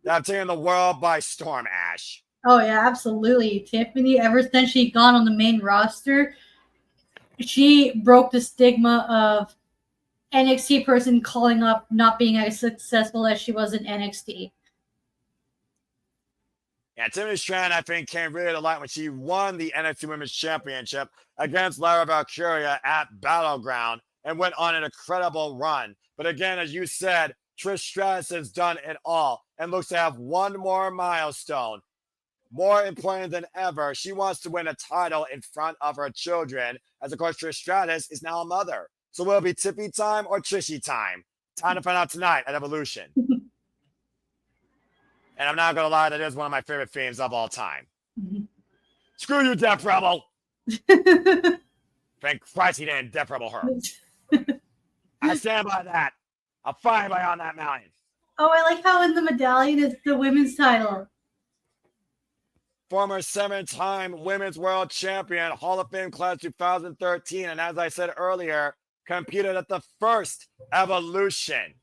That have taken the world by storm, Ash. Oh yeah, absolutely. Tiffany, ever since she gone on the main roster, she broke the stigma of NXT person calling up not being as successful as she was in NXT. Yeah, Tiffany Stratton, I think, came really to light when she won the NXT Women's Championship against Vaquer at Battleground and went on an incredible run. But again, as you said, Trish Stratus has done it all and looks to have one more milestone. More important than ever, she wants to win a title in front of her children, as of course Trish Stratus is now a mother. So will it be Tippy time or Trishy time? Time to find out tonight at Evolution. And I'm not going to lie, that is one of my favorite themes of all time. Screw you, Death Rebel. Thank Christ he didn't Death Rebel her. I stand by that. I'll find by on that mountain. Oh, I like how in the medallion is the women's title. Former 7-time Women's World Champion, Hall of Fame Class 2013. And as I said earlier, competed at the first Evolution.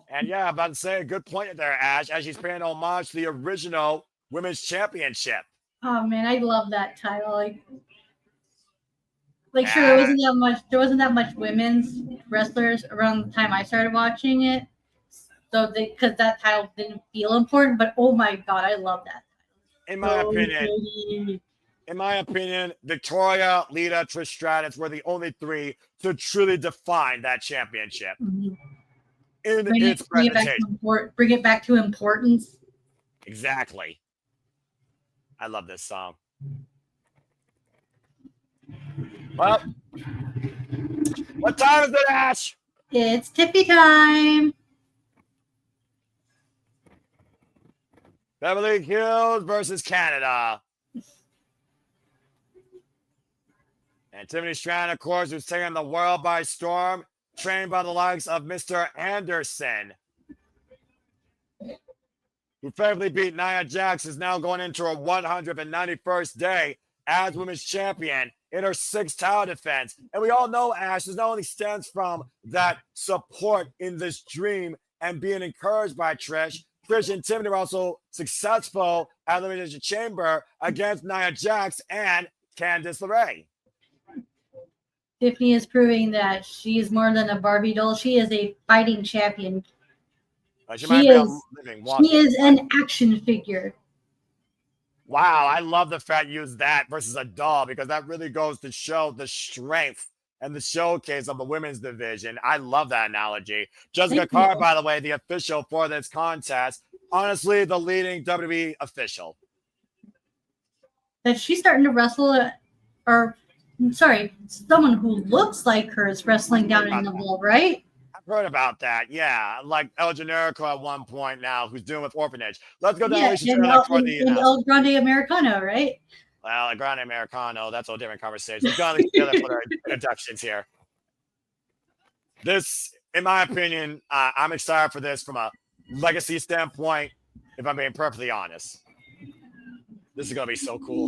And yeah, I'm about to say a good point there, Ash, as she's paying homage to the original Women's Championship. Oh man, I love that title. Like sure, there wasn't that much women's wrestlers around the time I started watching it. So because that title didn't feel important, but oh my god, I love that. In my opinion, Victoria, Lita, Trish Stratus were the only three to truly define that championship. Mm-hmm. In its presentation. Bring it back to importance. Exactly. I love this song. Well, what time is it, Ash? It's Tippy time. Beverly Hills versus Canada. And Tiffany Stratton, of course, who's taking the world by storm, trained by the likes of Mr. Anderson, who favorably beat Nia Jax, is now going into her 191st day as women's champion in her 6th title defense. And we all know, Ash, this not only stems from that support in this dream and being encouraged by Trish. Trish and Tiffany were also successful at Elimination Chamber against Nia Jax and Candice LeRae. Tiffany is proving that she is more than a Barbie doll. She is a fighting champion. She is an action figure. Wow, I love the fact you use that versus a doll, because that really goes to show the strength and the showcase of the women's division. I love that analogy. Jessica Carr, by the way, the official for this contest. Honestly, the leading WWE official. That she's starting to wrestle, someone who looks like her is wrestling down in the world, right? I've heard about that, yeah. Like El Generico at one point now, who's doing with Orphanage. Let's go down and El Grande Americano, right? Well, El Grande Americano, that's a different conversation. We've got together for our introductions here. This, in my opinion, I'm excited for this from a legacy standpoint, if I'm being perfectly honest. This is going to be so cool.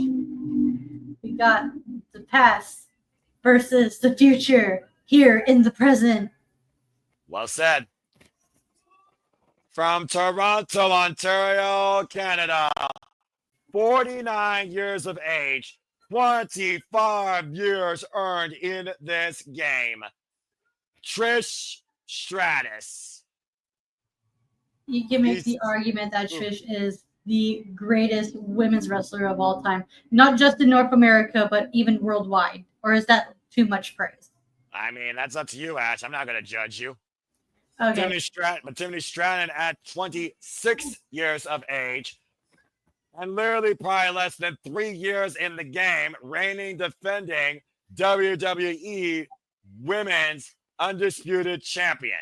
We got the past versus the future here in the present. Well said. From Toronto, Ontario, Canada, 49 years of age, 25 years earned in this game. Trish Stratus. You can make the argument that Trish is the greatest women's wrestler of all time, not just in North America, but even worldwide. Or is that too much praise? I mean, that's up to you, Ash. I'm not going to judge you. Okay. Tiffany Stratton at 26 years of age, and literally probably less than 3 years in the game, reigning, defending WWE Women's Undisputed Champion.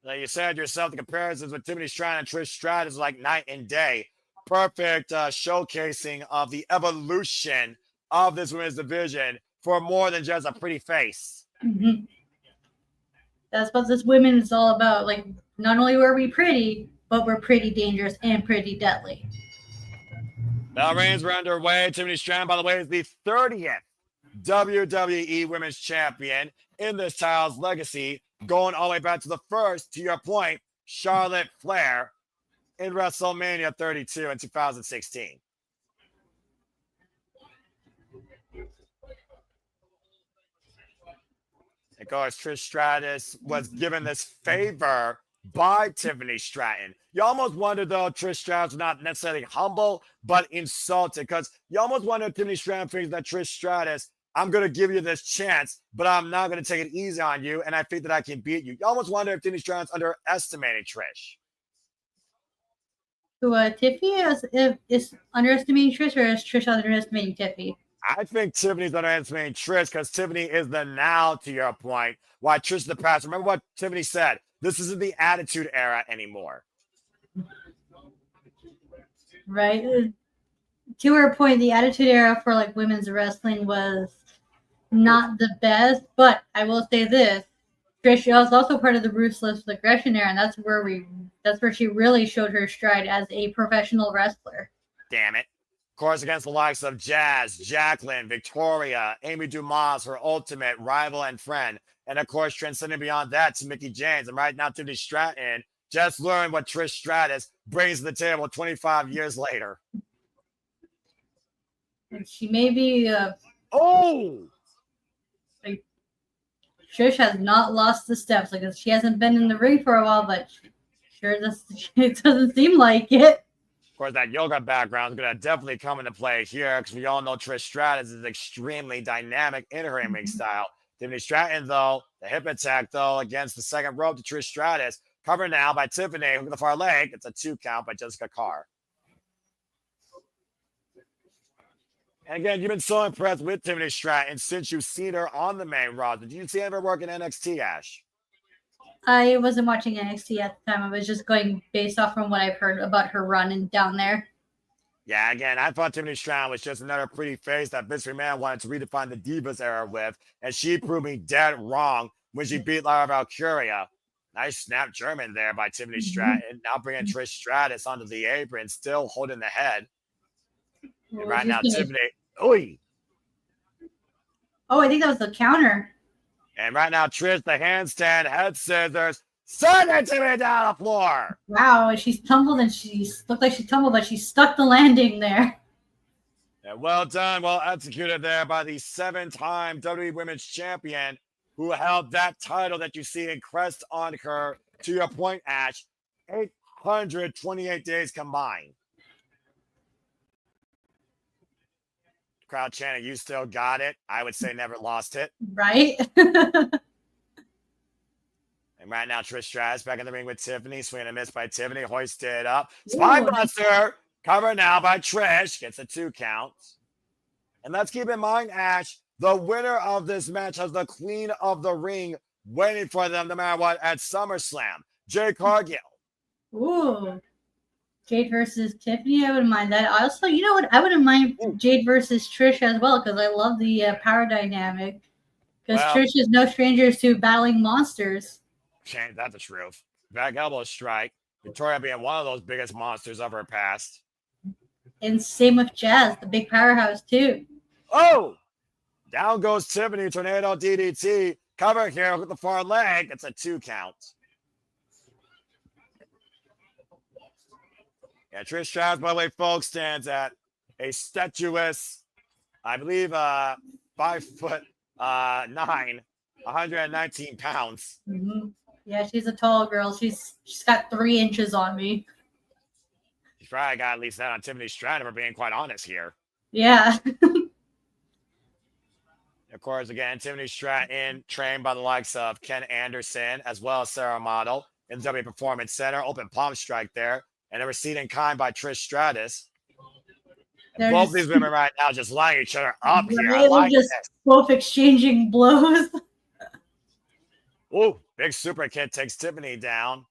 Like you said yourself, the comparisons with Tiffany Stratton and Trish Stratus is like night and day. Perfect showcasing of the evolution of this women's division for more than just a pretty face. Mm-hmm. That's what this women is all about. Like, not only were we pretty, but we're pretty dangerous and pretty deadly. Bell reigns were underway. Tiffany Stratton, by the way, is the 30th WWE Women's Champion in this title's legacy, going all the way back to the first, to your point, Charlotte Flair in WrestleMania 32 in 2016. Of course, Trish Stratus was given this favor by Tiffany Stratton. You almost wonder, though, Trish Stratus was not necessarily humble, but insulted, because you almost wonder if Tiffany Stratton thinks that Trish Stratus, I'm going to give you this chance, but I'm not going to take it easy on you, and I think that I can beat you. You almost wonder if Tiffany Stratton's underestimating Trish. So Tiffany is underestimating Trish, or is Trish underestimating Tiffany? I think Tiffany's underestimating Trish because Tiffany is the now, to your point, why Trish is the past. Remember what Tiffany said. This isn't the Attitude Era anymore. Right. To her point, the Attitude Era for like women's wrestling was not the best, but I will say this. Trish was also part of the Ruthless Aggression era, and that's where she really showed her stride as a professional wrestler. Damn it. Of course, against the likes of Jazz, Jacqueline, Victoria, Amy Dumas, her ultimate rival and friend, and of course, transcending beyond that to Mickie James. And right now, Tiffany Stratton just learned what Trish Stratus brings to the table 25 years later. And she may be. Like, Trish has not lost the steps. Like, she hasn't been in the ring for a while, but it doesn't seem like it. Of course, that yoga background is going to definitely come into play here because we all know Trish Stratus is extremely dynamic in her in-ring style. Tiffany Stratton, though, the hip attack, though, against the second rope to Trish Stratus, covered now by Tiffany, hook the far leg. It's a 2 count by Jessica Carr. And again, you've been so impressed with Tiffany Stratton since you've seen her on the main roster. Did you see her work in NXT, Ash? I wasn't watching NXT at the time. I was just going based off from what I've heard about her run down there. Yeah, again, I thought Tiffany Stratton was just another pretty face that Vince McMahon wanted to redefine the Divas era with, and she proved me dead wrong when she beat Lara Valkyria. Nice snap German there by Tiffany Stratton. Now bringing Trish Stratus onto the apron, still holding the head. And right now, Tiffany. Oy. Oh, I think that was the counter. And right now, Trish, the handstand, head scissors, sending Tiffany down the floor. Wow, she's tumbled and she looked like she tumbled, but she stuck the landing there. And well done, well executed there by the 7-time WWE Women's Champion who held that title that you see encrest on her, to your point, Ash, 828 days combined. Crowd chanting, you still got it. I would say never lost it. Right? And right now, Trish Stratus back in the ring with Tiffany. Swing and a miss by Tiffany. Hoisted up. Spinebuster. Covered now by Trish. Gets a 2 count. And let's keep in mind, Ash, the winner of this match has the Queen of the Ring waiting for them no matter what at SummerSlam. Jade Cargill. Ooh. Jade versus Tiffany. I wouldn't mind that. Also, you know what? I wouldn't mind Jade versus Trish as well because I love the power dynamic. Because Trish is no stranger to battling monsters. Change that's the truth. Back elbow strike. Victoria being one of those biggest monsters of her past. And same with Jazz, the big powerhouse too. Oh! Down goes Tiffany. Tornado DDT. Cover here with the far leg. It's a 2 count. Yeah, Trish Stratus, by the way, folks, stands at a statuesque, I believe, 5'9", 119 pounds. Mm-hmm. Yeah, she's a tall girl. She's got 3 inches on me. She's probably got at least that on Tiffany Stratton, if we're being quite honest here. Yeah. Of course, again, Tiffany Stratton, trained by the likes of Ken Anderson, as well as Sarah Model in the WWE Performance Center. Open palm strike there. And a receipt in kind by Trish Stratus. Both these women right now just lining each other up here. I like just this. Both exchanging blows. Ooh, big super kick takes Tiffany down.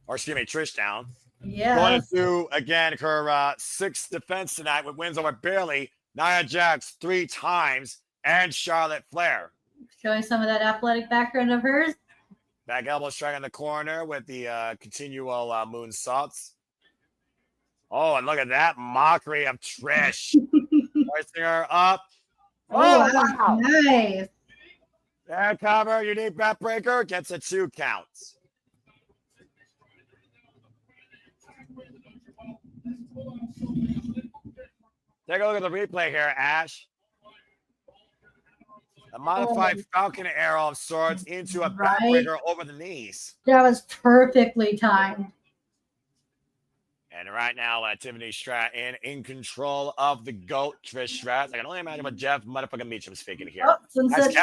Or excuse me, Trish down. Yeah. Going to, again, her 6th defense tonight with wins over Bayley, Nia Jax 3 times, and Charlotte Flair. Showing some of that athletic background of hers. Back elbow strike in the corner with the continual moonsaults. Oh, and look at that mockery of Trish. Hoisting her up. Oh, wow. Nice. And cover, unique backbreaker, gets a 2 count. Take a look at the replay here, Ash. A modified Falcon arrow of sorts into a backbreaker over the knees. That was perfectly timed. And right now, Tiffany Stratton in control of the GOAT, Trish Stratus. I can only imagine what Jeff motherfucking Meacham is thinking here. Oh, Sunset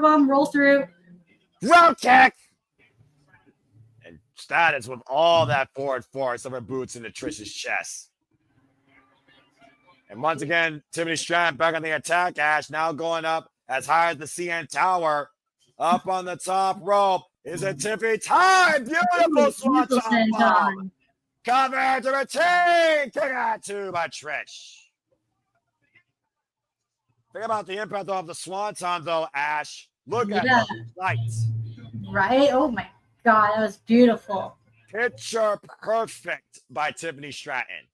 bomb, roll through. Roll kick! And Stratus with all that forward force of her boots into Trish's chest. And once again, Tiffany Stratton back on the attack. Ash now going up as high as the CN Tower. Up on the top rope. Is it Tiffany time? Beautiful swanton bomb. Cover to retain. Kick out 2 by Trish. Think about the impact of the swanton, though, Ash. Look at the lights. Right? Oh, my God. That was beautiful. Picture perfect by Tiffany Stratton.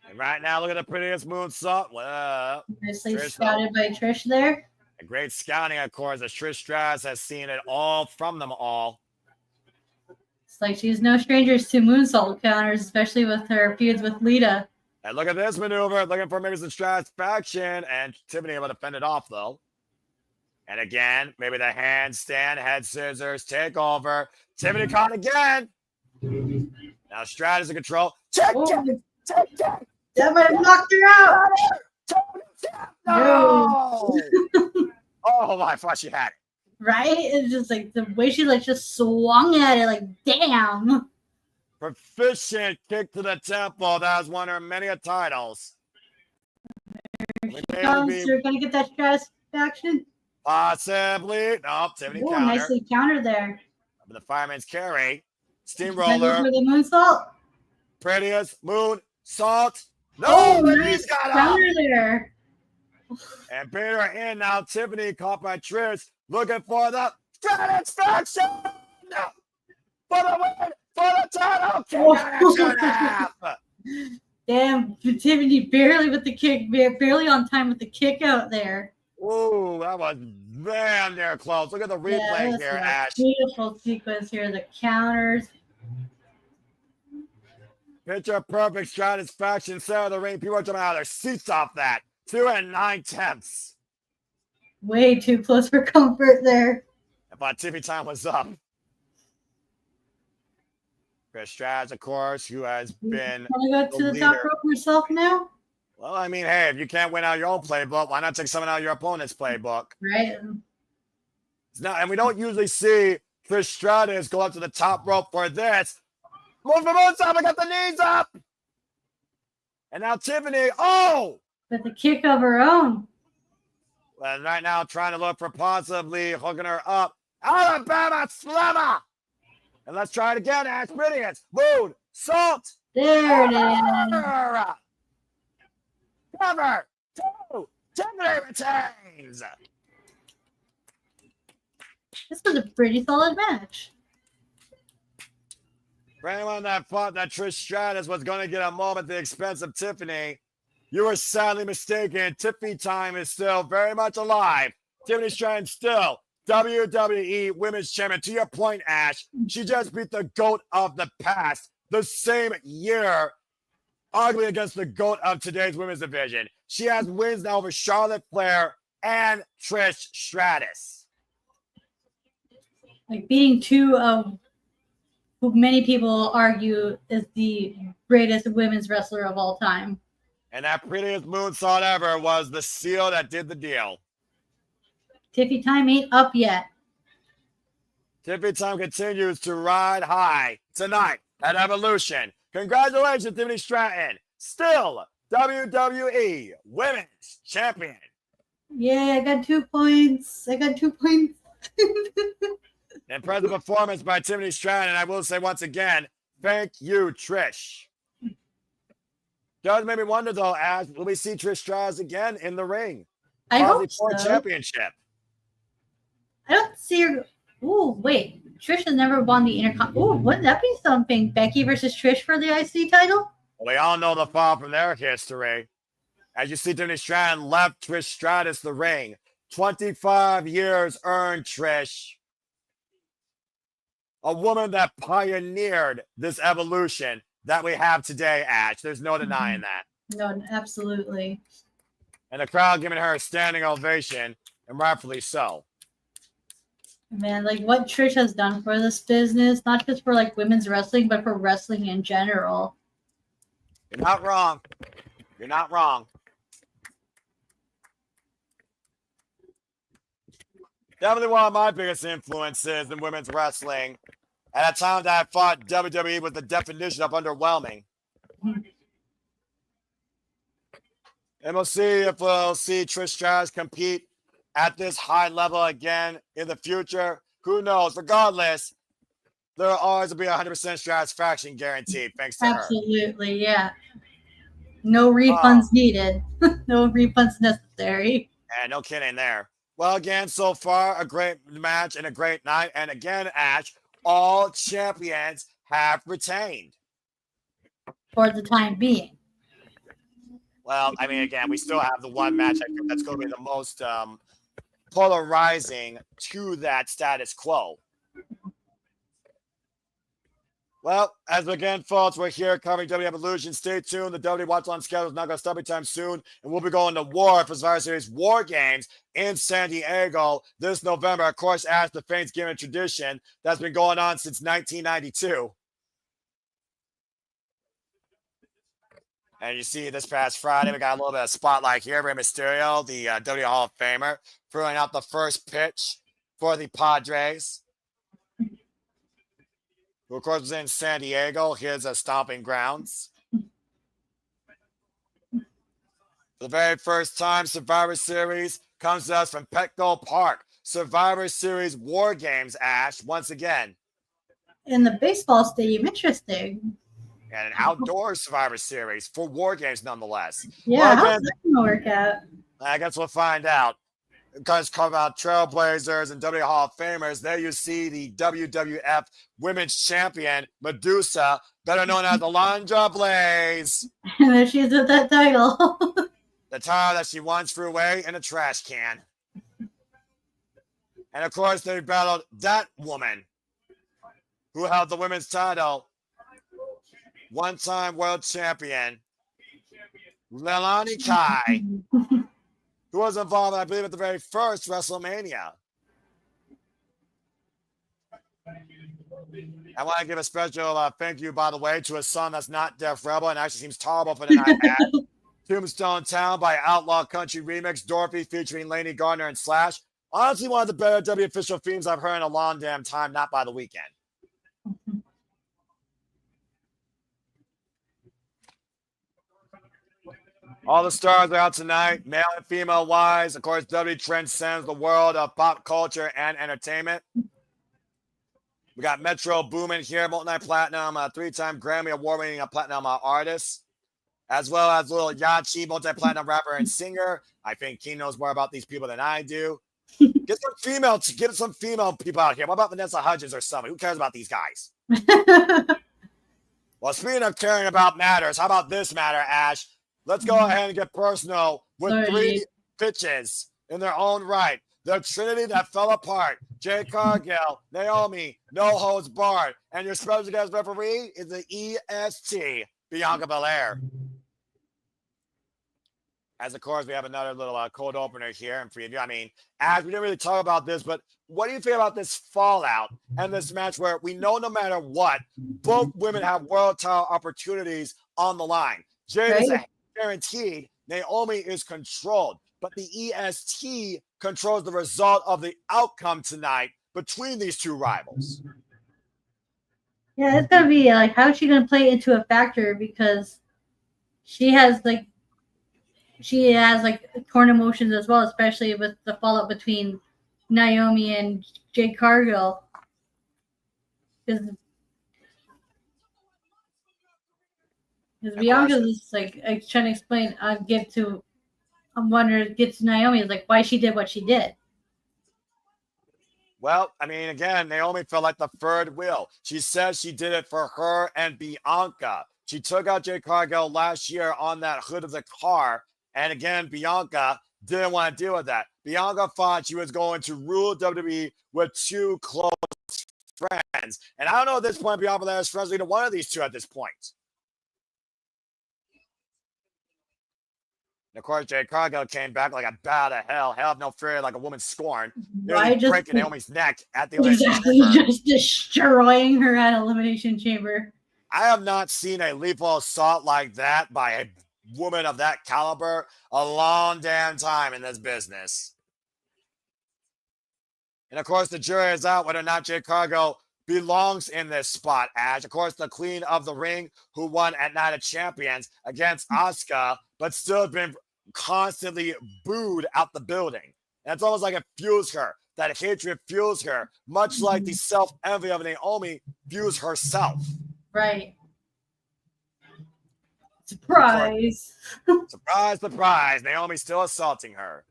And right now, look at the prettiest moonsault. Well, nicely scouted by Trish there. A great scouting, of course, as Trish Stratus has seen it all from them all. It's like she's no strangers to moonsault counters, especially with her feuds with Lita. And look at this maneuver, looking for maybe some satisfaction, and Tiffany able to fend it off, though. And again, maybe the handstand, head scissors, takeover. Tiffany caught again. Now Stratus in control. Check. That might have knocked her out. No. Oh, I thought she had it. Right? It's just like the way she like just swung at it, like, damn. Proficient kick to the temple. That was one of her many titles. Here she comes. You're going to get that satisfaction? Possibly. Nope. Tiffany counter. Nicely countered there. The fireman's carry. Steamroller. For the moonsault. Prettiest moonsault. No, he's got counter there. And beat her in now. Tiffany caught by Trish. Looking for the satisfaction. For the win. For the title. Damn, Tiffany barely with the kick, barely on time with the kick out there. Ooh, that was damn near close. Look at the replay here, Ash. Beautiful sequence here. The counters. Picture perfect satisfaction. Center of the ring. People are jumping out of their seats off that. 2 9/10. Way too close for comfort there. I thought Tiffany time was up. Trish Stratus, of course, who has been. Want to go to the top rope herself now? Well, I mean, hey, if you can't win out your own playbook, why not take someone out of your opponent's playbook? Right. And we don't usually see Trish Stratus go up to the top rope for this. Move for moonsault, I got the knees up. And now Tiffany, with the kick of her own. Well, right now trying to look for possibly hooking her up. Alabama Slammer. And let's try it again, Ash. Prettiest. Moon, salt. There it is. Cover. 2. Tiffany retains. This was a pretty solid match. For anyone that thought that Trish Stratus was going to get a moment at the expense of Tiffany, you were sadly mistaken. Tiffany time is still very much alive. Tiffany Stratton still WWE Women's Champion. To your point, Ash, she just beat the GOAT of the past the same year, arguably against the GOAT of today's women's division. She has wins now over Charlotte Flair and Trish Stratus. Like beating two of who many people argue is the greatest women's wrestler of all time. And that prettiest moonsault ever was the seal that did the deal. Tiffy time ain't up yet. Tiffany time continues to ride high tonight at Evolution. Congratulations, Tiffany Stratton. Still WWE Women's Champion. Yeah, I got 2 points. Impressive performance by Tiffany Stratton. And I will say once again, thank you, Trish. Does make me wonder, though, Ash, will we see Trish Stratus again in the ring? I hope so. Championship. I don't see her. Ooh, wait. Trish has never won the Intercom. Ooh, wouldn't that be something? Becky versus Trish for the IC title? Well, we all know the fall from their history. As you see, Tiffany Stratton left Trish Stratus the ring. 25 years earned, Trish. A woman that pioneered this evolution that we have today, Ash. There's no denying that. No, absolutely. And the crowd giving her a standing ovation, and rightfully so. Man, like what Trish has done for this business, not just for like women's wrestling, but for wrestling in general. You're not wrong. You're not wrong. Definitely one of my biggest influences in women's wrestling. At a time that I thought WWE was the definition of underwhelming. And we'll see if we'll see Trish Stratus compete at this high level again in the future. Who knows? Regardless, there will always be 100% satisfaction guaranteed, thanks to her. Absolutely, yeah. No refunds needed. No refunds necessary. And no kidding there. Well, again, so far, a great match and a great night. And again, Ash, all champions have retained. For the time being. Well, I mean, again, we still have the one match I think that's going to be the most polarizing to that status quo. Well, as again, folks, we're here covering WWE Evolution. Stay tuned. The WWE Watch On schedule is not going to stop anytime soon. And we'll be going to war for Survivor Series War Games in San Diego this November. Of course, as the Thanksgiving tradition that's been going on since 1992. And you see this past Friday, we got a little bit of spotlight here. Rey Mysterio, the WWE Hall of Famer, throwing out the first pitch for the Padres. Who, of course, was in San Diego, his stomping grounds. For the very first time, Survivor Series comes to us from Petco Park. Survivor Series War Games, Ash, once again. In the baseball stadium, interesting. And an outdoor Survivor Series for War Games, nonetheless. Yeah, well, how's that going to work out? I guess we'll find out. Because cover out Trailblazers and WWE Hall of Famers, there you see the WWF Women's Champion, Medusa, better known as Alundra Blaze. And there she is with that title. The title that she once threw away in a trash can. And of course, they battled that woman who held the women's title, one-time world champion, Kelani Kai. Who was involved, I believe, at the very first WrestleMania. I want to give a special thank you, by the way, to a song that's not Def Rebel and actually seems tolerable for the night. Tombstone Town by Outlaw Country Remix, Dorothy featuring Lainey Gardner and Slash. Honestly, one of the better W official themes I've heard in a long damn time, not by the weekend. All the stars are out tonight, male and female wise. Of course, WWE transcends the world of pop culture and entertainment. We got Metro Boomin here, multi-platinum, three-time Grammy Award-winning platinum artist, as well as Lil Yachty, multi-platinum rapper and singer. I think he knows more about these people than I do. Get some female people out here. What about Vanessa Hudgens or somebody? Who cares about these guys? Well, speaking of caring about matters, how about this matter, Ash? Let's go ahead and get personal with three bitches in their own right. The trinity that fell apart. Jade Cargill, Naomi, no holds barred. And your special guest referee is the EST, Bianca Belair. As, of course, we have another little cold opener here and preview. I mean, as we didn't really talk about this, but what do you think about this fallout and this match where we know no matter what, both women have world title opportunities on the line? Jade is guaranteed. Naomi is controlled, but the EST controls the result of the outcome tonight between these two rivals. Yeah, it's gonna be like, how is she gonna play into a factor, because she has like torn emotions as well, especially with the fallout between Naomi and Jade Cargill. Because Bianca is like trying to explain, get to Naomi is like why she did what she did. Well, I mean, again, Naomi felt like the third wheel. She says she did it for her and Bianca. She took out Jade Cargill last year on that hood of the car And again, Bianca didn't want to deal with that. Bianca thought she was going to rule WWE with two close friends. And I don't know at this point, Bianca Belair is friends with either one of these two at this point. And of course, Jade Cargill came back like a bat of hell. Hell of no fear, like a woman scorned. Nearly breaking Naomi's neck at the Elimination Chamber. Just destroying her at Elimination Chamber. I have not seen a lethal assault like that by a woman of that caliber a long damn time in this business. And of course, the jury is out whether or not Jade Cargill belongs in this spot. Ash, of course, the queen of the ring who won at Night of Champions against Asuka, but still been constantly booed out the building. And it's almost like it fuels her. That hatred fuels her, much like the self-envy of Naomi fuels herself. Right. Surprise. Surprise, surprise. Naomi's still assaulting her.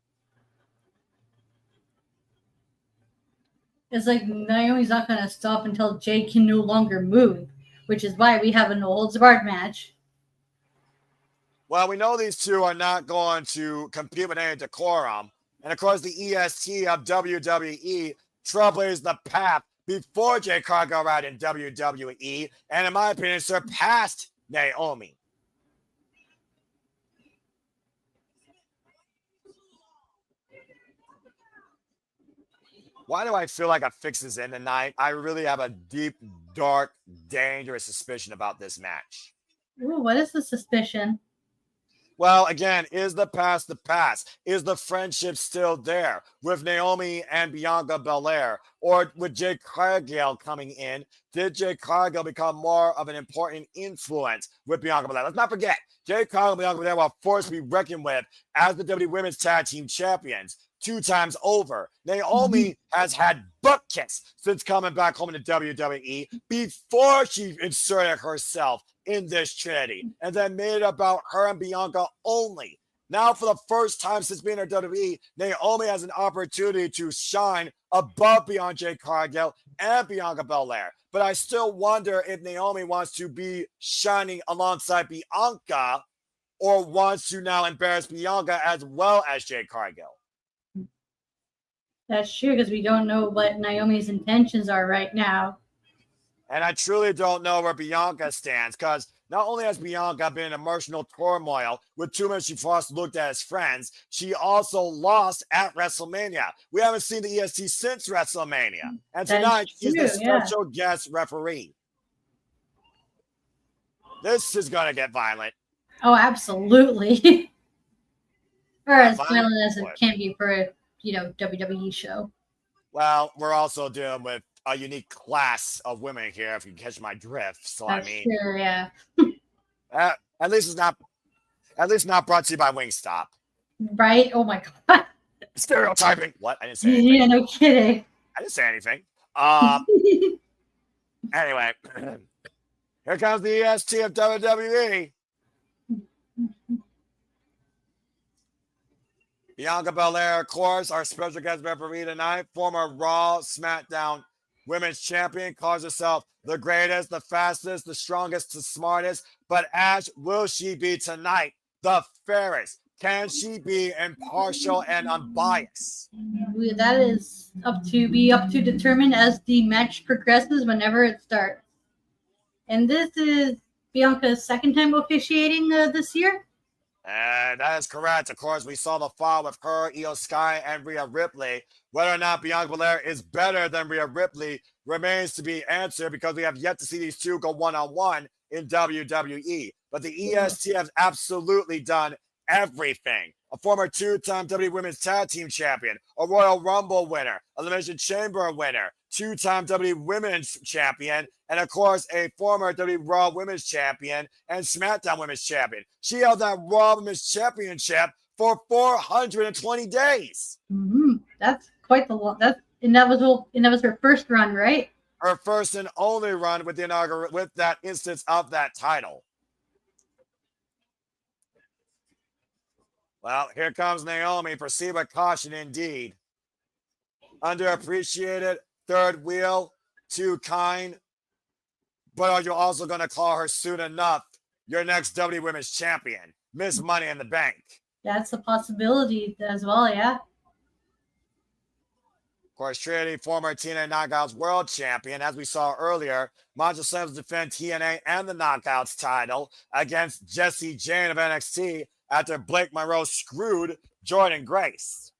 It's like Naomi's not going to stop until Jade can no longer move, which is why we have a no-holds-barred match. Well, we know these two are not going to compete with any decorum. And of course, the EST of WWE trailblazed the path before Jade Cargill arrived in WWE, and in my opinion, surpassed Naomi. Why do I feel like a fix is in tonight? I really have a deep, dark, dangerous suspicion about this match. Ooh, what is the suspicion? Well, again, is the past the past? Is the friendship still there with Naomi and Bianca Belair? Or with Jade Cargill coming in, did Jade Cargill become more of an important influence with Bianca Belair? Let's not forget, Jade Cargill and Bianca Belair were forced to be reckoned with as the WWE Women's Tag Team Champions 2 times over. Naomi has had butt kicks since coming back home to WWE before she inserted herself in this trinity and then made it about her and Bianca only. Now, for the first time since being in WWE, Naomi has an opportunity to shine above beyond Jade Cargill and Bianca Belair. But I still wonder if Naomi wants to be shining alongside Bianca or wants to now embarrass Bianca as well as Jade Cargill. That's true, because we don't know what Naomi's intentions are right now. And I truly don't know where Bianca stands, because not only has Bianca been in emotional turmoil with too many she first looked at as friends, she also lost at WrestleMania. We haven't seen the EST since WrestleMania. And tonight, she's the special guest referee. This is going to get violent. Oh, absolutely. Or as violent as it can be for a WWE show. Well, we're also dealing with a unique class of women here, if you catch my drift. So That's true, yeah. At least not brought to you by Wingstop. Right? Oh my god. Stereotyping. What? I didn't say anything. Yeah, no kidding. I didn't say anything. Anyway, here comes the EST of WWE. Bianca Belair, of course, our special guest referee tonight, former Raw, SmackDown Women's Champion, calls herself the greatest, the fastest, the strongest, the smartest. But Ash, will she be tonight the fairest? Can she be impartial and unbiased? That is up to determine as the match progresses whenever it starts. And this is Bianca's second time officiating this year. And that is correct. Of course, we saw the fall with her, Io Sky, and Rhea Ripley. Whether or not Bianca Belair is better than Rhea Ripley remains to be answered, because we have yet to see these two go one-on-one in WWE. But the EST has absolutely done everything. A former 2-time WWE Women's Tag Team Champion, a Royal Rumble winner, Elimination Chamber winner, 2-time WWE Women's Champion, and of course, a former WWE Raw Women's Champion and SmackDown Women's Champion. She held that Raw Women's Championship for 420 days. Mm-hmm. That's quite the long. That was her first run, right? Her first and only run with that instance of that title. Well, here comes Naomi. Proceed with caution indeed. Underappreciated, third wheel, too kind. But are you also going to call her soon enough your next WWE Women's Champion, Miss Money in the Bank? That's a possibility as well, yeah. Of course, Trinity, former TNA Knockouts World Champion. As we saw earlier, Monster Slams defend TNA and the Knockouts title against Jessie Jane of NXT after Blake Monroe screwed Jordan Grace.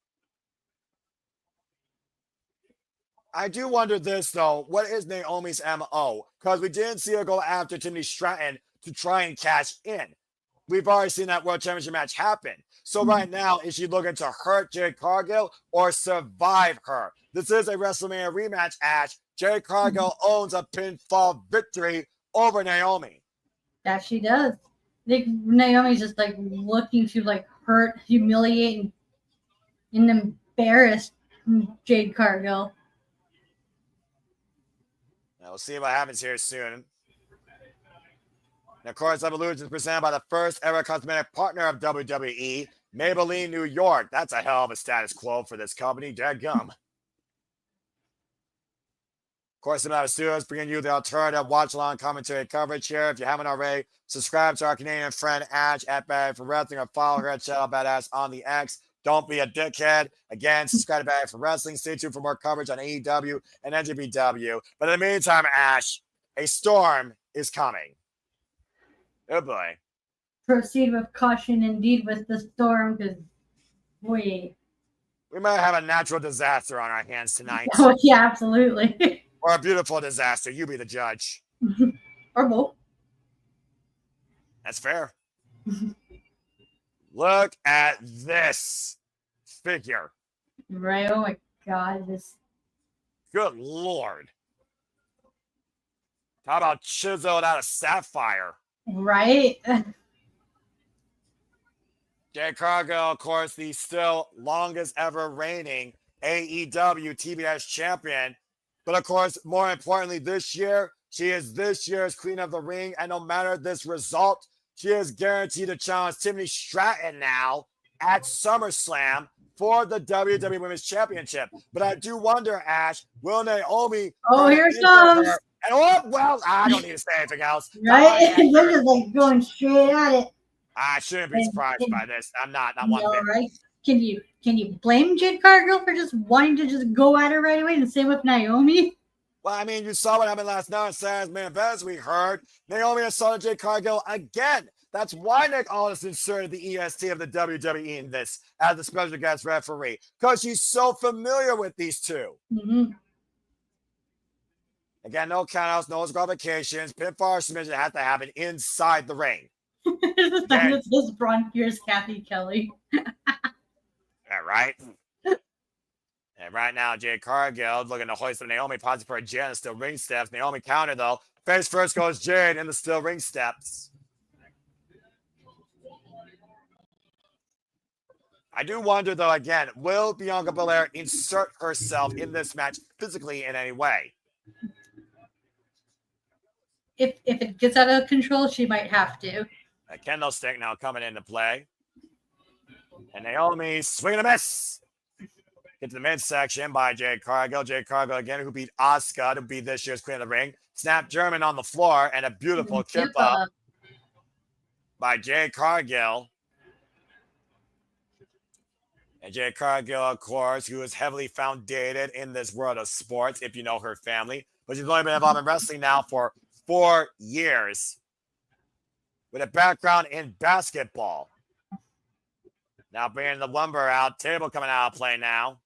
I do wonder this, though. What is Naomi's MO? Because we didn't see her go after Tiffany Stratton to try and cash in. We've already seen that World Championship match happen. So right now, is she looking to hurt Jade Cargill or survive her? This is a WrestleMania rematch, Ash. Jade Cargill owns a pinfall victory over Naomi. That she does. I think Naomi's just like looking to like hurt, humiliate, and embarrass Jade Cargill. Now we'll see what happens here soon. And of course, Evolution is presented by the first ever cosmetic partner of WWE, Maybelline New York. That's a hell of a status quo for this company. Dadgum. Of course, Cinematic Studios bringing you the alternative watch-along commentary coverage here. If you haven't already, subscribe to our Canadian friend Ash at Bad for Wrestling or follow her at Channel Badass on the X. Don't be a dickhead. Again, subscribe to Bad for Wrestling. Stay tuned for more coverage on AEW and NJPW. But in the meantime, Ash, a storm is coming. Oh boy. Proceed with caution indeed with the storm, because we might have a natural disaster on our hands tonight. Oh yeah, absolutely. Or a beautiful disaster. You be the judge. Or both. That's fair. Look at this figure. Right. Oh my god. This. Good Lord. How about chiseled out of sapphire? Right. Jade Cargill, of course, the still longest ever reigning AEW TBS champion. But of course, more importantly, this year, she is this year's Queen of the Ring. And no matter this result, she is guaranteed to challenge Tiffany Stratton now at SummerSlam for the WWE Women's Championship. But I do wonder, Ash, will Naomi... Oh, here it comes. And, oh, well, I don't need to say anything else. Right? They're just like going straight at it. I shouldn't be surprised by this. I'm not one bit. Right? Can you blame Jade Cargill for just wanting to just go at her right away? And same with Naomi. Well, I mean, you saw what happened last night on Saturday's main event, as we heard. Naomi assaulted Jade Cargill again. That's why Nick Aldis inserted the EST of the WWE in this as the special guest referee, because she's so familiar with these two. Mm-hmm. Again, no countouts, no disqualifications. Pinfall or submission has to happen inside the ring. It's just Braun Pierce, Kathy Kelly. Yeah, right? And right now, Jade Cargill looking to hoist the Naomi positive for a Jade and still ring steps. Naomi counter, though. Face first goes Jade in the still ring steps. I do wonder, though, again, will Bianca Belair insert herself in this match physically in any way? If it gets out of control, she might have to. A kendo stick now coming into play. And Naomi swinging a miss. Get to the midsection by Jade Cargill. Jade Cargill again, who beat Asuka to be this year's Queen of the Ring. Snap German on the floor and a beautiful kip up by Jade Cargill. And Jade Cargill, of course, who is heavily founded in this world of sports, if you know her family. But she's only been involved in wrestling now for 4 years with a background in basketball. Now bringing the lumber out. Table coming out of play now.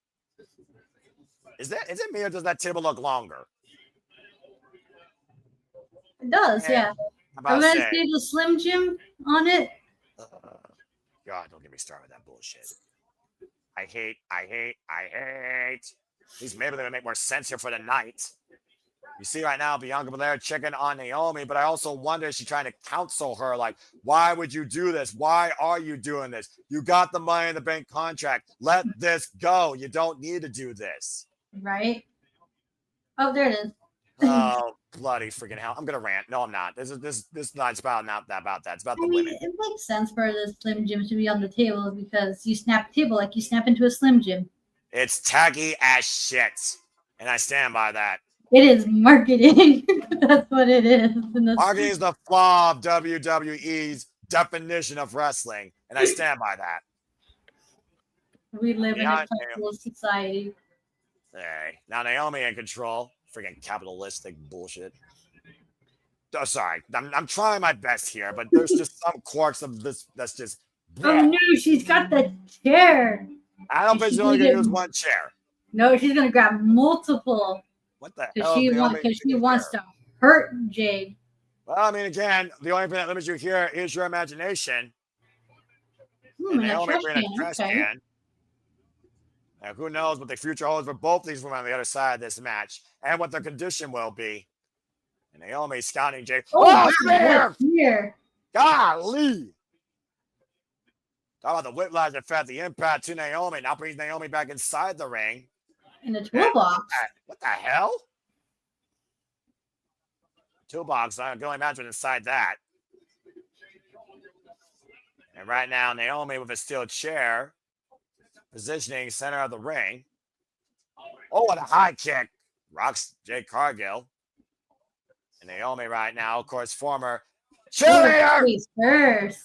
Is it me or does that table look longer? It does, yeah. I'm going to see the Slim Jim on it. God, don't get me started with that bullshit. I hate. These maybe they would make more sense here for the night. You see right now, Bianca Belair checking on Naomi, but I also wonder, is she trying to counsel her? Like, why would you do this? Why are you doing this? You got the Money in the Bank contract. Let this go. You don't need to do this. Right? Oh, there it is. Oh, bloody freaking hell. I'm going to rant. No, I'm not. This is not about that. It's about the women. It makes sense for the Slim Jim to be on the table because you snap the table like you snap into a Slim Jim. It's tacky as shit. And I stand by that. It is marketing. That's what it is. Marketing is the flaw of WWE's definition of wrestling, and I stand by that. We live in a Beyond capitalist society. Hey, now Naomi in control. Freaking capitalistic bullshit. Oh, sorry, I'm trying my best here, but there's just some quirks of this that's just. Oh no, she's got the chair. I don't think she's only gonna use one chair. No, she's gonna grab multiple. What the Because hell? she wants to hurt Jade. Well, I mean, again, the only thing that limits you here is your imagination. And Naomi bringing a trash can. Now, who knows what the future holds for both these women on the other side of this match and what their condition will be. And Naomi scouting Jade. Oh, here. Golly. Talk about the whiplash effect, the impact to Naomi. Now brings Naomi back inside the ring. In the toolbox. What the hell? Toolbox. I can only imagine inside that. And right now, Naomi with a steel chair, positioning center of the ring. Oh, what a high kick. Rocks Jade Cargill. And Naomi right now, of course, former cheerleader. First.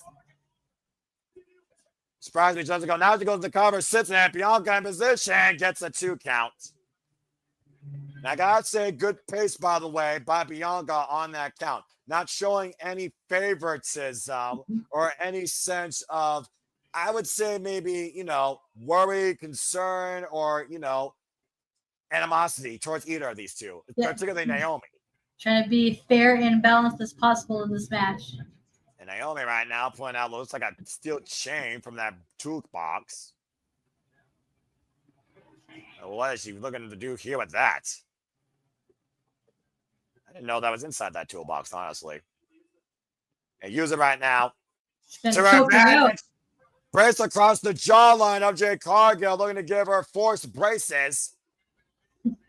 Surprised me doesn't go. Now she goes to the cover, sits in it. Bianca in position, gets a 2 count. And I gotta say, good pace, by the way, by Bianca on that count. Not showing any favoritism or any sense of, I would say maybe, worry, concern, or, animosity towards either of these two, particularly Naomi. Trying to be fair and balanced as possible in this match. And Naomi right now pulling out looks like a steel chain from that toolbox. What is she looking to do here with that? I didn't know that was inside that toolbox, honestly. And use it right now. To her advantage. Brace across the jawline of Jade Cargill, looking to give her forced braces.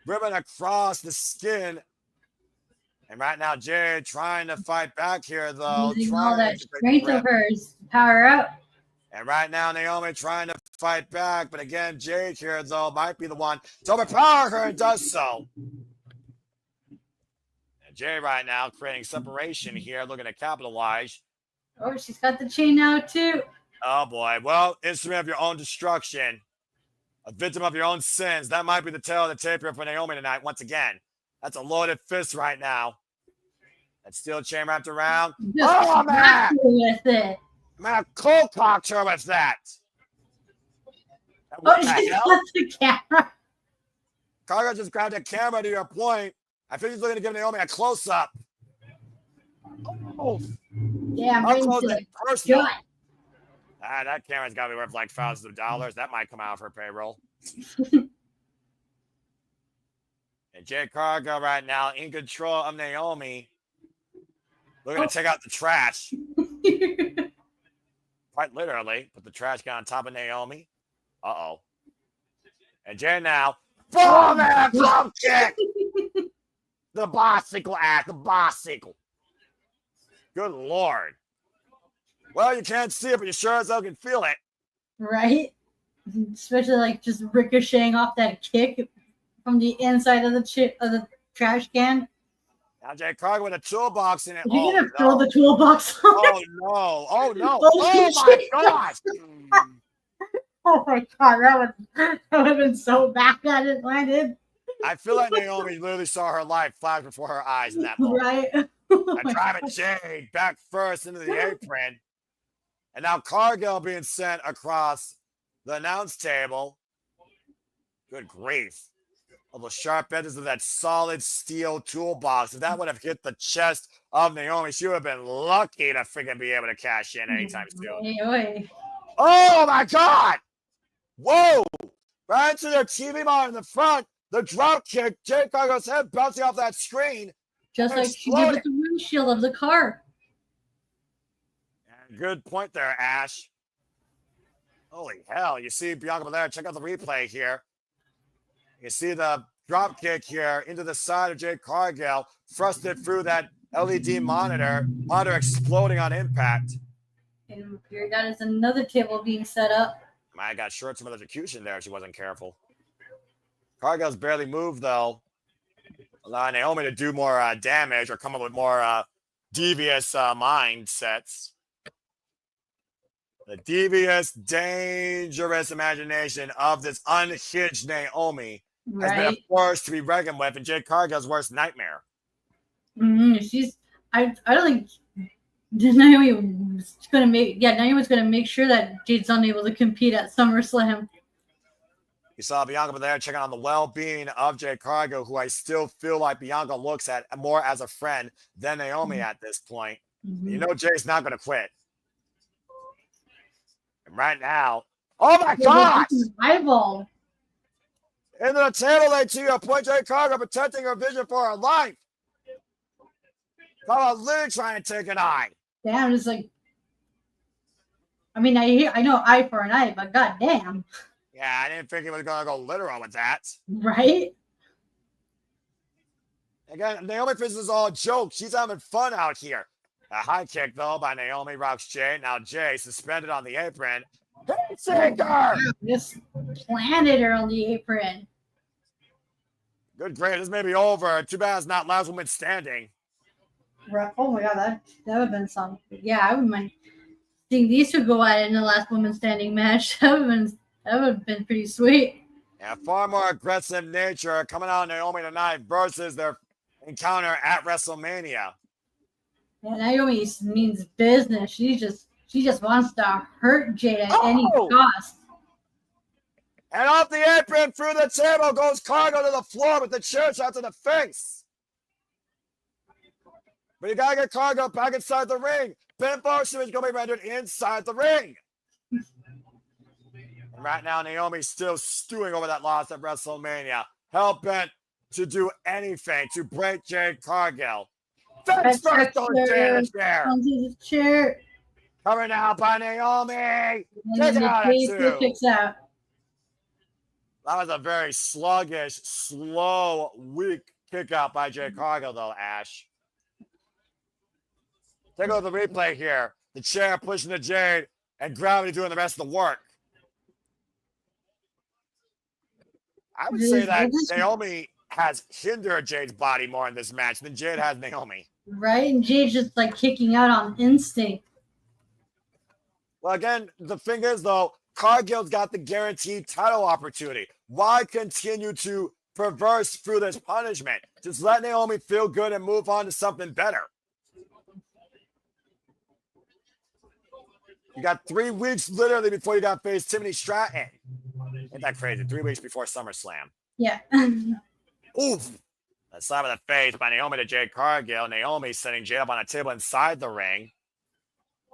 Ribbon across the skin. And right now, Jade trying to fight back here, though. Using all that strength of hers. Power up. And right now, Naomi trying to fight back. But again, Jade here, though, might be the one to overpower her and does so. And Jade right now creating separation here, looking to capitalize. Oh, she's got the chain now, too. Oh, boy. Well, instrument of your own destruction. A victim of your own sins. That might be the tale of the tape here for Naomi tonight, once again. That's a loaded fist right now. That steel chain wrapped around. Oh, man! With it. Man, cold cocked her with that. What she's got the camera. Cargill just grabbed the camera to your point. I think he's looking to give Naomi a close-up. Oh. Yeah, personal. That camera's got to be worth like thousands of dollars. That might come out of her payroll. And Jade Cargill right now in control of Naomi. Looking to take out the trash. Quite literally. Put the trash can on top of Naomi. Uh-oh. And Jade now. Boom! And a drop kick! The bicycle act. The bicycle. Good Lord. Well, you can't see it, but you sure as hell can feel it. Right? Especially like just ricocheting off that kick from the inside of the trash can. Now Jade Cargill with a toolbox in it. You're gonna throw the toolbox on Oh no! Oh no! Oh my gosh! Oh my god, that would have been so bad that it landed. I feel like Naomi literally saw her life flash before her eyes in that moment. Right? And driving Jade back first into the apron. And now Cargill being sent across the announce table. Good grief. All the sharp edges of that solid steel toolbox. If that would have hit the chest of Naomi, she would have been lucky to freaking be able to cash in anytime soon. Oh my God! Whoa! Right into their TV monitor in the front. The drop kick. Jade Cargill's head bouncing off that screen. Just like she did with the windshield of the car. Good point there, Ash. Holy hell. You see Bianca Belair. Check out the replay here. You see the drop kick here into the side of Jade Cargill, thrusted through that LED monitor exploding on impact. And here that is another table being set up. I got short some execution there if she wasn't careful. Cargill's barely moved, though. Allowing Naomi to do more damage or come up with more devious mindsets. The devious, dangerous imagination of this unhinged Naomi has been a force to be reckoned with, and Jade Cargill's worst nightmare. I don't think Naomi was gonna make sure that Jade's unable to compete at SummerSlam. You saw Bianca over there checking on the well-being of Jade Cargill, who I still feel like Bianca looks at more as a friend than Naomi at this point. You know Jade's not going to quit. And right now, oh my God! Eyeball. Into the table, they to point Jade Cargill protecting her vision for her life. How about Lily trying to take an eye? Damn, it's like, I mean, I know eye for an eye, but goddamn. Yeah, I didn't think he was going to go literal with that. Right? Again, Naomi thinks this is all a joke. She's having fun out here. A high kick, though, by Naomi rocks Jade. Now Jay suspended on the apron. Hitseeker! Just planted her on the apron. Good great. This may be over. Too bad it's not last woman standing. Right. Oh my God, that would have been something. Yeah, I wouldn't mind seeing these two go at it in the last woman standing match. That would have been pretty sweet. Yeah, far more aggressive nature coming out of Naomi tonight versus their encounter at WrestleMania. Yeah, Naomi means business. She just wants to hurt Jade at any cost. And off the apron through the table goes Cargill to the floor with the chair shot to the face. But you gotta get Cargill back inside the ring. Pinfall is going to be rendered inside the ring. And right now, Naomi's still stewing over that loss at WrestleMania. Hell-bent to do anything to break Jade Cargill. Face first on Jade chair. Coming out by Naomi. Kick out at two. Kicks out. That was a very sluggish, slow, weak kick out by Jade Cargill, though, Ash. Take a look at the replay here. The chair pushing the Jade and gravity doing the rest of the work. I would say that Naomi has hindered Jade's body more in this match than Jade has Naomi. Right? And Jade's just like kicking out on instinct. Well, again, the thing is, though, Cargill's got the guaranteed title opportunity. Why continue to perverse through this punishment? Just let Naomi feel good and move on to something better. You got 3 weeks literally before you got to face Timothy Stratton. Ain't that crazy? 3 weeks before SummerSlam. Yeah. Oof. A slap in the face by Naomi to Jade Cargill. Naomi setting Jade up on a table inside the ring.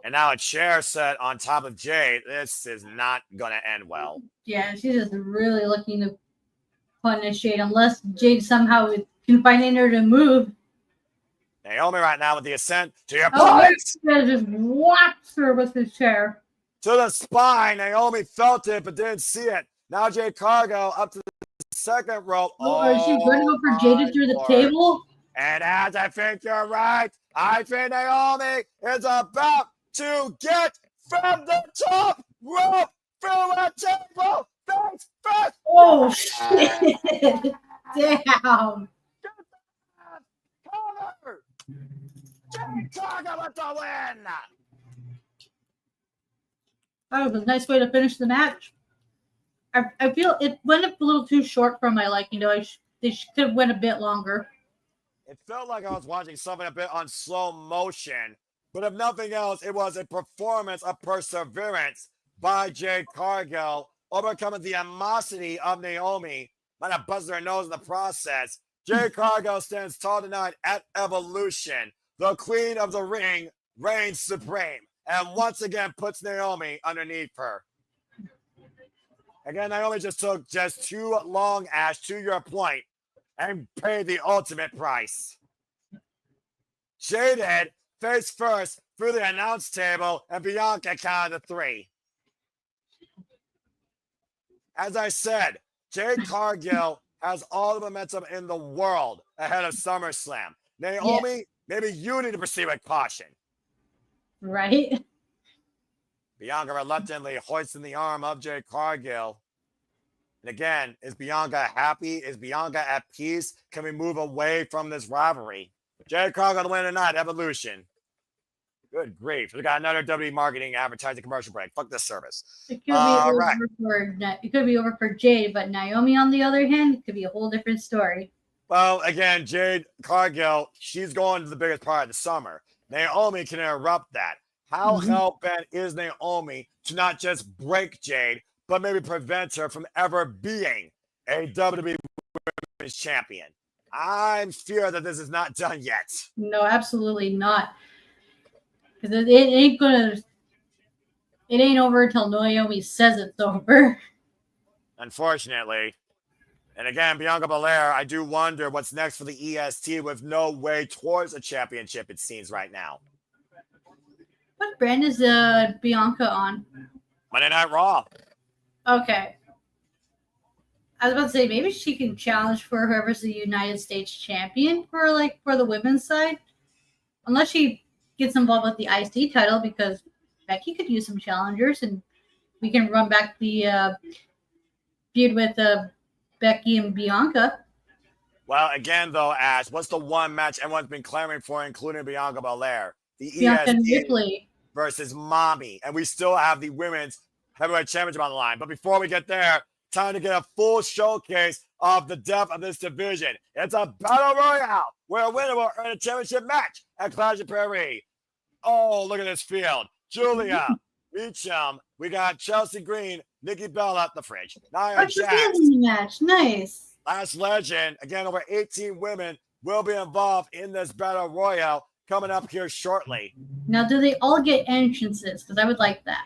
And now a chair set on top of Jade. This is not going to end well. Yeah, she's just really looking to punish Jade unless Jade somehow can find her to move. Naomi right now with the ascent to your place. Just whacks her with the chair. To the spine. Naomi felt it but didn't see it. Now Jade Cargill up to the second rope. Is she going to go for Jade through the table? And as I think you're right, I think Naomi is about to get from the top rope through a table. Face first. Oh, shit. Damn. Cover. Jade Cargill with the win. That was a nice way to finish the match. I feel it went a little too short for my liking, though. They could have went a bit longer. It felt like I was watching something a bit on slow motion, but if nothing else, it was a performance of perseverance by Jade Cargill, overcoming the animosity of Naomi. Might have buzzed her nose in the process. Jade Cargill stands tall tonight at Evolution. The queen of the ring reigns supreme and once again puts Naomi underneath her. Again, Naomi just took too long, Ash, to your point, and paid the ultimate price. Jaded face first through the announce table, and Bianca counted to 3. As I said, Jade Cargill has all the momentum in the world ahead of SummerSlam. Naomi, maybe you need to proceed with caution. Right? Bianca reluctantly hoisting the arm of Jade Cargill. And again, is Bianca happy? Is Bianca at peace? Can we move away from this rivalry? Jade Cargill to win tonight, Evolution. Good grief. We got another WWE marketing advertising commercial break. Fuck this service. It could be over for Jade, but Naomi, on the other hand, it could be a whole different story. Well, again, Jade Cargill, she's going to the biggest part of the summer. Naomi can interrupt that. How hell-bent is Naomi to not just break Jade, but maybe prevent her from ever being a WWE Women's Champion? I'm fear that this is not done yet. No, absolutely not. Because it ain't over until Naomi says it's over. Unfortunately. And again, Bianca Belair, I do wonder what's next for the EST with no way towards a championship, it seems right now. What brand is Bianca on? Monday Night Raw. Okay. I was about to say maybe she can challenge for whoever's the United States champion for the women's side. Unless she gets involved with the IC title, because Becky could use some challengers and we can run back the feud with Becky and Bianca. Well, again, though, Ash, what's the one match everyone's been clamoring for, including Bianca Belair? The Bianca EST versus Mommy. And we still have the Women's Heavyweight Championship on the line. But before we get there, time to get a full showcase of the depth of this division. It's a battle royale where a winner will earn a championship match at Clash of Paris. Oh, look at this field. Giulia, Meacham, we got Chelsea Green, Nikki Bella, the fridge. Nia Jax. Match. Nice. Lash Legend, again, over 18 women will be involved in this battle royale coming up here shortly. Now, do they all get entrances? Because I would like that.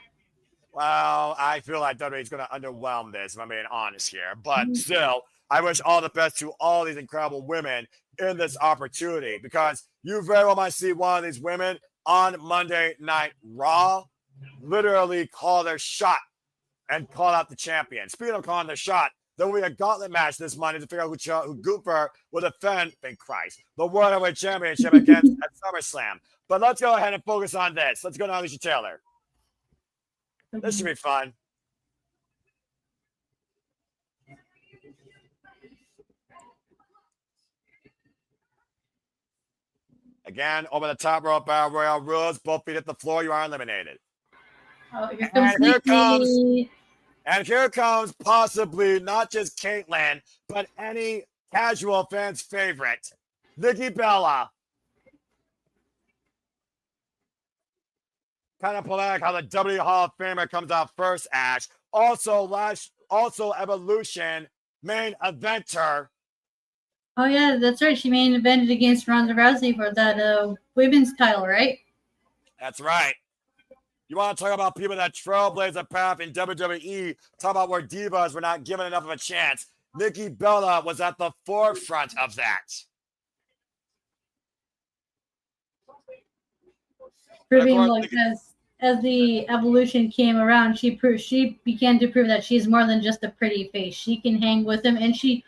Well, I feel like WWE is going to underwhelm this, if I'm being honest here. But still, I wish all the best to all these incredible women in this opportunity, because you very well might see one of these women on Monday Night Raw literally call their shot and call out the champion. Speaking of calling their shot, there will be a gauntlet match this Monday to figure out who Gooper will defend, thank Christ, the World Heavyweight Championship against at SummerSlam. But let's go ahead and focus on this. Let's go to Alicia Taylor. This should be fun. Again, over the top rope, Battle Royale rules. Both feet hit the floor. You are eliminated. Oh, here comes possibly not just Caitlyn, but any casual fan's favorite, Nikki Bella. Kind of poetic how the WWE Hall of Famer comes out first, Ash. Also, Evolution main eventer. Oh, yeah, that's right. She main evented against Ronda Rousey for that women's title, right? That's right. You want to talk about people that trailblaze a path in WWE, talk about where divas were not given enough of a chance. Nikki Bella was at the forefront of that. Proving, like, as the evolution came around, she began to prove that she's more than just a pretty face. She can hang with them, and she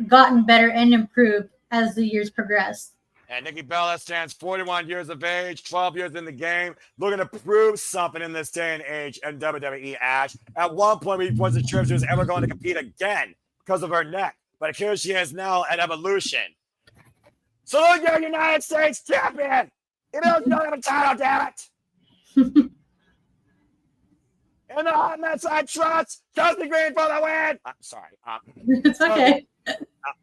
gotten better and improved as the years progressed. And Nikki Bella stands 41 years of age, 12 years in the game, looking to prove something in this day and age in WWE, Ash. At one point, we wasn't sure if she was ever going to compete again because of her neck. But here she is now at Evolution. So look, you're United States champion! Even though you don't have a title, damn it! In the hot mess I trust, Chelsea Green for the win! I'm sorry. It's okay.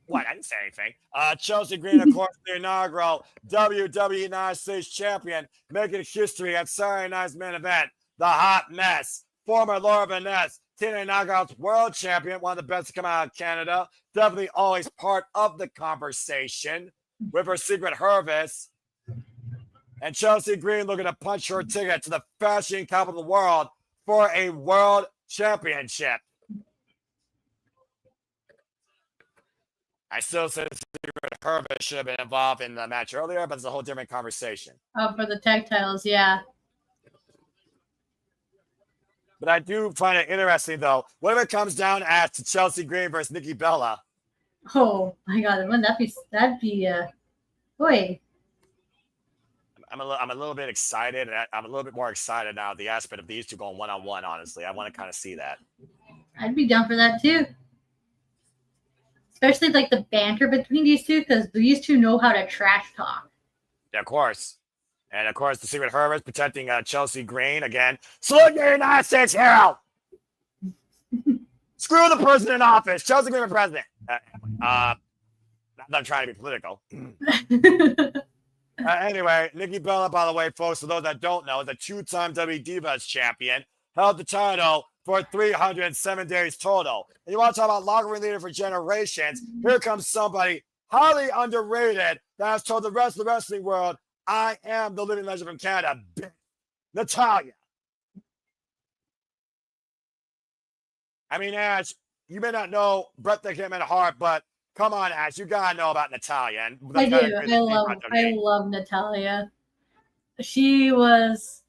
What? I didn't say anything. Chelsea Green, of course, the inaugural WWE United States champion, making history at Saturday night's main event. The hot mess. Former Laura Vaness, TNA Knockouts world champion, one of the best to come out of Canada. Definitely always part of the conversation with her secret Hervis. And Chelsea Green looking to punch her ticket to the fashion capital of the world for a world championship. I still say Secret Hervis should have been involved in the match earlier, but it's a whole different conversation. Oh, for the tag titles, yeah. But I do find it interesting, though. What if it comes down to Chelsea Green versus Nikki Bella? Oh my God, wouldn't that'd be boy. I'm a little bit excited. I'm a little bit more excited now. The aspect of these two going one-on-one. Honestly, I want to kind of see that. I'd be down for that too. Especially like the banter between these two, because these two know how to trash talk. Yeah, of course. And of course, the Secret Herberts protecting Chelsea Green again. Salute your United States hero. Screw the person in office. Chelsea Green for president. I'm not trying to be political. Anyway, Nikki Bella, by the way, folks, for those that don't know, is a two-time WWE Divas champion, held the title for 307 days total. And you want to talk about locker room leader for generations? Here comes somebody highly underrated that has told the rest of the wrestling world, I am the living legend from Canada, Natalya. I mean, Ash, you may not know Bret the Hitman Hart, but come on, Ash, you gotta know about Natalya. And I do. I love Natalya. She was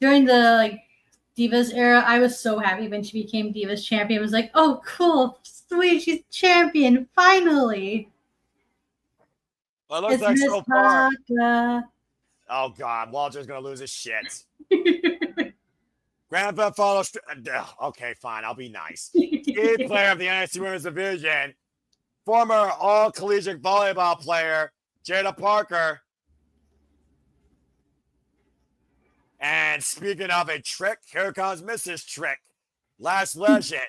during the Divas era. I was so happy when she became Divas champion. I was like, oh, cool, sweet, she's champion finally. Well, it looks like so far. Oh God, Walter's gonna lose his shit. Grand Theft Auto. Okay, fine, I'll be nice. Key player of the NXT Women's Division, former all-collegiate volleyball player Jaida Parker. And speaking of a trick, here comes Mrs. Trick, Last Legend.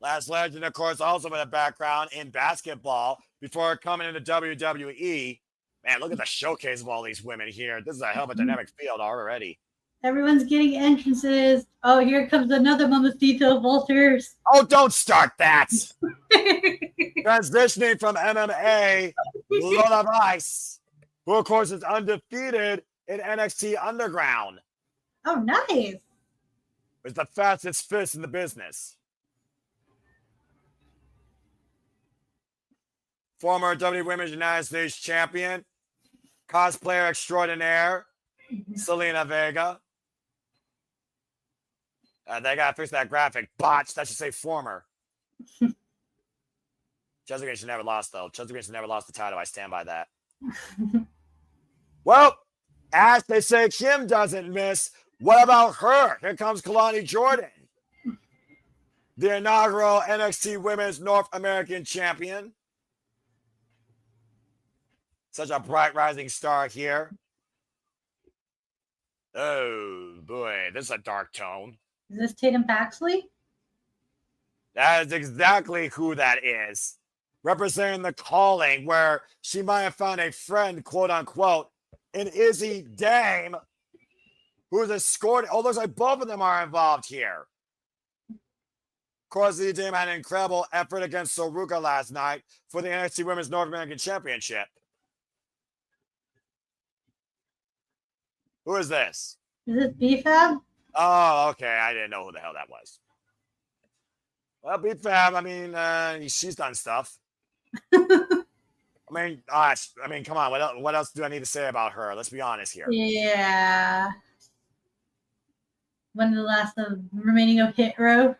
Last Legend, of course, also with a background in basketball before coming into WWE. Man, look at the showcase of all these women here. This is a hell of a dynamic field already. Everyone's getting entrances. Oh, here comes another Mamacita Walters. Oh, don't start that. Transitioning from MMA, Lola Vice, who, of course, is undefeated in NXT Underground. Oh, nice. With the fastest fist in the business. Former WWE Women's United States Champion, cosplayer extraordinaire, Zelina Vega. They got to fix that graphic. Botch. That should say former. Chelsea Green should never lost, though. Chelsea Green should never lost the title. I stand by that. Well, as they say, Kim doesn't miss. What about her? Here comes Kelani Jordan, the inaugural NXT Women's North American Champion. Such a bright rising star here. Oh, boy. This is a dark tone. Is this Tatum Paxley? That is exactly who that is. Representing the calling where she might have found a friend, quote unquote, in Izzi Dame, who is escorting. Oh, looks like both of them are involved here. Of course, Izzi Dame had an incredible effort against Soruka last night for the NXT Women's North American Championship. Who is this? Is this B-Fab? Oh, okay. I didn't know who the hell that was. Well, B-Fab, I mean, she's done stuff. I mean, come on. What else do I need to say about her? Let's be honest here. Yeah. One of the last remaining of Hit Row.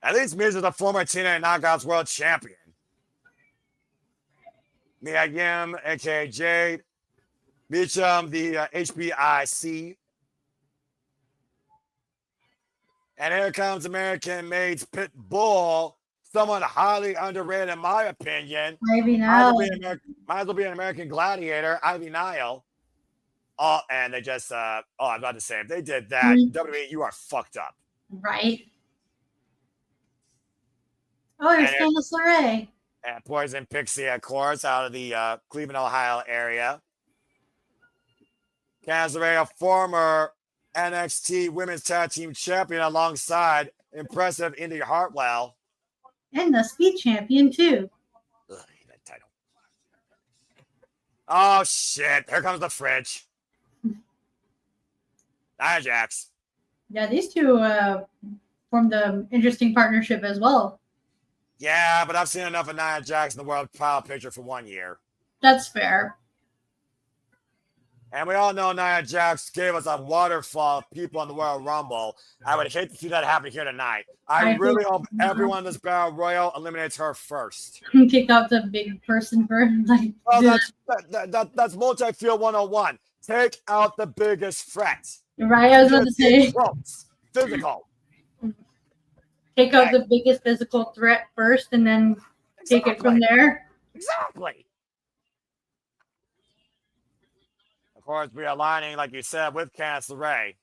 At least Miz is the former TNA Knockouts World Champion. Mia Yim, a.k.a. Jade. Beecham, the HBIC. And here comes American-made Pit Bull, someone highly underrated in my opinion. Ivy Nile. Might as well be an American Gladiator, Ivy Nile. Oh, and they just, I'm about to say, if they did that, WWE, you are fucked up. Right. Oh, there's Candice LeRae. And Poison Pixie, of course, out of the Cleveland, Ohio area. Candice LeRae, a former NXT Women's Tag Team Champion alongside impressive Indy Hartwell. And the Speed Champion, too. Ugh, that title. Oh, shit. Here comes the fridge. Nia Jax. Yeah, these two formed an interesting partnership as well. Yeah, but I've seen enough of Nia Jax in the World Title picture for 1 year. That's fair. And we all know Nia Jax gave us a waterfall of people in the Royal Rumble. I would hate to see that happen here tonight. I really hope everyone in this Battle Royal eliminates her first. Kick out the big person for that's multi-field 101. Take out the biggest threat. Right, I was about to say. Physical. Take out the biggest physical threat first and then take it from there. Exactly. course, we are aligning, like you said, with Candice LeRae.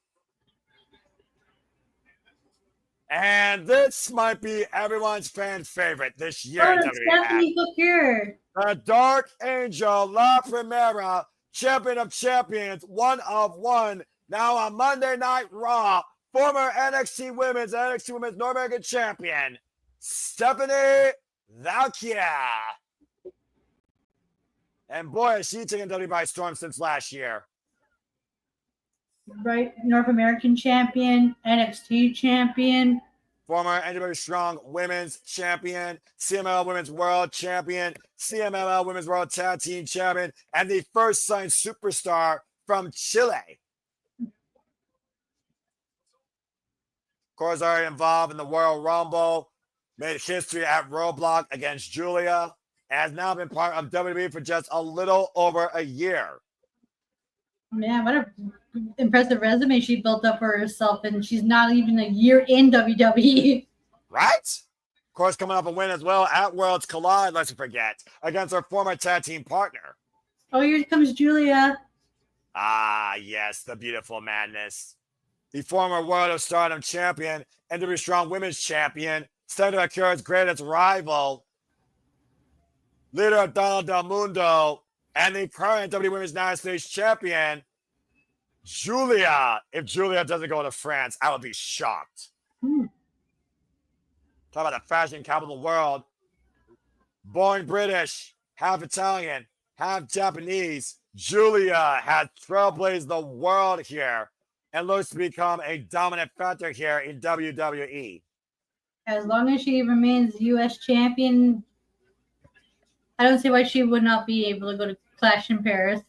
And this might be everyone's fan favorite this year in WWE. Vaquer. The Dark Angel, La Primera, champion of champions, one of one. Now on Monday Night Raw, former NXT Women's North American champion, Stephanie Vaquer. And boy, has she taken WWE by storm since last year. Right, North American champion, NXT champion. Former NWA Strong Women's Champion, CMLL Women's World Champion, CMLL Women's World Tag Team Champion, and the first signed superstar from Chile. Of course, already involved in the Royal Rumble, made history at Roadblock against Giulia, and has now been part of WWE for just a little over a year. Man, what an impressive resume she built up for herself, and she's not even a year in WWE. Right? Of course, coming up a win as well at Worlds Collide, let's forget, against her former tag team partner. Oh, here comes Giulia. Ah, yes, the beautiful madness. The former World of Stardom champion, NWA Strong Women's champion, Stephanie Vaquer's greatest rival, leader of Donald Del Mundo, and the current WWE Women's United States champion, Giulia. If Giulia doesn't go to France, I would be shocked. Talk about the fashion capital of the world. Born British, half Italian, half Japanese, Giulia has trailblazed the world here and looks to become a dominant factor here in WWE. As long as she remains U.S. champion, I don't see why she would not be able to go to Clash in Paris.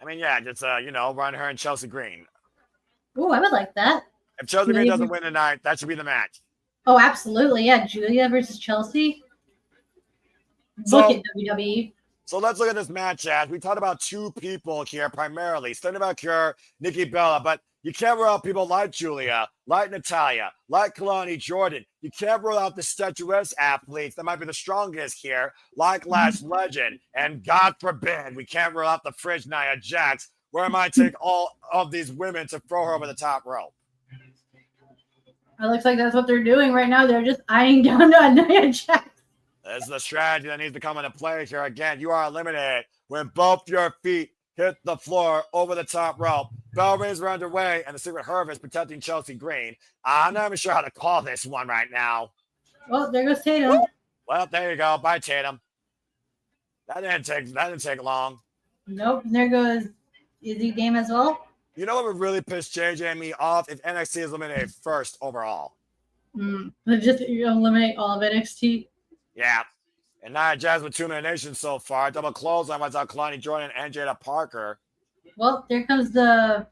I mean, yeah, just, run her and Chelsea Green. Oh, I would like that. If Chelsea Green doesn't win tonight, that should be the match. Oh, absolutely. Yeah, Giulia versus Chelsea. Look at WWE. So let's look at this match, as we talked about two people here primarily. Stephanie Vaquer, Nikki Bella, but you can't rule out people like Giulia, like Natalya, like Kelani Jordan. You can't rule out the statuesque athletes that might be the strongest here, like Lash Legend. And God forbid, we can't rule out the fridge Nia Jax, where it might take all of these women to throw her over the top rope. It looks like that's what they're doing right now. They're just eyeing down on Nia Jax. This is the strategy that needs to come into play here. Again, you are eliminated when both your feet hit the floor over the top rope. Bell rings are underway, and the Secret Herb is protecting Chelsea Green. I'm not even sure how to call this one right now. Well, there goes Tatum. Well, there you go. Bye, Tatum. That didn't take long. Nope. There goes Izzy game as well. You know what would really piss JJ and me off? If NXT is eliminated first overall. Just eliminate all of NXT. Yeah. And Nia Jax with 2 eliminations so far. Double clothesline went out Kelani Jordan and Jada Parker. Well, there comes the...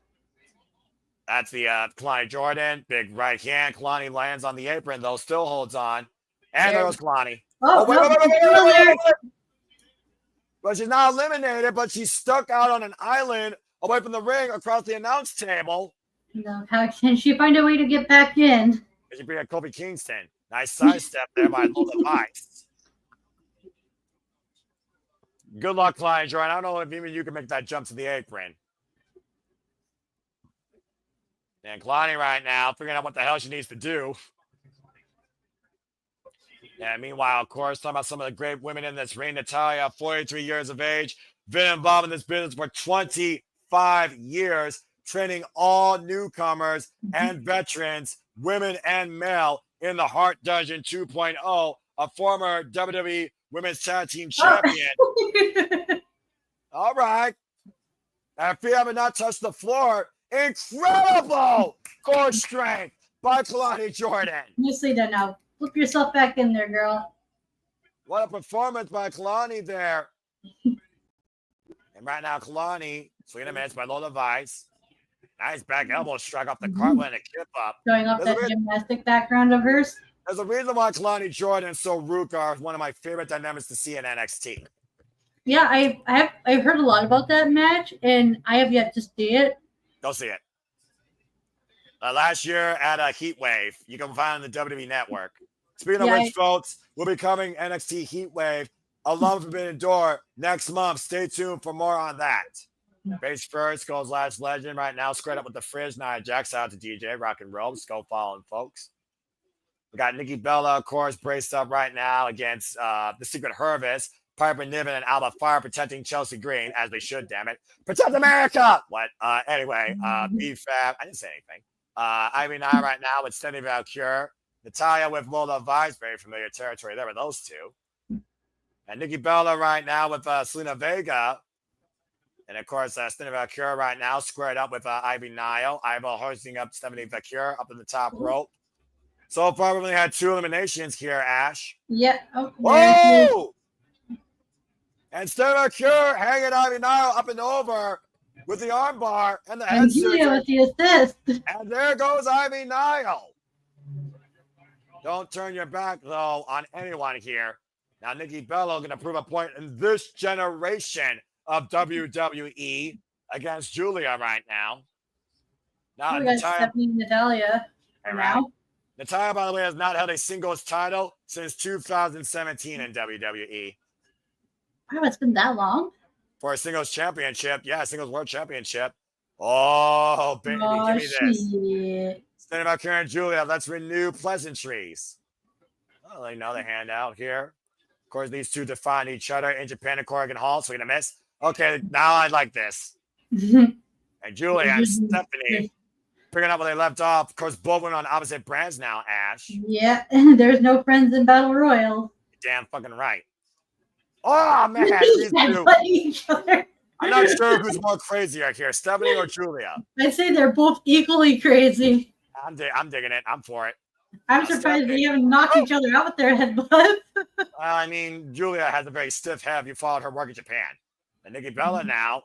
That's the Kelani Jordan. Big right hand. Kelani lands on the apron, though. Still holds on. And there goes Kelani. Wait. But she's not eliminated, but she's stuck out on an island away from the ring across the announce table. No, how can she find a way to get back in? It should be a Kofi Kingston. Nice sidestep there by Lola Vice. Good luck, Kelani Jordan. I don't know if even you can make that jump to the apron. And Kelani right now figuring out what the hell she needs to do. Yeah, meanwhile, of course, talking about some of the great women in this ring. Natalya, 43 years of age, been involved in this business for 25 years, training all newcomers and veterans, women and male, in the Heart Dungeon 2.0, a former WWE Women's Tag Team Champion. All right. And if you have not touched the floor, incredible core strength by Kelani Jordan. You see that now. Flip yourself back in there, girl. What a performance by Kelani there. And right now, Kelani, swinging a miss by Lola Vice. Nice back elbow strike off the cartwheel and a kip up. Showing off that gymnastic background of hers. There's a reason why Kelani Jordan and So Ruka is one of my favorite dynamics to see in NXT. Yeah, I've heard a lot about that match, and I have yet to see it. Go see it. Last year at a Heat Wave, you can find on the WWE Network. Speaking of which, folks, we'll be coming NXT Heat Wave, a Love Forbidden Door next month. Stay tuned for more on that. Face first goes Last Legend right now. Squared up with the Frizz. Nia Jax out to DJ. Rock and roll. Let's go following, folks. We got Nikki Bella, of course, braced up right now against the Secret Hervis. Piper Niven and Alba Fire protecting Chelsea Green, as they should, damn it. Protect America! What? Anyway, B-Fab. I didn't say anything. Ivy Nile right now with Stephanie Vaquer. Natalya with Lola Vice. Very familiar territory there with those two. And Nikki Bella right now with Zelina Vega. And, of course, Stephanie Vaquer right now squared up with Ivy Nile. Ivy hoisting up Stephanie Vaquer up in the top rope. So far, we've only had 2 eliminations here, Ash. Yeah. Oh, whoa! And Stephanie Vaquer hanging Ivy Nile up and over with the armbar and the head Giulia with the assist. And there goes Ivy Nile. Don't turn your back, though, on anyone here. Now, Nikki Bella going to prove a point in this generation of WWE against Giulia right now. Now, Natalya. Now. Natalya, by the way, has not held a singles title since 2017 in WWE. Wow, it's been that long? For a singles championship. Yeah, singles world championship. Oh, baby, give me this. Standing about Karen and Giulia, let's renew pleasantries. Oh, they know the handout here. Of course, these two define each other in Japan and Corrigan Hall, so we're going to miss. Okay, now I like this. And Giulia and Stephanie picking up where they left off. Of course, both went on opposite brands now, Ash. Yeah, there's no friends in Battle Royal. Damn fucking right. Oh, man. These two. Each other. I'm not sure who's more crazier here, Stephanie or Giulia. I'd say they're both equally crazy. I'm digging it. I'm for it. I'm surprised they haven't knocked each other out with their headbutts. I mean, Giulia has a very stiff head. You followed her work in Japan. And Nikki Bella now.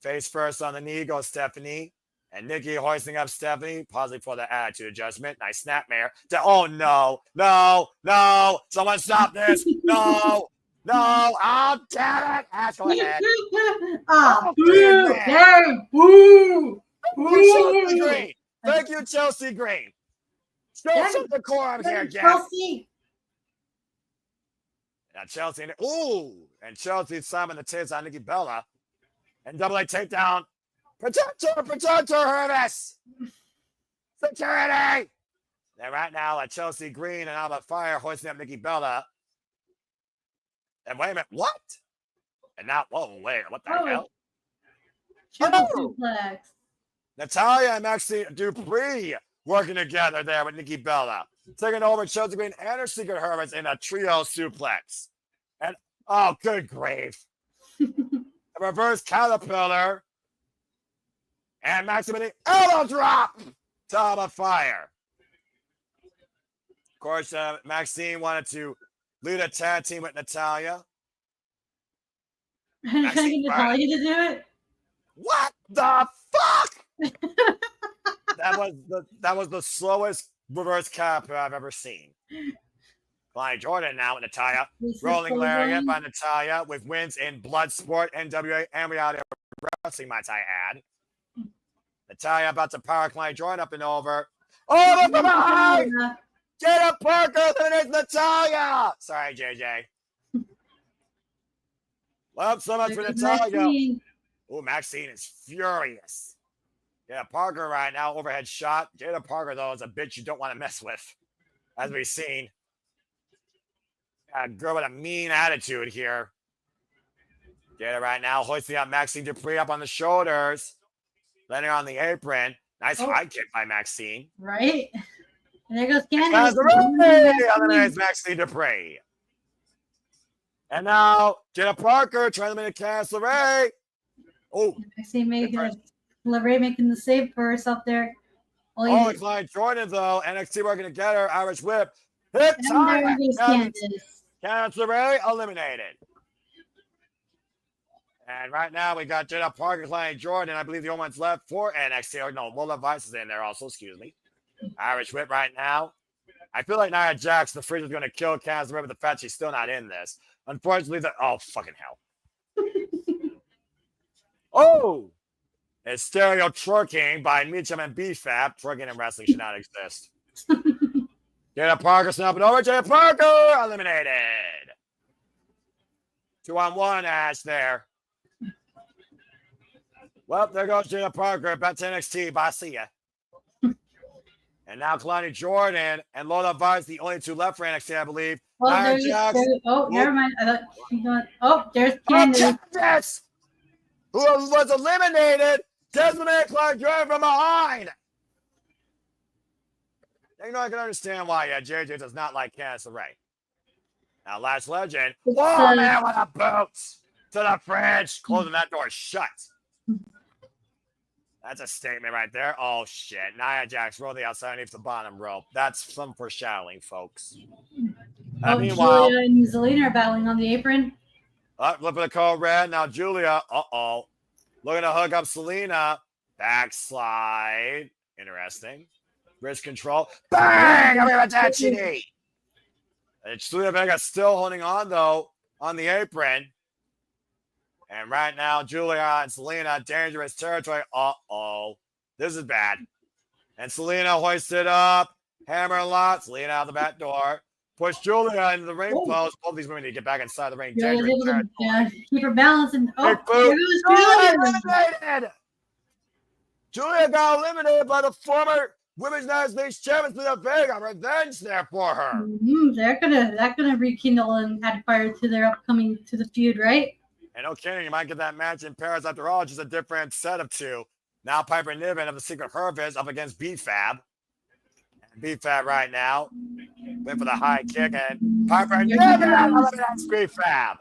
Face first on the knee goes Stephanie. And Nikki hoisting up Stephanie, pausing for the attitude adjustment. Nice snapmare. Oh, no. Someone stop this. No. Oh, damn it. Ash, go ahead. Boo. Chelsea Green. Thank you, Chelsea Green. Show some decorum here, Chelsea. Now Chelsea. Ooh. And Chelsea slamming the tits on Nikki Bella. And double A takedown. Protect her, Hervis. Security. And right now, Chelsea Green and Alba Fire hoisting up Nikki Bella. And wait a minute, what? And now, whoa, wait, what the hell? Suplex. Natalya and Maxxine Dupri working together there with Nikki Bella. Taking over Chelsea Green and her Secret Hervis in a trio suplex. And, oh, good grief. A reverse caterpillar. And Maxxine elbow drop to Alba Fire. Of course, Maxxine wanted to lead a tag team with Natalya. Trying to get Natalya to do it? What the fuck? that was the slowest reverse cap I've ever seen. Kelani Jordan now with Natalya. Rolling lariat by Natalya with wins in Bloodsport, NWA, and reality wrestling, might I add. Natalya about to power Kelani Jordan up and over. Oh, look from behind! Jaida Parker eliminates Natalya! Sorry, JJ. Well, so much for Natalya. Oh, Maxxine is furious. Yeah, Parker right now, overhead shot. Jaida Parker, though, is a bitch you don't want to mess with, as we've seen. A girl with a mean attitude here. Jaida right now hoisting up Maxxine Dupri up on the shoulders. Landing on the apron. Nice high kick by Maxxine. Right? And there goes Candice. Eliminates Maxxine Dupri. And now, Jaida Parker trying to make a Candice LeRae. Oh. Maxxine LeRae making the save for herself there. It's like Jordan, though. NXT working together. Irish whip. Hit time. Candice LeRae eliminated. And right now, we got Jaida Parker, Kelani Jordan. I believe the only one's left for NXT. Or no, Lola Vice is in there also. Excuse me. Irish whip right now. I feel like Nia Jax, the Fridge, is going to kill Candice LeRae with the fact she's still not in this. Unfortunately, oh, fucking hell. Oh! It's stereo twerking by Meacham and BFAP. Twerking in wrestling should not exist. Jaida Parker snapping over. Jaida Parker eliminated. 2-on-1, Ash there. Well, there goes Jaida Parker back to NXT. Bye, see ya. And now Kelani Jordan and Lola Vice, the only two left for NXT, I believe. Well, Nia Jax. never mind. I thought she got. Oh, there's Candice. Candice, who was eliminated, Desmond and Kelani Jordan from behind. You know, I can understand why JJ does not like Candice LeRae. Now, Lash Legend. Oh, man, what a boot to the fridge. Closing that door shut. That's a statement right there. Oh, shit. Nia Jax roll the outside underneath the bottom rope. That's some foreshadowing, folks. Meanwhile, Giulia and Zelina are battling on the apron. Flip of the code red. Now, Giulia. Looking to hook up Zelina. Backslide. Interesting. Wrist control. Bang! I'm going to touch it. Zelina Vega still holding on, though, on the apron. And right now, Giulia and Zelina, dangerous territory. This is bad. And Zelina hoisted up. Hammer and lot. Zelina out the back door. Push Giulia into the ring post. Both these women need to get back inside the ring. Dangerous territory. Keep her balance. And eliminated. Giulia got eliminated by the former Women's United States Champion Zelina Vega. Revenge there for her. They're gonna rekindle and add fire to their upcoming to the feud, right? And no kidding, you might get that match in Perez after all, just a different set of two. Now Piper Niven of the Secret Hervis up against B-Fab. And B-Fab right now went for the high kick, and Piper Niven eliminates B-Fab.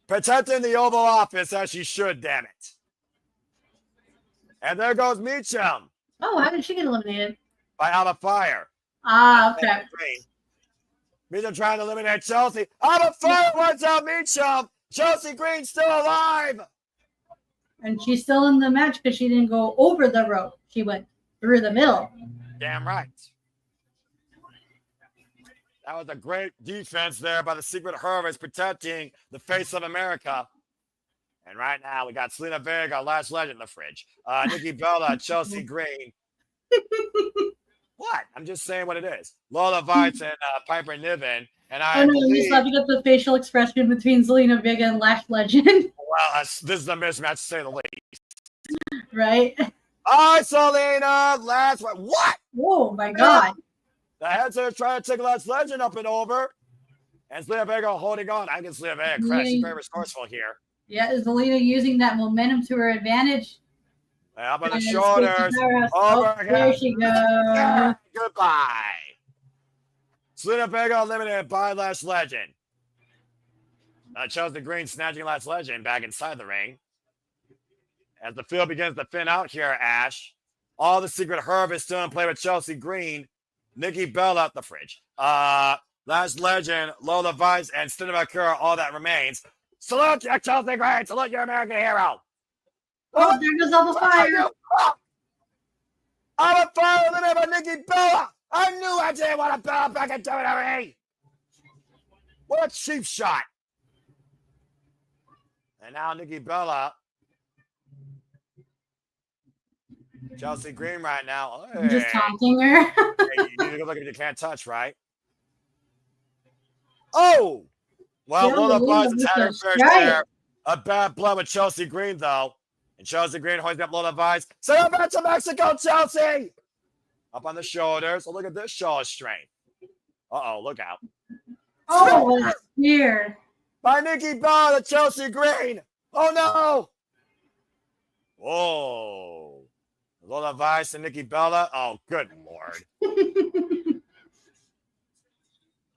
Protecting the Oval Office as she should, damn it. And there goes Meacham. Oh, how did she get eliminated? By Alba Fire. Okay. Meacham trying to eliminate Chelsea. Alba Fire wants out Meacham. Chelsea Green still alive. And she's still in the match because she didn't go over the rope. She went through the middle. Damn right. That was a great defense there by the Secret Hervis protecting the face of America. And right now we got Zelina Vega, Lash Legend in the fridge. Nikki Bella, Chelsea Green. What? I'm just saying what it is. Lola Vice and Piper Niven. And I believe... you got the facial expression between Zelina Vega and Lash Legend. Well, this is a mismatch to say the least. Right? Hi, Zelina. Lash... What? Oh, my God. The heads are trying to take Lash Legend up and over. And Zelina Vega holding on. I guess Zelina Vega, Chris, she's very resourceful here. Yeah, is Zelina using that momentum to her advantage? Up on the shoulders. Over again. There she goes. Goodbye. Zelina Vega eliminated by Lash Legend. Chelsea Green snatching Lash Legend back inside the ring. As the field begins to thin out here, Ash. All the Secret Herb is still in play with Chelsea Green. Nikki Bella at the fridge. Lash Legend, Lola Vice, and Vaquer, all that remains. Salute you, Chelsea Green. Salute your American hero. Oh, there goes all the fire. I'm a fire eliminated by Nikki Bella. I knew I didn't want to Bella back in WWE. What a cheap shot. And now Nikki Bella. Chelsea Green right now. Hey. Just taunting her. Hey, you need to go look if you can't touch, right? Oh! Well, Lola Vice has had her fair share. A bad blood with Chelsea Green, though. And Chelsea Green hoisting up Lola Vice. Send her back to Mexico, Chelsea! Up on the shoulders. Oh, look at this show of strength. Uh-oh, look out. Oh, what a spear. By Nikki Bella to Chelsea Green. Oh, no! Whoa. Lola Vice and Nikki Bella. Oh, good Lord.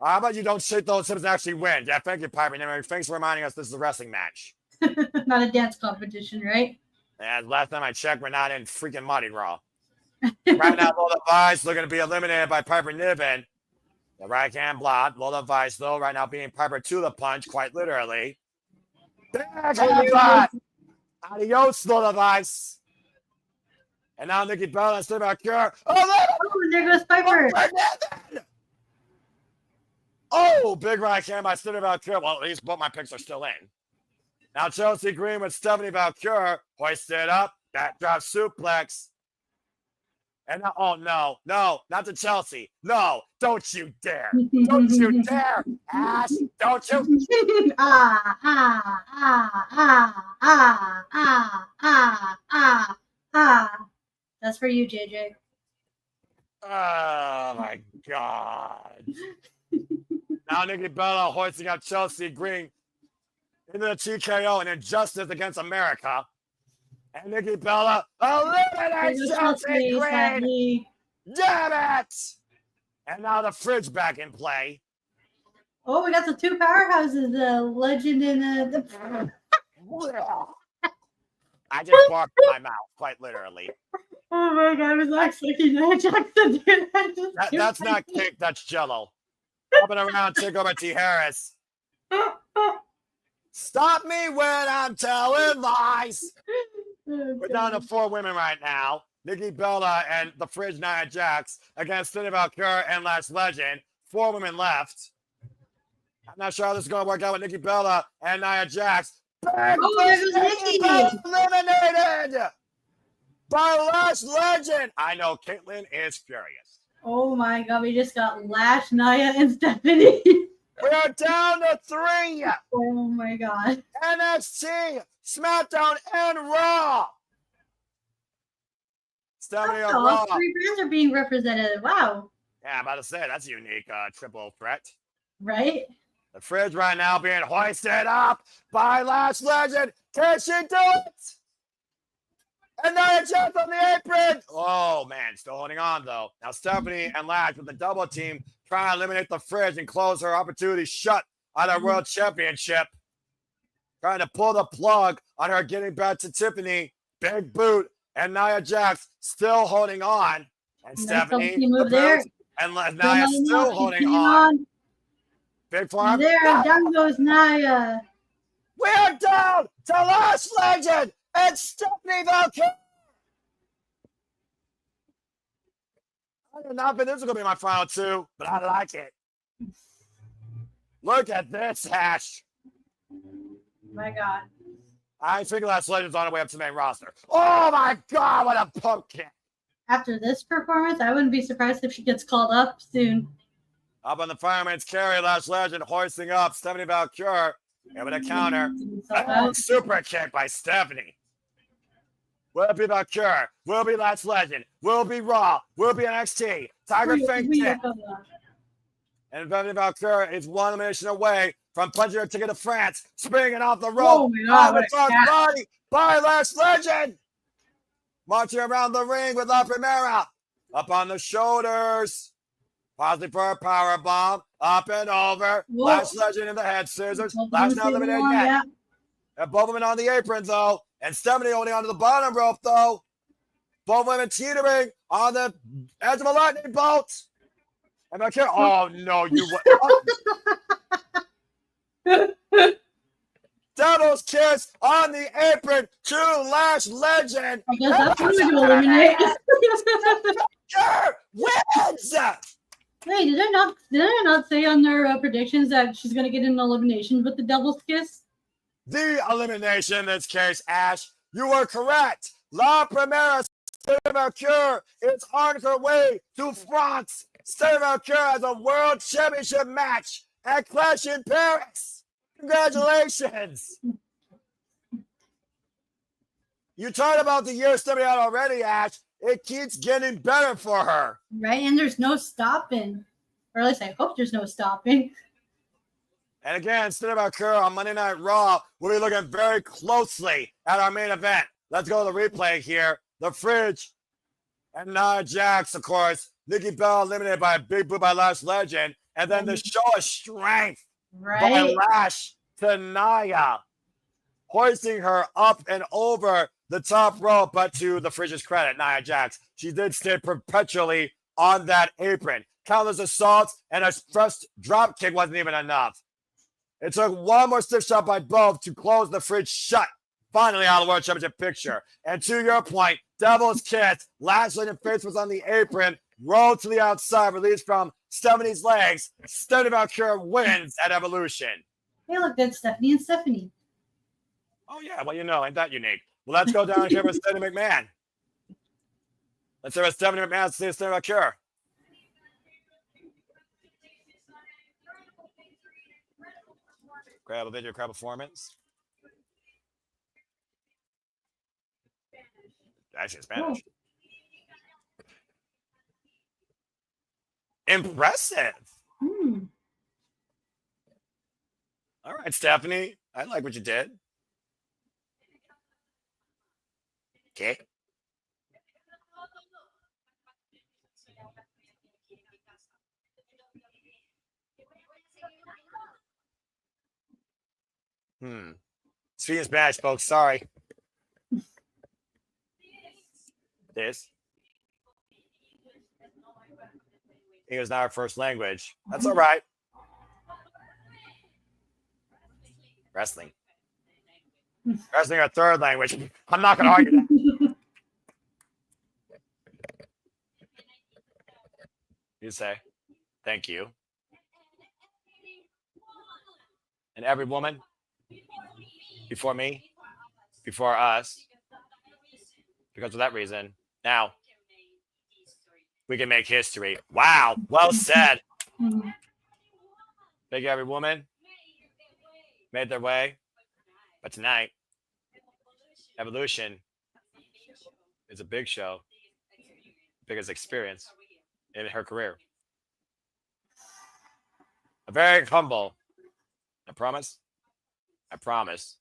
How about you don't shake those hips and actually win? Yeah, thank you, Piper. Thanks for reminding us this is a wrestling match. Not a dance competition, right? And last time I checked, we're not in freaking Mardi Gras. Right now, Lola Vice looking to be eliminated by Piper Niven. The right hand block. Lola Vice, though, right now being Piper to the punch, quite literally. Adios, Lola Vice. And now Nikki Bella and Vaquer. Oh, there goes Piper. Oh, big right hand by Vaquer. Well, at least both my picks are still in. Now Chelsea Green with Vaquer hoisted up. Backdrop suplex. And now, oh no, not to Chelsea. No, don't you dare. Don't you dare, Ash. Don't you. That's for you, JJ. Oh my God. Now Nikki Bella hoisting up Chelsea Green into the TKO and injustice against America. And Nikki Bella eliminates Chelsea Green. Damn it! And now the fridge back in play. Oh, we got the two powerhouses, the legend and the. I just barked in my mouth, quite literally. Oh my God, I was not expecting Nia Jax to do that. That's not cake, that's jello. Hopping around, take over T. Harris. Stop me when I'm telling lies. We're down to 4 women right now. Nikki Bella and the fridge Nia Jax against Cindy Vaquer and Lash Legend. 4 women left. I'm not sure how this is going to work out with Nikki Bella and Nia Jax. There goes Nikki. Eliminated by Lash Legend. I know Caitlyn is furious. Oh my God, we just got Lash, Nia, and Stephanie. We're down to 3. Oh my God. NXT, SmackDown, and Raw. Stephanie on Raw. 3 brands are being represented. Wow. Yeah, I'm about to say, that's a unique triple threat. Right? The fridge right now being hoisted up by Lash Legend. Can she do it? And Nia Jax on the apron. Oh, man, still holding on, though. Now Stephanie and Lash with the double team trying to eliminate the fridge and close her opportunity shut on her World Championship. Trying to pull the plug on her getting back to Tiffany. Big boot. And Nia Jax still holding on. And Stephanie move there. And Nia still holding on. Big forearm. There, down goes Nia. We're down to Lash Legend and Stephanie Vaquer. I did not think this was going to be my final 2, but I like it. Look at this, Ash. My God. I think Lash Legend's on her way up to the main roster. Oh my God, what a pumpkin. After this performance, I wouldn't be surprised if she gets called up soon. Up on the fireman's carry, Lash Legend hoisting up Stephanie Vaquer. And with a counter. Super kick by Stephanie. Will it be Vaquer? Will it be Lash Legend? Will it be Raw? Will it be NXT? Tiger Fang kick. And Stephanie Vaquer is 1 elimination away from punching her ticket to France. Springing off the rope. Oh my God, what a body by Lash Legend. Marching around the ring with La Primera. Up on the shoulders. Paxley for a power bomb. Up and over. Whoa. Lash Legend in the head scissors. Lash now eliminated neck. Yeah. And both women on the aprons, though. And Stephanie holding onto the bottom rope, though. Both women teetering on the edge of a lightning bolt. And Vaquer, oh no, you Devil's kiss on the apron to Lash Legend. I guess that's what we're going to eliminate. Vaquer wins! Hey, did I not say on their predictions that she's going to get an elimination with the Devil's kiss? The elimination in this case, Ash. You were correct. La Primera Vaquer is on her way to France. Vaquer has a world championship match at Clash in Paris. Congratulations. You talked about the year Stephanie had already, Ash. It keeps getting better for her. Right, and there's no stopping. Or at least I hope there's no stopping. And again, Vaquer on Monday Night Raw, we'll be looking very closely at our main event. Let's go to the replay here. The fridge and Nia Jax, of course. Nikki Bella eliminated by a big boot by Lash Legend. And then the show of strength by Lash to Nia, hoisting her up and over the top rope. But to the fridge's credit, Nia Jax, she did stay perpetually on that apron. Countless assaults and a first drop kick wasn't even enough. It took one more stiff shot by both to close the fridge shut. Finally out of the World Championship picture. And to your point, Devil's kiss. Lash Legend face was on the apron. Rolled to the outside. Released from Stephanie's legs. Stephanie Vaquer wins at Evolution. They look good, Stephanie and Stephanie. Oh, yeah. Well, you know, ain't that unique? Well, let's go down here with Stephanie McMahon. Let's hear what Stephanie McMahon says to Vaquer. Grab a video, crowd performance. Actually, Spanish. Impressive. All right, Stephanie. I like what you did. Okay. Speaking Spanish, folks. Sorry. This. English is not our first language. That's all right. Wrestling. Wrestling our third language. I'm not going to argue that. You say, thank you. And every woman before me, before us, because of that reason, now we can make history. Wow. Well said. Thank you, every woman made their way. But tonight, Evolution is a big show, biggest experience in her career. A very humble. I promise. I promise.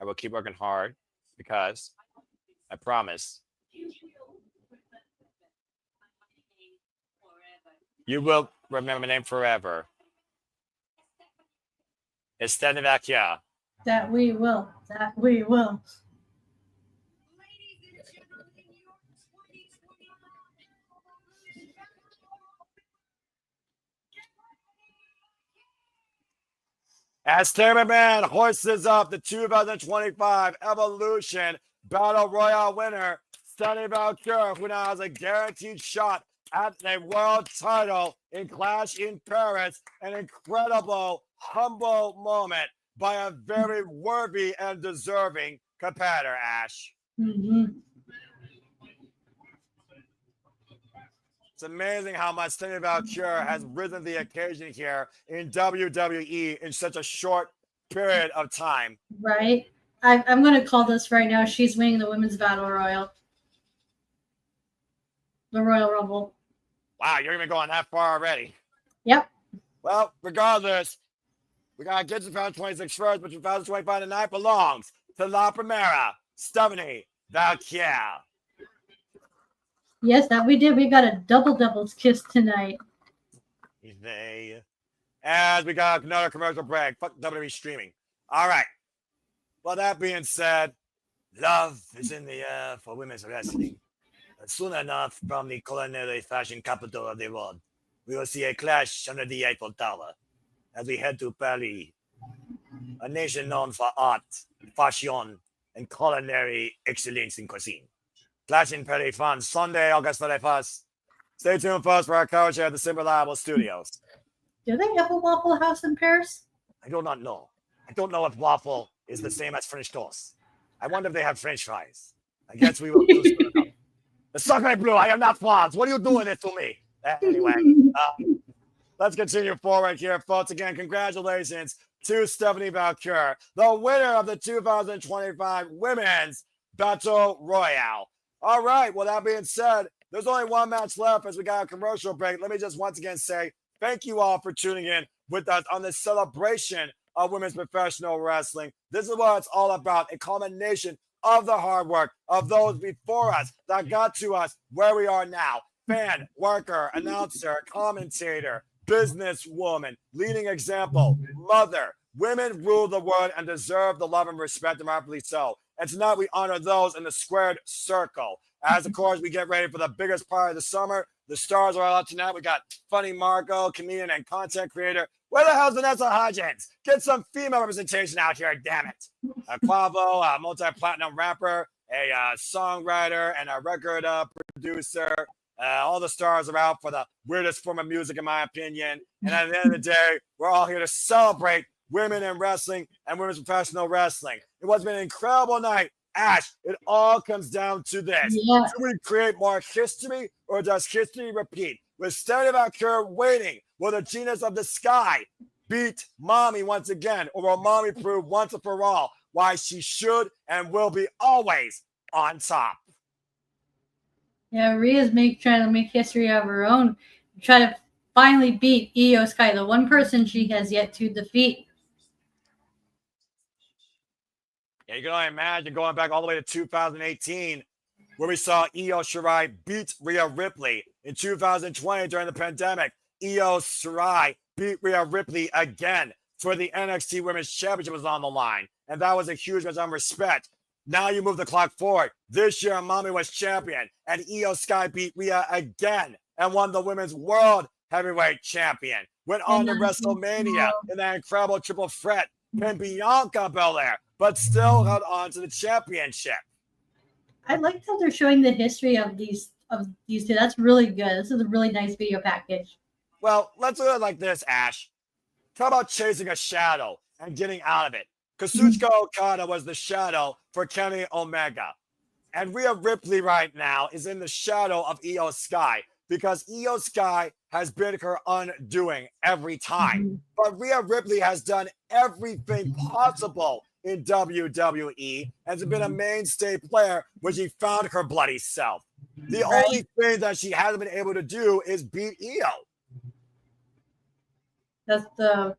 I will keep working hard because I promise you will remember my name forever. It's Stephanie Vaquer. That we will. That we will. As Tatum Man hoists up the 2025 Evolution Battle Royale winner, Stephanie Vaquer, who now has a guaranteed shot at the world title in Clash in Paris, an incredible, humble moment by a very worthy and deserving competitor, Ash. It's amazing how much Stephanie Vaquer has risen to the occasion here in WWE in such a short period of time. Right? I'm going to call this right now. She's winning the Women's Battle Royal. The Royal Rumble. Wow, you're even going that far already. Yep. Well, regardless, we got to get to 2026 first, but 2025 tonight belongs to La Primera, Stephanie Vaquer. Yes, that we did. We got a doubles kiss tonight. As we got another commercial break. Fuck WWE streaming. All right. Well, that being said, love is in the air for women's wrestling. Soon enough, from the culinary fashion capital of the world, we will see a clash under the Eiffel Tower as we head to Paris, a nation known for art, fashion, and culinary excellence in cuisine. Clash in Paris Fun, Sunday, August 31st. Stay tuned first for our coverage here at the Simple Reliable Studios. Do they have a Waffle House in Paris? I do not know. I don't know if waffle is the same as French toast. I wonder if they have French fries. I guess we will do soon enough. The Sacre Bleu, I am not France. What are you doing this to me? Anyway, let's continue forward here, folks. Again, congratulations to Stephanie Vaquer, the winner of the 2025 Women's Battle Royale. All right, well, that being said, there's only one match left as we got a commercial break. Let me just once again say thank you all for tuning in with us on this celebration of women's professional wrestling. This is what it's all about, a culmination of the hard work of those before us that got to us where we are now. Fan, worker, announcer, commentator, businesswoman, leading example, mother. Women rule the world and deserve the love and respect, and rightfully so. And tonight we honor those in the squared circle. As, of course, we get ready for the biggest part of the summer. The stars are all out tonight. We got Funny Marco, comedian and content creator. Where the hell's Vanessa Hudgens? Get some female representation out here, damn it. Quavo, a multi-platinum rapper, a songwriter, and a record producer. All the stars are out for the weirdest form of music, in my opinion. And at the end of the day, we're all here to celebrate women in wrestling and women's professional wrestling. It was been an incredible night Ash, it all comes down to this. Yeah. Do we create more history or does history repeat? With Vaquer waiting, will the genius of the sky beat Mommy once again, or will Mommy prove once and for all why she should and will be always on top? Yeah, Rhea's trying to make history of her own. Try to finally beat Io Sky, the one person she has yet to defeat. Yeah, you can only imagine going back all the way to 2018, where we saw Io Shirai beat Rhea Ripley. In 2020, during the pandemic, Io Shirai beat Rhea Ripley again for the NXT Women's Championship was on the line. And that was a huge measure of respect. Now you move the clock forward. This year, Mommy was champion, and Io Sky beat Rhea again and won the Women's World Heavyweight Champion. Went on to WrestleMania in that incredible triple threat, pinned Bianca Belair, but still held on to the championship. I like how they're showing the history of these two. That's really good. This is a really nice video package. Well, let's do it like this, Ash. Talk about chasing a shadow and getting out of it. Kazuchika Okada was the shadow for Kenny Omega. And Rhea Ripley right now is in the shadow of Io Sky because Io Sky has been her undoing every time. But Rhea Ripley has done everything possible in WWE and has been a mainstay player when she found her bloody self. The only thing that she hasn't been able to do is beat Io. That's the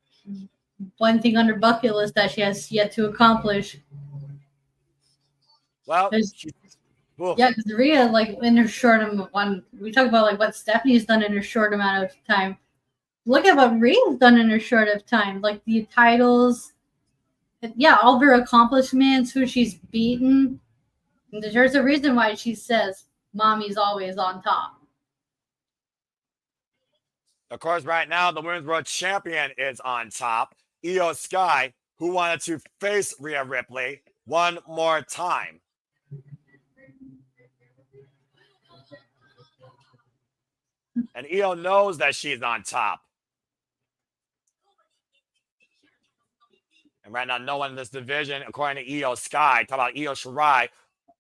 one thing on her bucket list that she has yet to accomplish. Well, yeah, because Rhea, like in her short amount, we talk about like what Stephanie's done in her short amount of time. Look at what Rhea's done in her short of time, like the titles. Yeah, all of her accomplishments, who she's beaten. And there's a reason why she says Mommy's always on top. Of course, right now, the Women's World Champion is on top. Io Sky, who wanted to face Rhea Ripley one more time. And Io knows that she's on top. And right now, no one in this division, according to Io Sky, talk about Io Shirai,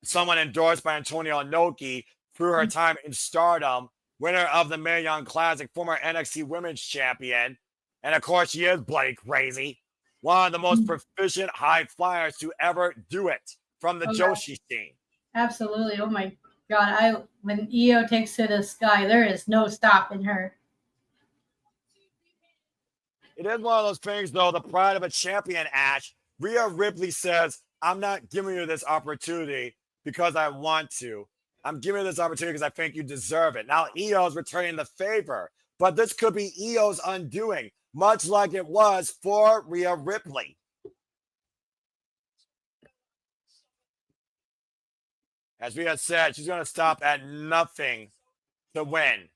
someone endorsed by Antonio Inoki through her time in Stardom, winner of the Mae Young Classic, former NXT Women's Champion. And of course, she is bloody crazy. One of the most proficient high flyers to ever do it from the Joshi scene. Absolutely. Oh my God. When Io takes to the sky, there is no stopping her. It is one of those things, though, the pride of a champion, Ash. Rhea Ripley says, I'm not giving you this opportunity because I want to. I'm giving you this opportunity because I think you deserve it. Now, Io's returning the favor, but this could be Io's undoing, much like it was for Rhea Ripley. As Rhea said, she's going to stop at nothing to win.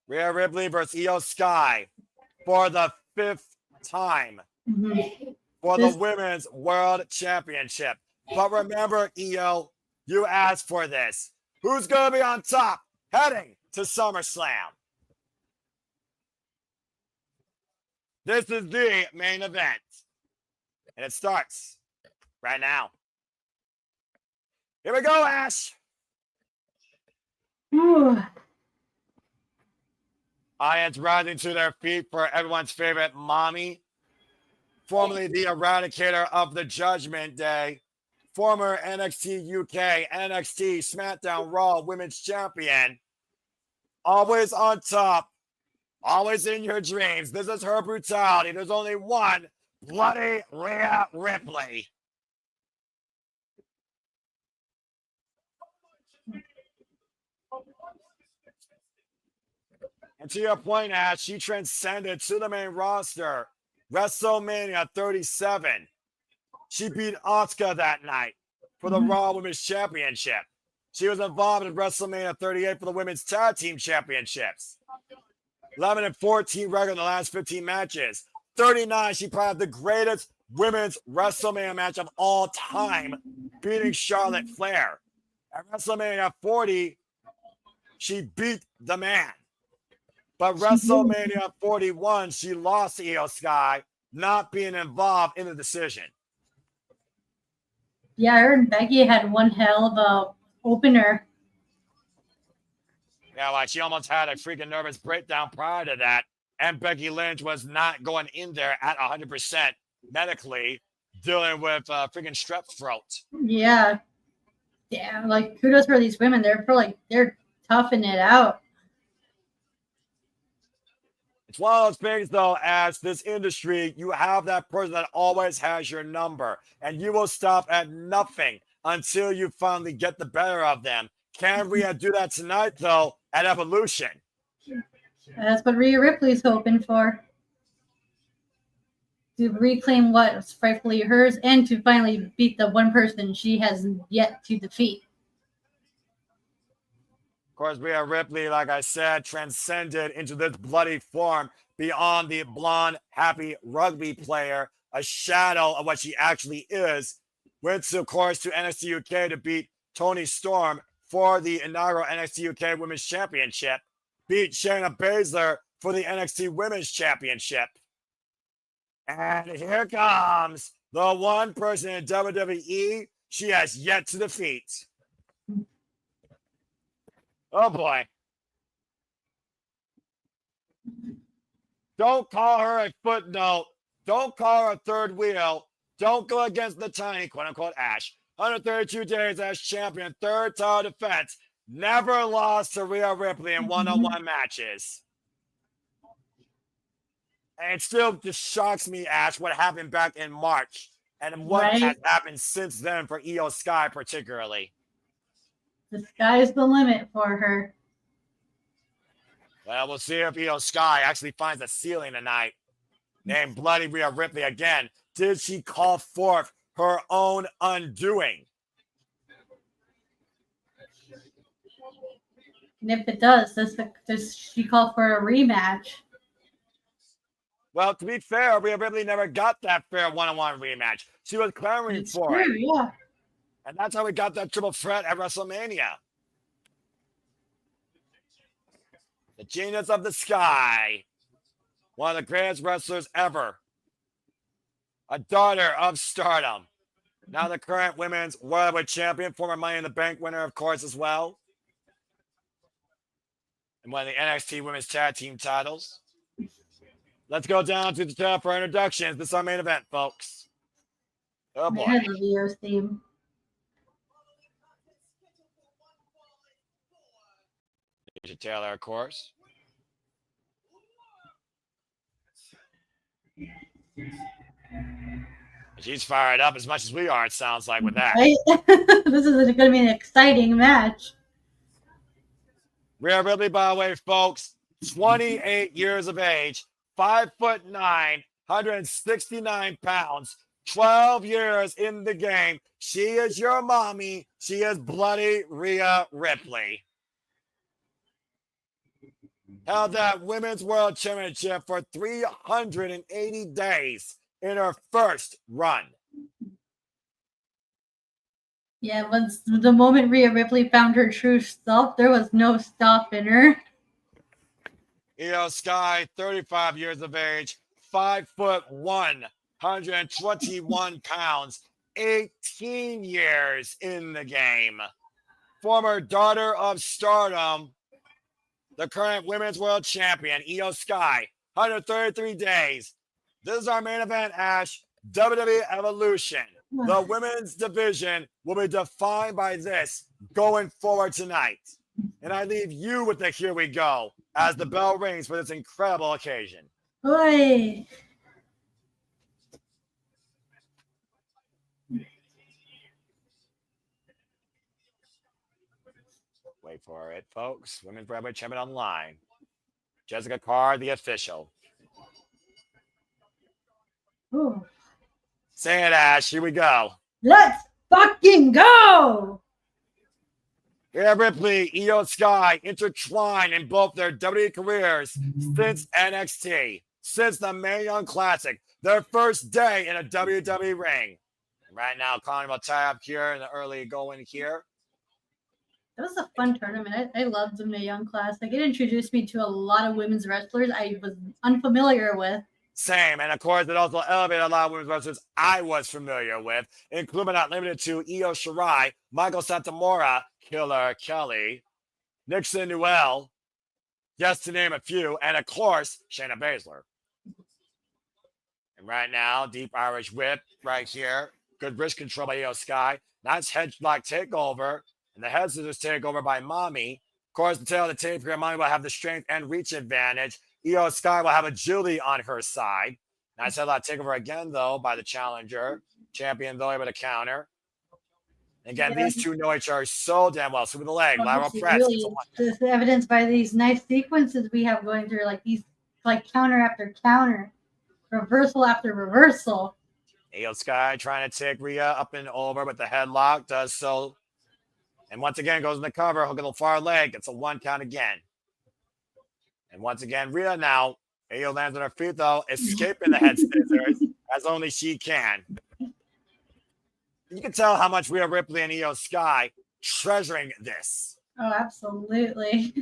Rhea Ripley versus Io Sky for the 5th time for the Women's World Championship. But remember, Io, you asked for this. Who's going to be on top heading to SummerSlam? This is the main event. And it starts right now. Here we go, Ash. Audience rising to their feet for everyone's favorite Mommy, formerly the eradicator of the Judgment Day, former NXT UK, NXT, SmackDown, Raw Women's Champion, always on top, always in your dreams. This is her brutality. There's only one bloody Rhea Ripley. And to your point, Ash, she transcended to the main roster. WrestleMania 37. She beat Asuka that night for the Raw Women's Championship. She was involved in WrestleMania 38 for the Women's Tag Team Championships. 11-14 record in the last 15 matches. 39, she probably had the greatest women's WrestleMania match of all time, beating Charlotte Flair. At WrestleMania 40, she beat the man. But WrestleMania 41, she lost to Io Sky, not being involved in the decision. Yeah, her and Becky had one hell of a opener. Yeah, like she almost had a freaking nervous breakdown prior to that. And Becky Lynch was not going in there at 100% medically, dealing with freaking strep throat. Yeah. Yeah, like kudos for these women. They're toughing it out. It's one of those things, though, as this industry, you have that person that always has your number, and you will stop at nothing until you finally get the better of them. Can Rhea do that tonight, though, at Evolution? That's what Rhea Ripley's hoping for. To reclaim what's rightfully hers and to finally beat the one person she has yet to defeat. Of course, Rhea Ripley, like I said, transcended into this bloody form beyond the blonde, happy rugby player, a shadow of what she actually is. Went, of course, to NXT UK to beat Toni Storm for the inaugural NXT UK Women's Championship. Beat Shayna Baszler for the NXT Women's Championship. And here comes the one person in WWE she has yet to defeat. Oh boy. Don't call her a footnote. Don't call her a third wheel. Don't go against the tiny, quote unquote, Ash. 132 days as champion, third title defense. Never lost to Rhea Ripley in one-on-one matches. And it still just shocks me, Ash, what happened back in March and what has happened since then for Io Sky particularly. The sky's the limit for her. Well, we'll see if Io Sky actually finds a ceiling tonight. Named Bloody Rhea Ripley again. Did she call forth her own undoing? And if it does she call for a rematch? Well, to be fair, Rhea Ripley never got that fair one-on-one rematch. She was clamoring for it. Yeah. And that's how we got that triple threat at WrestleMania. The Genius of the Sky. One of the greatest wrestlers ever. A daughter of Stardom. Now the current Women's World Heavyweight Champion, former Money in the Bank winner, of course, as well. And one of the NXT Women's Tag Team titles. Let's go down to the top for introductions. This is our main event, folks. Oh boy. I love Io's theme. Nisha Taylor, of course. She's fired up as much as we are, it sounds like, with that. Right? This is going to be an exciting match. Rhea Ripley, by the way, folks, 28 years of age, 5'9", 169 pounds, 12 years in the game. She is your mommy. She is Bloody Rhea Ripley. Held that Women's World Championship for 380 days in her first run. Yeah, once the moment Rhea Ripley found her true self, there was no stopping her. Io Sky, 35 years of age, 5'1", 121 pounds, 18 years in the game. Former daughter of Stardom, the current Women's World Champion, Io Sky, 133 days. This is our main event, Ash. WWE Evolution. The women's division will be defined by this going forward tonight. And I leave you with the here we go as the bell rings for this incredible occasion. Boy. Wait for it, folks. Women's World Heavyweight Champion online. Jessica Carr, the official. Ooh. Say it, Ash. Here we go. Let's fucking go! Rhea Ripley, Io Sky intertwined in both their WWE careers since NXT, since the Mae Young Classic, their first day in a WWE ring. Right now, Connie will tie up here in the early going here. That was a fun tournament. I loved the Mae Young Classic. It introduced me to a lot of women's wrestlers I was unfamiliar with. Same. And of course, it also elevated a lot of women's wrestlers I was familiar with, including but not limited to Io Shirai, Michael Santamora, Killer Kelly, Nixon Newell, just to name a few, and of course, Shayna Baszler. And right now, deep Irish whip right here. Good wrist control by Io Sky. Nice headlock takeover. And the head scissors takeover by Mommy. Of course, the tail of the tape here, Mommy will have the strength and reach advantage. Io Sky will have agility on her side. Nice headlock takeover again, though, by the challenger. Champion, though, able to counter. Again, these two know each other so damn well. So with the leg, lateral press. Really, this evidenced by these nice sequences we have going through, like these, like counter after counter, reversal after reversal. Io Sky trying to take Rhea up and over, but the headlock does so. And once again, goes in the cover, hook on the far leg. Gets a 1 count again. And once again, Rhea now. Io lands on her feet, though, escaping the head scissors as only she can. You can tell how much Rhea Ripley and Io Sky treasuring this. Oh, absolutely.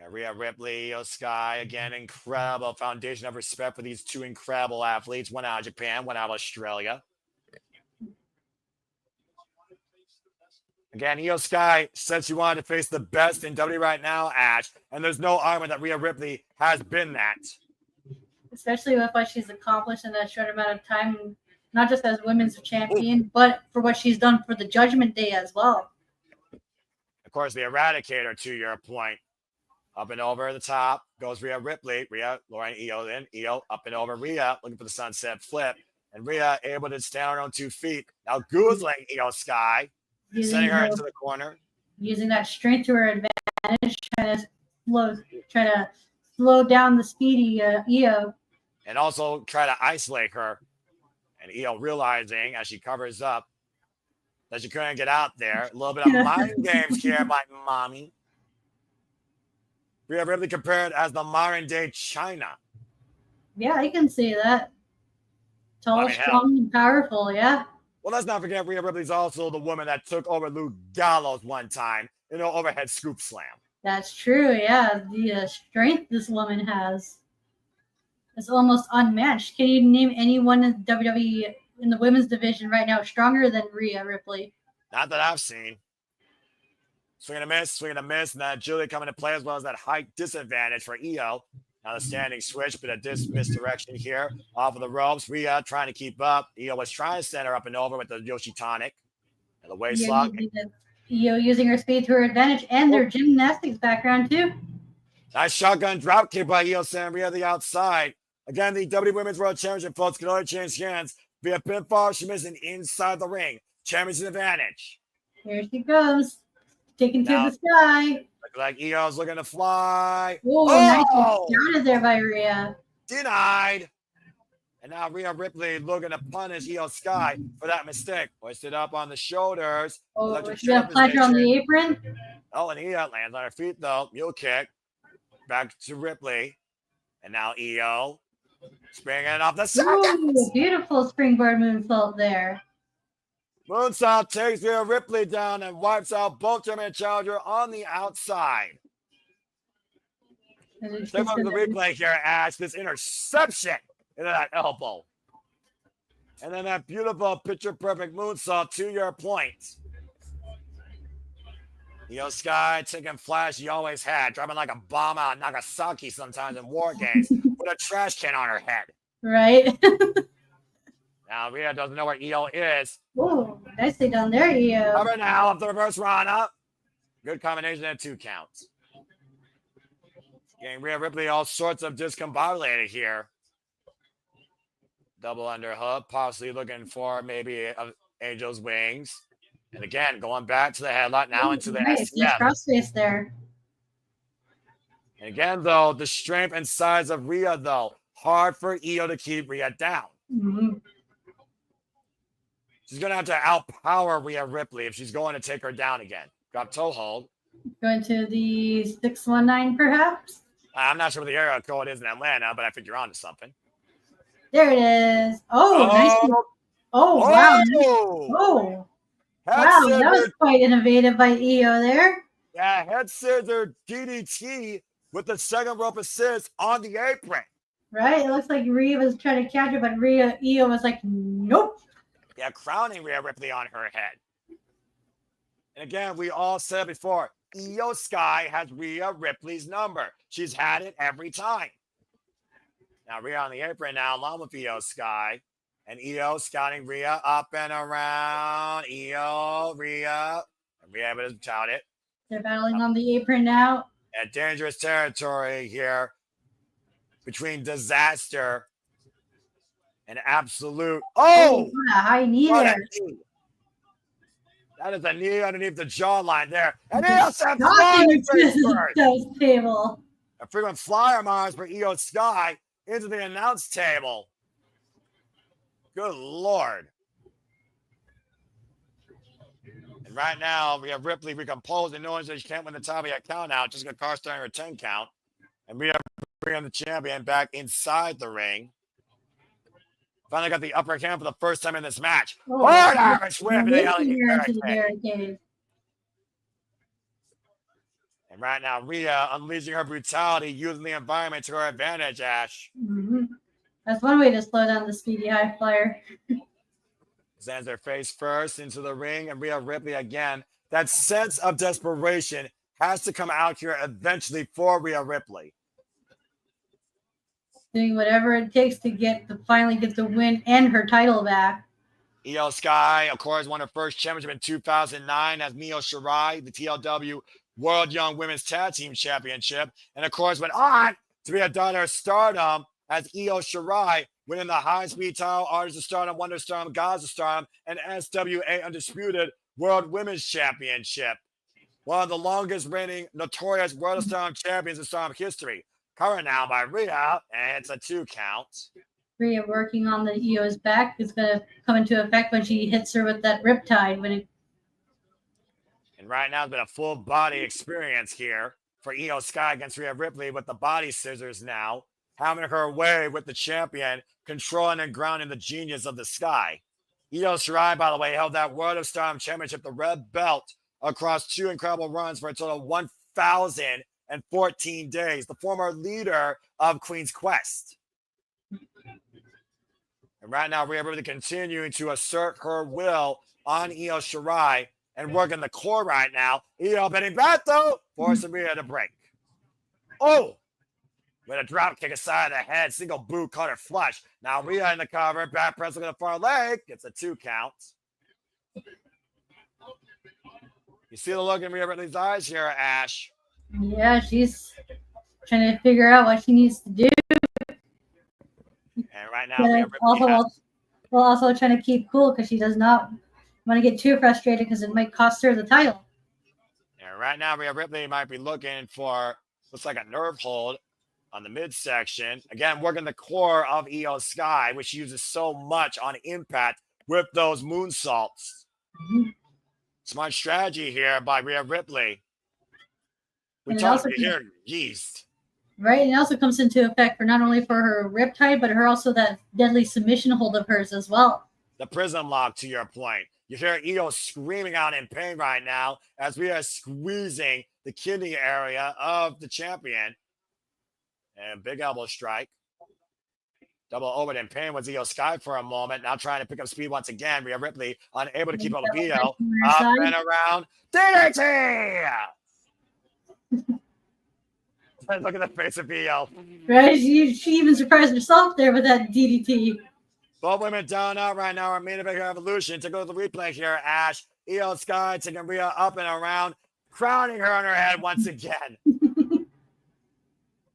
Rhea Ripley, Io Sky, again, incredible foundation of respect for these two incredible athletes. One out of Japan, one out of Australia. Again, Io Sky said she wanted to face the best in WWE right now, Ash, and there's no argument that Rhea Ripley has been that. Especially with what she's accomplished in that short amount of time, not just as women's champion, but for what she's done for the Judgment Day as well. Of course, the Eradicator, to your point. Up and over the top goes Rhea Ripley. Rhea, Laura and Io in. Io up and over Rhea, looking for the sunset flip. And Rhea able to stand on her own 2 feet. Now goozling Io Sky, sending her into the corner. Using that strength to her advantage, trying to slow down the speedy Io. And also try to isolate her. And Io realizing as she covers up that she couldn't get out there. A little bit of mind games here by Mommy. Rhea Ripley compared as the modern day China. Yeah, I can see that. Tall, strong, and powerful, yeah. Well, let's not forget Rhea Ripley's also the woman that took over Luke Gallows one time in an overhead scoop slam. That's true, yeah. The strength this woman has is almost unmatched. Can you name anyone in WWE in the women's division right now stronger than Rhea Ripley? Not that I've seen. Swing and a miss, and then Giulia coming to play as well as that height disadvantage for Io. Now the standing switch, but a misdirection here off of the ropes. Rhea trying to keep up. Io was trying to send her up and over with the Yoshi Tonic and the waist lock. Io using her speed to her advantage and their gymnastics background too. Nice shotgun drop kick by Io sending Rhea the outside. Again, the WWE Women's World Championship, folks, can only change hands via pinfall, submission inside the ring. Championship advantage. Here she goes. Taken to the sky. Look like Io's looking to fly. Nice down there by Rhea. Denied. And now Rhea Ripley looking to punish Io Sky for that mistake. Hoisted up on the shoulders. She's going to punch her on the apron. Oh, and Io lands on her feet, though. Mule kick. Back to Ripley. And now Io springing off the side. Beautiful springboard moonsault there. Moonsault takes Rhea Ripley down and wipes out both German challenger on the outside. Take a look at the replay here, Ash. This interception into that elbow. And then that beautiful picture-perfect moonsault to your point. Io Sky taking flash he always had, dropping like a bomb out Nagasaki sometimes in war games with a trash can on her head. Right. Now Rhea doesn't know where Io is. Oh, nicely done there, Io. Cover now up the reverse run up. Good combination of 2 counts. Getting Rhea Ripley all sorts of discombobulated here. Double underhook, possibly looking for maybe Angel's wings. And again, going back to the headlock now into the STF. Crossface there. And again, though, the strength and size of Rhea, though, hard for Io to keep Rhea down. Mm-hmm. She's going to have to outpower Rhea Ripley if she's going to take her down again. Drop toe hold. Going to the 619, perhaps? I'm not sure what the area code is in Atlanta, but I think you're on to something. There it is. Oh, nice. Oh, wow. Oh. Wow, that was quite innovative by Io there. Yeah, head scissor DDT with the second rope assist on the apron. Right? It looks like Rhea was trying to catch her, but Io was like, nope. Yeah, crowning Rhea Ripley on her head. And again, we all said before, Io Sky has Rhea Ripley's number. She's had it every time. Now Rhea on the apron now, along with Io Sky. And Io scouting Rhea up and around. Io, Rhea. And Rhea able to shout it. They're battling on the apron now. And dangerous territory here between Disaster and Absolute. Oh! What a high knee What there. a knee. That is a knee underneath the jawline there. And Io sent Knocking flying to the table. A frequent flyer miles for Io Sky into the announce table. Good Lord. And right now, we have Ripley recomposed and knowing that she can't win the top of that count out. Just got car starting her 10 count. And we have bringing the champion back inside the ring. Finally got the upper hand for the first time in this match. Hard Irish whip in the barricade. And right now, Rhea unleashing her brutality, using the environment to her advantage, Ash. Mm-hmm. That's one way to slow down the speedy high flyer. Sends their face first into the ring, and Rhea Ripley again. That sense of desperation has to come out here eventually for Rhea Ripley. Doing whatever it takes to finally get the win and her title back. Io Sky, of course, won her first championship in 2009 as Io Shirai, the TLW World Young Women's Tag Team Championship, and of course went on to be a daughter of Stardom as Io Shirai, winning the High Speed Title, Artist of Stardom, Wonder Stardom, Gods of Stardom, and SWA Undisputed World Women's Championship. One of the longest reigning notorious World of Stardom champions in Stardom history. Covered now by Rhea, and it's a 2 count. Rhea working on the Io's back is going to come into effect when she hits her with that riptide. And right now, it's been a full body experience here for Io Sky against Rhea Ripley with the body scissors now, having her way with the champion, controlling and grounding the genius of the Sky. Io Shirai, by the way, held that World of Stardom Championship, the red belt, across 2 incredible runs for a total of 1,014 days. The former leader of Queen's Quest. And right now, Rhea Ripley continuing to assert her will on Io Shirai and working the core right now. Io betting back though, forcing Rhea to break. Oh! With a drop kick aside of the head, single boot caught her flush. Now Rhea in the cover, back press with the far leg, gets a 2 count. You see the look in Rhea Ripley's eyes here, Ash. Yeah, she's trying to figure out what she needs to do. And right now, Rhea Ripley also trying to keep cool because she does not want to get too frustrated because it might cost her the title. And right now, Rhea Ripley might be looking for, looks like a nerve hold on the midsection. Again, working the core of Io Sky, which she uses so much on impact with those moonsaults. Mm-hmm. Smart strategy here by Rhea Ripley. We And talked here, yeast. Right, and it also comes into effect for not only for her riptide, but her also that deadly submission hold of hers as well. The prism lock, to your point. You hear Io screaming out in pain right now as we are squeezing the kidney area of the champion. And big elbow strike. Double over in pain was Io Sky for a moment. Now trying to pick up speed once again. Rhea Ripley unable to keep up with Io. Up and around. DDT! Look at the face of Io. Right? She even surprised herself there with that DDT. Both women down out right now. Our main event evolution. To go to the replay here, Ash. Io Sky taking Rhea up and around, crowning her on her head once again.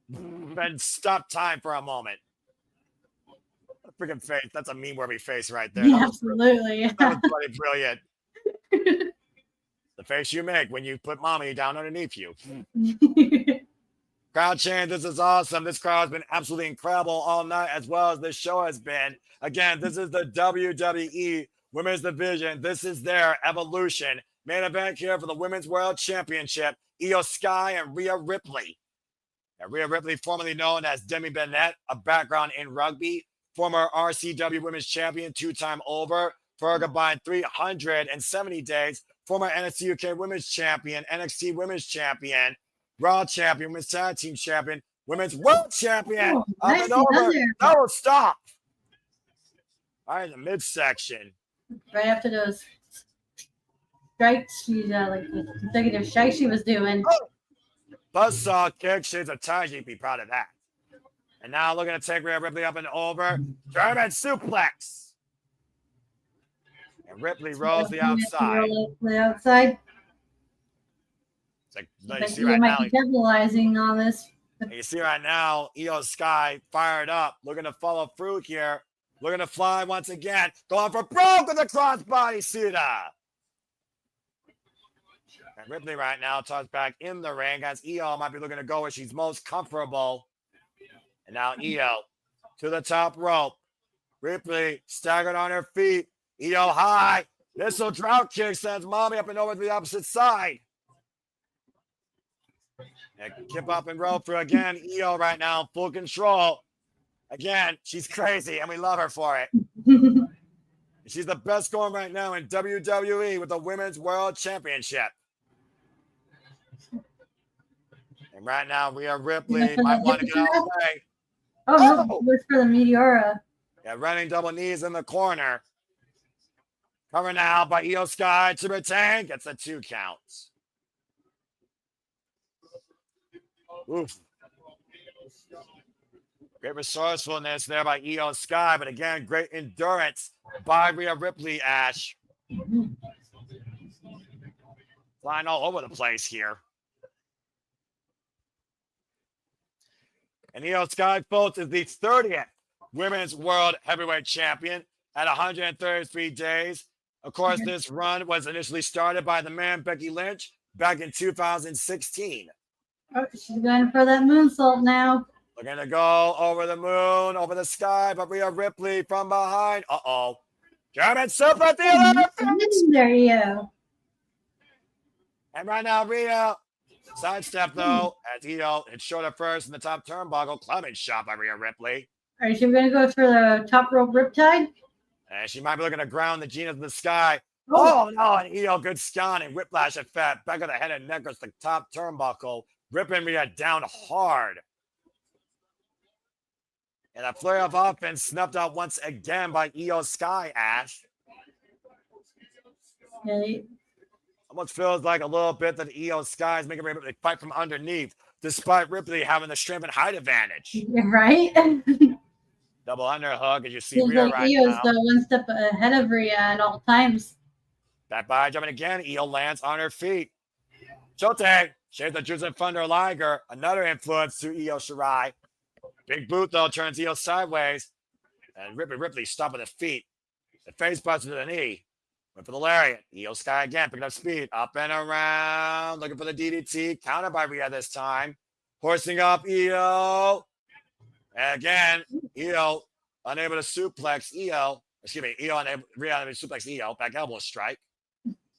And stop time for a moment. What a freaking face. That's a meme worthy face right there. Yeah, absolutely. That was bloody brilliant. The face you make when you put mommy down underneath you. Crowd chant, this is awesome. This crowd has been absolutely incredible all night, as well as this show has been. Again, this is the WWE Women's Division. This is their evolution. Main event here for the Women's World Championship. Io Sky and Rhea Ripley. Now, Rhea Ripley, formerly known as Demi Bennett, a background in rugby, former RCW Women's Champion, 2-time over for a combined 370 days, former NXT UK Women's Champion, NXT Women's Champion, Raw champion, women's tag team champion, women's world champion. Oh, Up and nicely done over. there. No, stop. All right, in the midsection. Right after those strikes, she's like the consecutive strikes she was doing. Buzzsaw kick. She's a Taiji. Be proud of that. And now looking to take Rhea Ripley up and over. German suplex. And Ripley rolls the outside. The outside. It's like, you But see you right might now, be capitalizing on this. and you see right now, Io Sky fired up, looking to follow through here. Looking to fly once again. Going for broke with a crossbody Sita. And Ripley right now tossed back in the ring as Io might be looking to go where she's most comfortable. And now Io to the top rope. Ripley staggered on her feet. Io high. Missile drought kick sends Mommy up and over to the opposite side. And kip up and rope for again. Io right now in full control. Again, she's crazy and we love her for it. She's the best going right now in WWE with the Women's World Championship. And right now, Rhea Ripley might want to get out of the way. Oh, looks for the Meteora. Yeah, running double knees in the corner. Covered now by Io Sky to retain. Gets the 2 counts. Oof. Great resourcefulness there by Io Sky, but again, great endurance by Rhea Ripley, Ash. Flying all over the place here. And Io Sky, folks, is the 30th Women's World Heavyweight Champion at 133 days. Of course, this run was initially started by the man Becky Lynch back in 2016. Oh, she's going for that moonsault now. Looking to go over the moon, over the sky, but Rhea Ripley from behind. Uh-oh. German super the 11th. There you go. And right now, Rhea sidestep though, as Io hit short at first in the top turnbuckle. Climbing shot by Rhea Ripley. All right, so we're going to go for the top rope riptide. And she might be looking to ground the Gina to the sky. Oh, no, and Io, good scanning. Whiplash effect. Back of the head and neck goes the top turnbuckle. Ripping Rhea down hard. And a flare of offense snuffed out once again by Io Sky, Ash. Yeah, Almost feels like a little bit that Io Sky is making Ripley fight from underneath, despite Ripley having the strength and height advantage. right? Double underhook, as you see Seems Rhea like right Io's now. the one step ahead of Rhea at all times. Back by jumping again, Io lands on her feet. Shote shaves the Judgement Thunder Liger, another influence to Io Shirai. Big boot, though, turns Io sideways. And Ripley stopping the feet. The face buster to the knee. Went for the lariat. Io Sky again, picking up speed. Up and around. Looking for the DDT. Countered by Rhea this time. Horsing up Io. And again, Io unable to suplex Io. Excuse me, Rhea unable to suplex Io. Back elbow strike.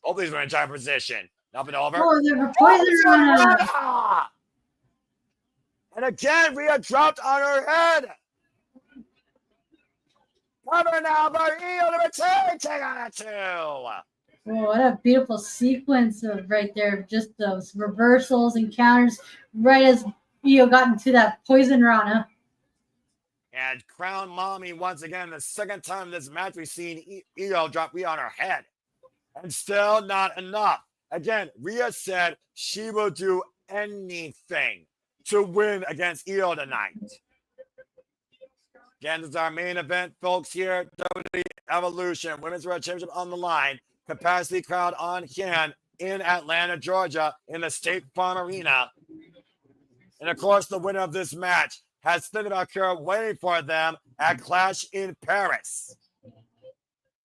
Both these were in time position. Up and over. Oh, they're poison on her. And again, Rhea dropped on her head. Cover now by Io to return. Take on a 2. Oh, what a beautiful sequence of right there. Just those reversals and counters right as Io got into that poison rana. And Crown Mommy once again, the second time in this match we've seen Io drop Rhea on her head. And still not enough. Again, Rhea said she will do anything to win against Io tonight. Again, this is our main event, folks, here. WWE Evolution, Women's World Championship on the line. Capacity crowd on hand in Atlanta, Georgia, in the State Farm Arena. And, of course, the winner of this match has Vaquer waiting for them at Clash in Paris.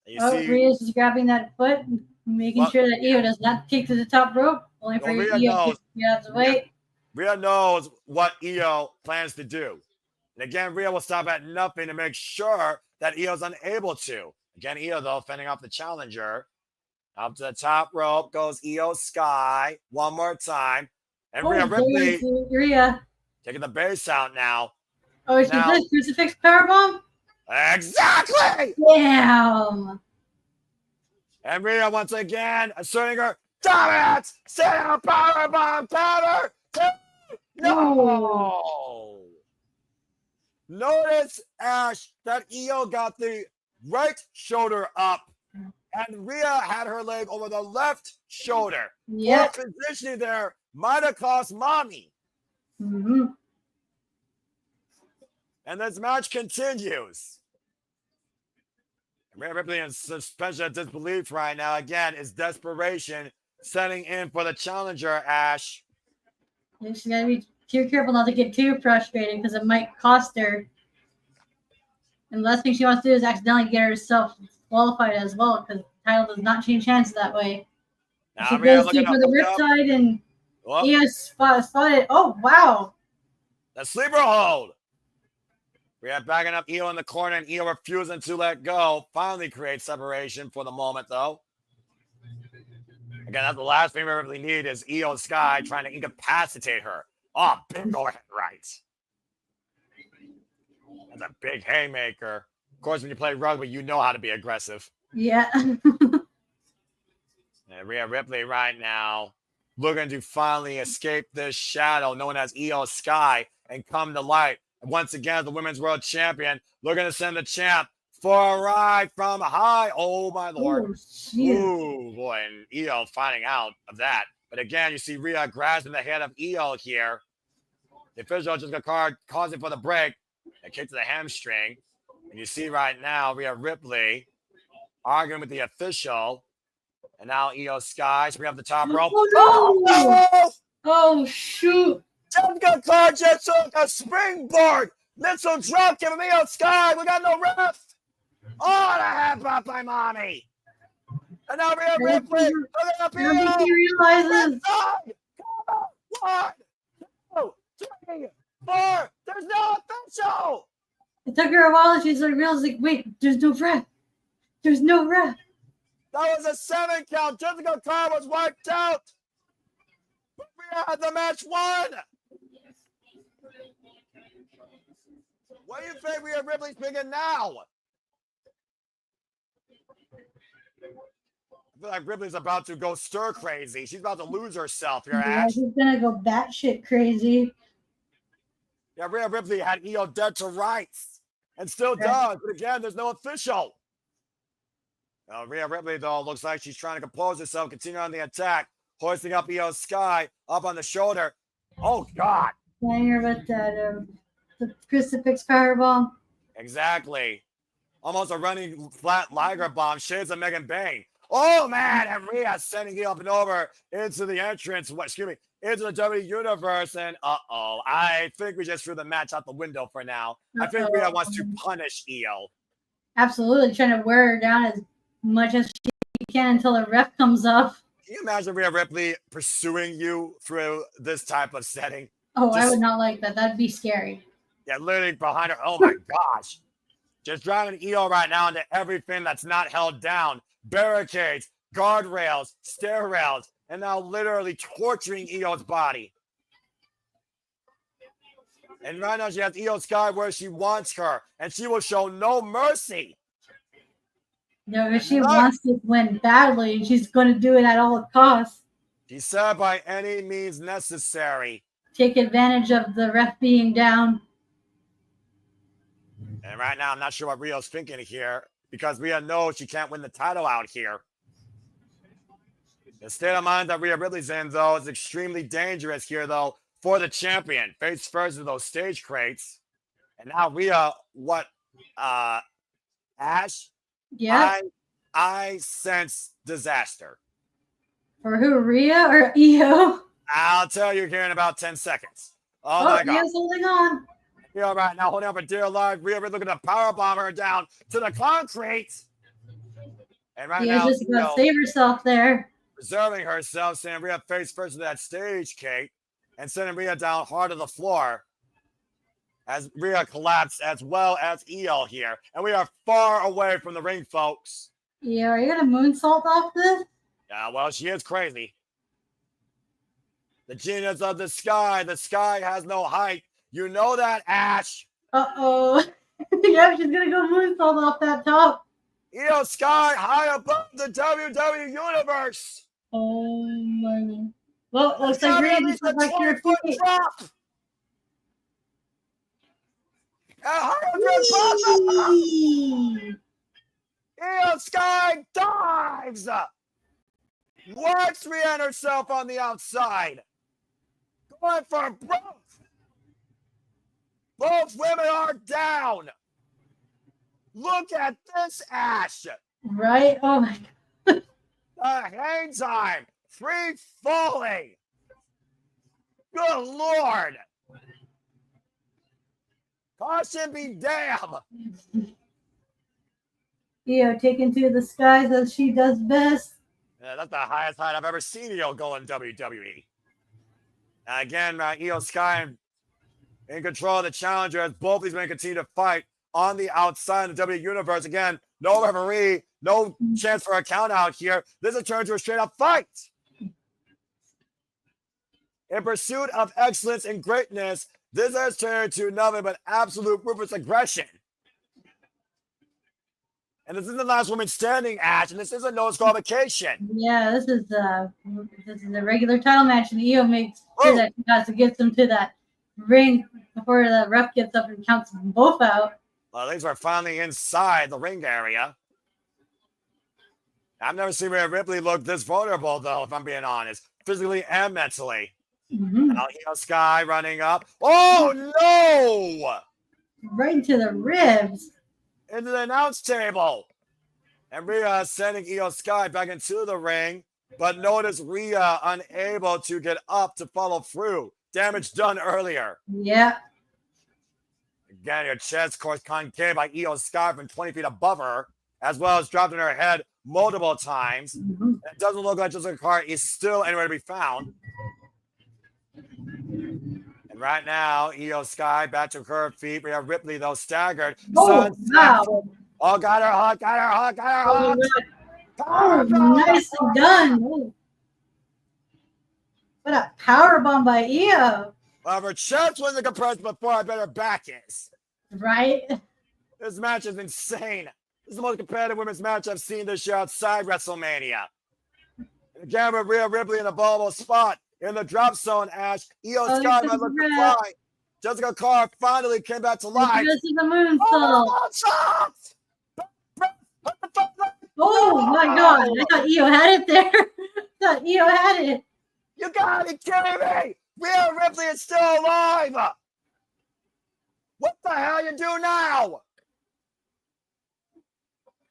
Rhea's just grabbing that foot, making sure that Io does not kick to the top rope. Only for Io to get out of the way. Rhea knows what Io plans to do. And again, Rhea will stop at nothing to make sure that Io's unable to. Again, Io, though, fending off the challenger. Up to the top rope goes Io Sky one more time. And Rhea Ripley taking the base out now. Oh, is this crucifix powerbomb? Exactly! Damn! And Rhea once again asserting her dominance. Sit down, powerbomb counter. No! Notice, Ash, that Io got the right shoulder up, and Rhea had her leg over the left shoulder. Yeah. Poor positioning there might have cost mommy. Mm-hmm. And this match continues. Rhea Ripley in suspension of disbelief right now. Again, is desperation setting in for the challenger, Ash. She's got to be too careful not to get too frustrated because it might cost her. And the last thing she wants to do is accidentally get herself qualified as well because the title does not change hands that way. Now, She Rhea goes looking deep for the riptide and Io spotted. Oh, wow. The sleeper hold. Rhea backing up Io in the corner, and Io refusing to let go. Finally creates separation for the moment, though. Again, that's the last thing we really need is Io Sky trying to incapacitate her. Oh, big overhead right. That's a big haymaker. Of course, when you play rugby, you know how to be aggressive. Yeah. And Rhea Ripley right now looking to finally escape this shadow known as Io Sky and come to light. And once again, the Women's World Champion looking to send the champ for a ride from high. Oh, my Lord. Ooh, boy. And Io finding out of that. But again, you see Rhea grasping the head of Io here. The official just got causing for the break. A kick to the hamstring. And you see right now, Rhea Ripley arguing with the official. And now Io Sky, so we have the top rope. Oh, no! Oh, shoot. Jessica Carr just took a springboard. Missile drop kick from Io Sky. We got no ref. Oh, the half up by mommy. And now Rhea Ripley. Look up here. He realizes. 1, 2, 3, 4. There's no official. It took her a while and she's like, realizing, wait, there's no ref. There's no ref. That was a 7 count. Jessica Carr was wiped out. Rhea had the match won. What do you think Rhea Ripley's thinking now? I feel like Ripley's about to go stir crazy. She's about to lose herself here, Ash. She's gonna go batshit crazy. Yeah, Rhea Ripley had Io dead to rights and still does. But again, there's no official. Rhea Ripley, though, looks like she's trying to compose herself, continue on the attack, hoisting up Io Sky up on the shoulder. Oh, God. Playing her with that the crucifix powerbomb. Exactly. Almost a running flat Liger bomb. Shades of Megan Bain. Oh, man. And Rhea sending Io up and over into the entrance. Into the WWE Universe. And I think we just threw the match out the window for now. I think Rhea wants to punish Io. Absolutely. Trying to wear her down as much as she can until the ref comes up. Can you imagine Rhea Ripley pursuing you through this type of setting? Oh, I would not like that. That'd be scary. Yeah, literally behind her. Oh, my gosh. Just driving Io right now into everything that's not held down. Barricades, guardrails, stair rails, and now literally torturing Io's body. And right now she has Io Sky where she wants her, and she will show no mercy. No, if she wants to win badly, she's going to do it at all costs. She said by any means necessary. Take advantage of the ref being down. And right now, I'm not sure what Rio's thinking here because Rhea knows she can't win the title out here. The state of mind that Rhea Ripley's in, though, is extremely dangerous here, though, for the champion. Face first of those stage crates. And now Rhea, Ash? Yeah. I sense disaster. For who, Rhea or Io? I'll tell you here in about 10 seconds. Oh my God. Rhea's holding on. Rhea right now holding up for dear life. Rhea looking to powerbomb her down to the concrete. And right now, just going to save herself there. Preserving herself, sending Rhea face first to that stage cake and sending Rhea down hard to the floor as Rhea collapsed as well as Io here. And we are far away from the ring, folks. Yeah, are you going to moonsault off this? Yeah, well, she is crazy. The genius of the sky. The sky has no height. You know that, Ash. Uh-oh. Yeah, she's going to go moonsault off that top. Io Sky high above the WWE Universe. Oh, my God. Well, looks like Rhea just went back to her feet. Drop. 100 Io Sky dives. Works re-enter herself on the outside. Going for both. Both women are down. Look at this, Ash. Right? Oh my God. The hang time. Free falling. Good Lord. Caution be damn. Io taken to the skies as she does best. Yeah, that's the highest height I've ever seen Io go in WWE. Again, Io Sky in control of the challenger as both these men continue to fight on the outside of the WWE Universe. Again, no referee, no chance for a count out here. This is turned to a straight up fight. In pursuit of excellence and greatness, this has turned to nothing but absolute ruthless aggression. And this isn't the last woman standing, Ash, and this isn't no disqualification. Yeah, this is a regular title match, and Io makes sure that she has to get them to that ring before the ref gets up and counts them both out. Well, these are finally inside the ring area. I've never seen Rhea Ripley look this vulnerable, though, if I'm being honest, physically and mentally. Now Io Sky running up. Oh, no! Right into the ribs. Into the announce table. And Rhea sending Io Sky back into the ring. But notice Rhea unable to get up to follow through. Damage done earlier. Yeah. Again, her chest, course, concave by Io Sky from 20 feet above her, as well as dropping her head multiple times. It doesn't look like Jessica Carr is still anywhere to be found. And right now, Io Sky back to her feet. Rhea Ripley, though, staggered. Oh, wow. Oh, got her hook, got her hook, got her hook. Oh, nicely done. Ooh. What a powerbomb by Io. Well, her chest wasn't compressed before, I bet her back is. Right? This match is insane. This is the most competitive women's match I've seen this year outside WrestleMania. And again, with Rhea Ripley in a vulnerable spot in the drop zone, Ash. Io Sky might look to fly. Jessica Carr finally came back to life. This is a moonsault. Oh my God. I thought Io had it there. I thought Io had it. You gotta be kidding me! Rhea Ripley is still alive! What the hell you do now?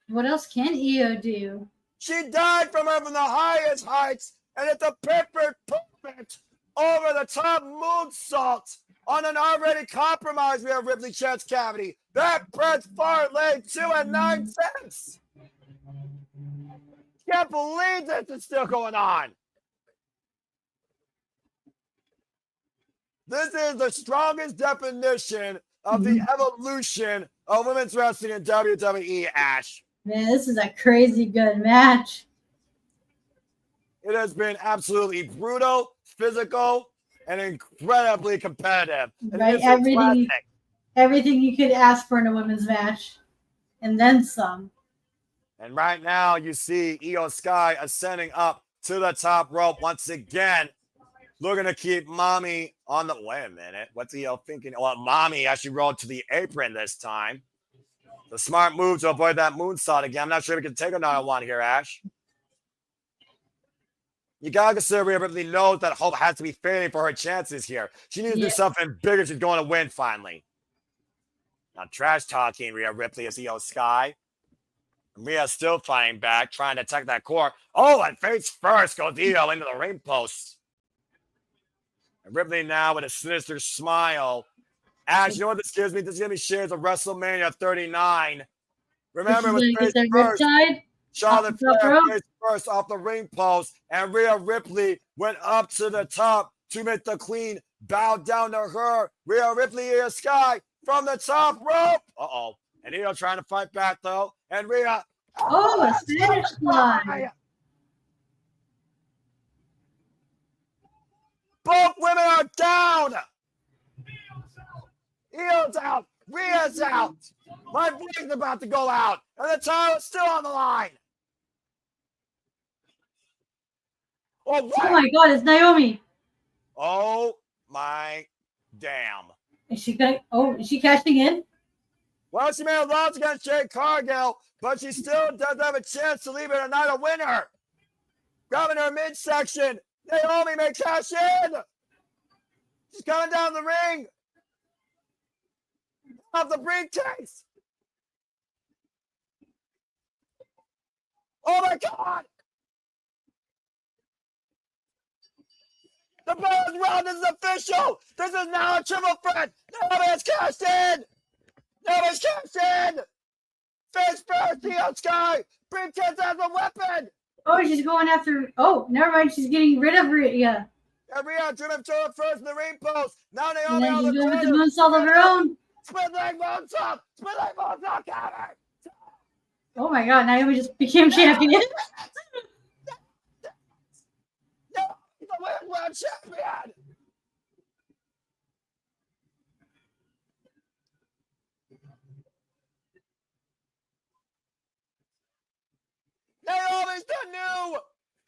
What else can Io do? She died from the highest heights and at the perfect over the top moonsault on an already compromised Rhea Ripley chest cavity. That press far leg 2 and 9 cents. Can't believe this is still going on. This is the strongest definition of the evolution of women's wrestling in WWE, Ash. Man, this is a crazy good match. It has been absolutely brutal, physical, and incredibly competitive. Right, everything you could ask for in a women's match, and then some. And right now, you see Io Sky ascending up to the top rope once again, looking to keep Mommy on the. Wait a minute, what's Io thinking? Well, Mommy actually rolled to the apron this time. The smart move to avoid that moonsault again. I'm not sure if we can take another one here, Ash. You gotta consider Rhea Ripley knows that Hope has to be fading for her chances here. She needs to do something bigger. She's going to win finally. Now, trash talking Rhea Ripley is Io Sky. Rhea's still fighting back, trying to attack that core. Oh, and face first goes Io into the ring post. And Ripley now with a sinister smile. Ash, you know what this gives me? This gives me shares of WrestleMania 39. Remember, with face first. Charlotte Flair face first off the ring post, and Rhea Ripley went up to the top to make the queen bow down to her. Rhea Ripley, Io Sky from the top rope. Uh-oh. And Io trying to fight back, though. And Rhea. Oh, a Spanish fly. Both women are down. Io's out. Rhea's out. My voice about to go out. And the title's still on the line. Oh my God, it's Naomi. Oh my damn. Is she cashing in? Well, she made a loss against Jade Cargill, but she still does have a chance to leave it a night a winner. Grabbing her midsection. Naomi may cash in. She's coming down the ring. Off the briefcase. Oh my God. The bonus round is official. This is now a triple threat. Naomi has cashed in. Naomi's cashed in. Face first, Io Sky. Briefcase as a weapon. Oh, she's going after. Oh, never mind. She's getting rid of Rhea. And Rhea driven forward first in the ring post. Now And Naomi then on she's the going with the corner. moonsault of her own. Split leg moonsault. Split leg moonsault counter. Oh my God, Naomi just became champion. Naomi's the Women's World Champion. Naomi's the new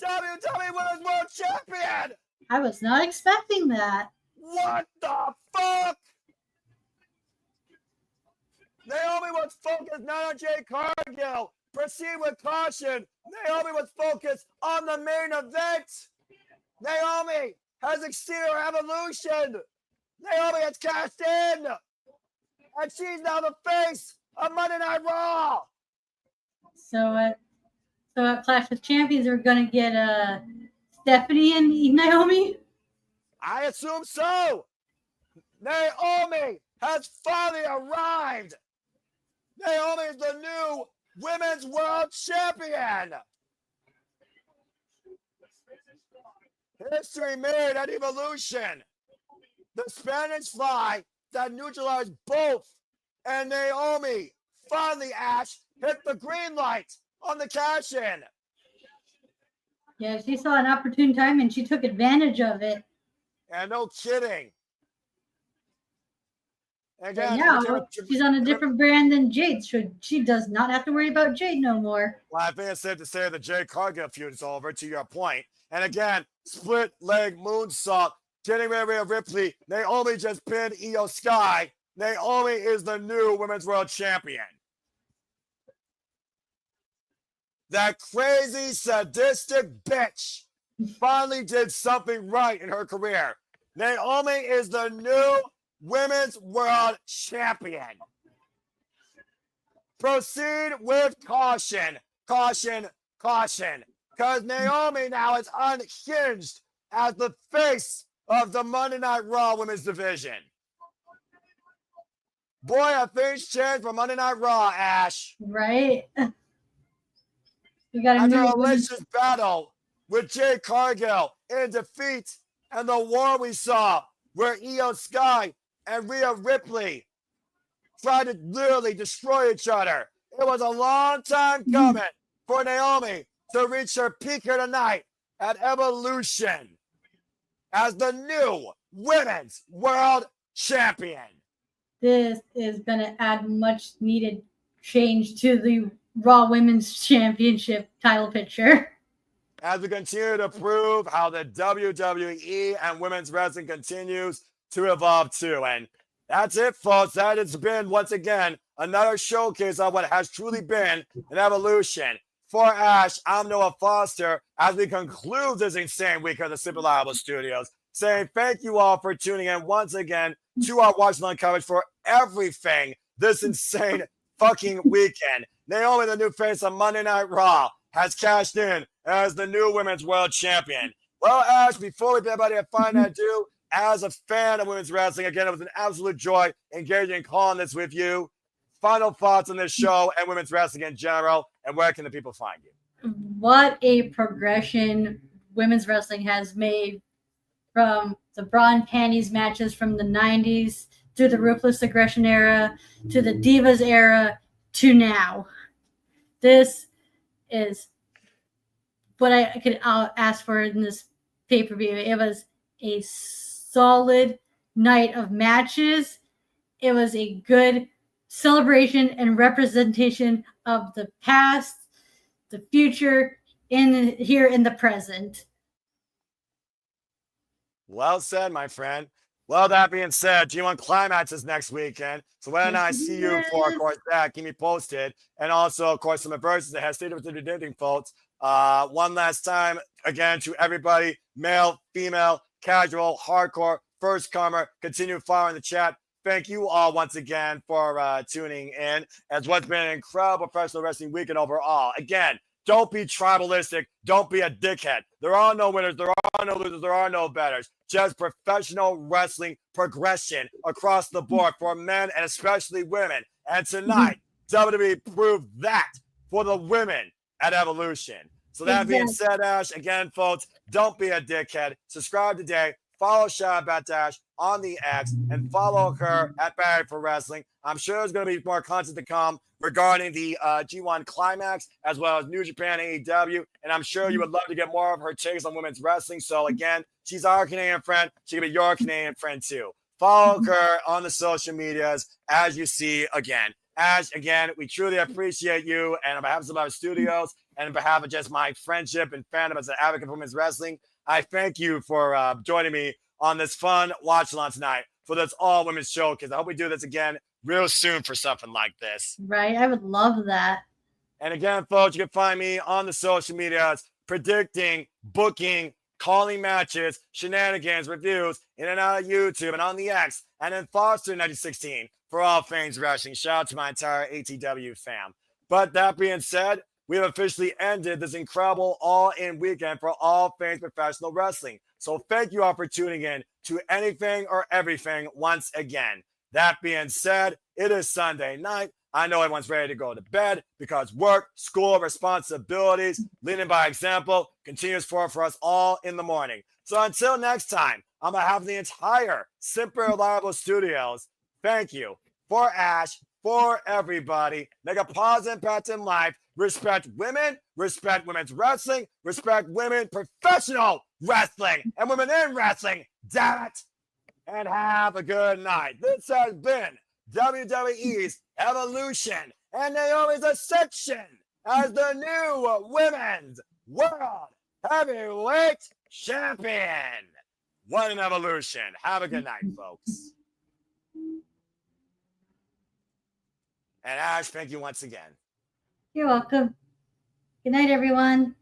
WWE Women's World Champion. I was not expecting that. What the fuck? Naomi was focused not on Jade Cargill. Proceed with caution. Naomi was focused on the main event. Naomi has exceeded her evolution. Naomi has cashed in. And she's now the face of Monday Night Raw. So at Clash of Champions, we're gonna get Stephanie and Naomi. I assume so. Naomi has finally arrived. Naomi is the new Women's World Champion. History made at Evolution. The Spanish Fly that neutralized both. And Naomi finally, Ash, hit the green light on the cash-in. Yeah, she saw an opportune time and she took advantage of it. And no kidding. Again, Now she's on a different brand than Jade, so she does not have to worry about Jade no more. Well, I think it's safe to say the Jade Cargill feud is over, to your point. And again, split leg moonsault, getting rid of Rhea Ripley. Naomi just pinned Io Sky. Naomi is the new Women's World Champion. That crazy, sadistic bitch finally did something right in her career. Naomi is the new Women's World Champion. Proceed with caution. Caution, caution. Because Naomi now is unhinged as the face of the Monday Night Raw Women's Division. Boy, have things changed for Monday Night Raw, Ash. Right? We got After a delicious battle with Jade Cargill in defeat and the war we saw where Io Sky and Rhea Ripley tried to literally destroy each other. It was a long time coming for Naomi to reach her peak here tonight at Evolution as the new Women's World Champion. This is going to add much needed change to the Raw Women's Championship title picture. As we continue to prove how the WWE and women's wrestling continues to evolve too. And that's it, folks. That has been, once again, another showcase of what has truly been an evolution. For Ash, I'm Noah Foster as we conclude this insane week of the Super Liable Studios, saying thank you all for tuning in once again to our Watch Along coverage for everything this insane fucking weekend. Naomi, the new face of Monday Night Raw, has cashed in as the new Women's World Champion. Well, Ash, before we bid everybody a fine adieu, as a fan of women's wrestling, again, it was an absolute joy engaging and calling this with you. Final thoughts on this show and women's wrestling in general, and where can the people find you? What a progression women's wrestling has made from the bra and panties matches from the 90s through the Ruthless Aggression era to the Divas era to now. This is what I could ask for in this pay-per-view. It was a solid night of matches. It was a good celebration and representation of the past, the future, and here in the present. Well said, my friend. Well, that being said, G1 Climax is next weekend. So when I see you for, of course, that, keep me posted. And also, of course, some verses that has stayed with the dating folks. One last time, again, to everybody, male, female, casual, hardcore, first comer, continue following the chat. Thank you all once again for tuning in as what's been an incredible professional wrestling weekend overall. Again, don't be tribalistic. Don't be a dickhead. There are no winners. There are no losers. There are no betters. Just professional wrestling progression across the board for men and especially women. And tonight, WWE proved that for the women at Evolution. So that being said, Ash, again, folks, don't be a dickhead. Subscribe today. Follow Shabbat Dash on the X and follow her at Barry for Wrestling. I'm sure there's going to be more content to come regarding the G1 Climax as well as New Japan AEW. And I'm sure you would love to get more of her takes on women's wrestling. So again, she's our Canadian friend. She can be your Canadian friend too. Follow her on the social medias as you see again. Ash, again, we truly appreciate you. And on behalf of our studios and on behalf of just my friendship and fandom as an advocate for women's wrestling, I thank you for joining me on this fun watch-along tonight for this all-women's showcase. I hope we do this again real soon for something like this. Right. I would love that. And again, folks, you can find me on the social medias predicting, booking, calling matches, shenanigans, reviews, in and out of YouTube and on the X, and then Foster 1916 for all things wrestling. Shout out to my entire ATW fam. But that being said, we have officially ended this incredible all-in weekend for all things professional wrestling. So thank you all for tuning in to anything or everything once again. That being said, it is Sunday night. I know everyone's ready to go to bed because work, school, responsibilities, leading by example, continues for us all in the morning. So until next time, on behalf of the entire Simple Reliable Studios, thank you for Ash, for everybody. Make a positive impact in life. Respect women, respect women's wrestling, respect women professional wrestling and women in wrestling. Damn it. And have a good night. This has been WWE's Evolution and Naomi's Ascension as the new Women's World Heavyweight Champion. What an evolution. Have a good night, folks. And Ash, thank you once again. You're welcome. Good night, everyone.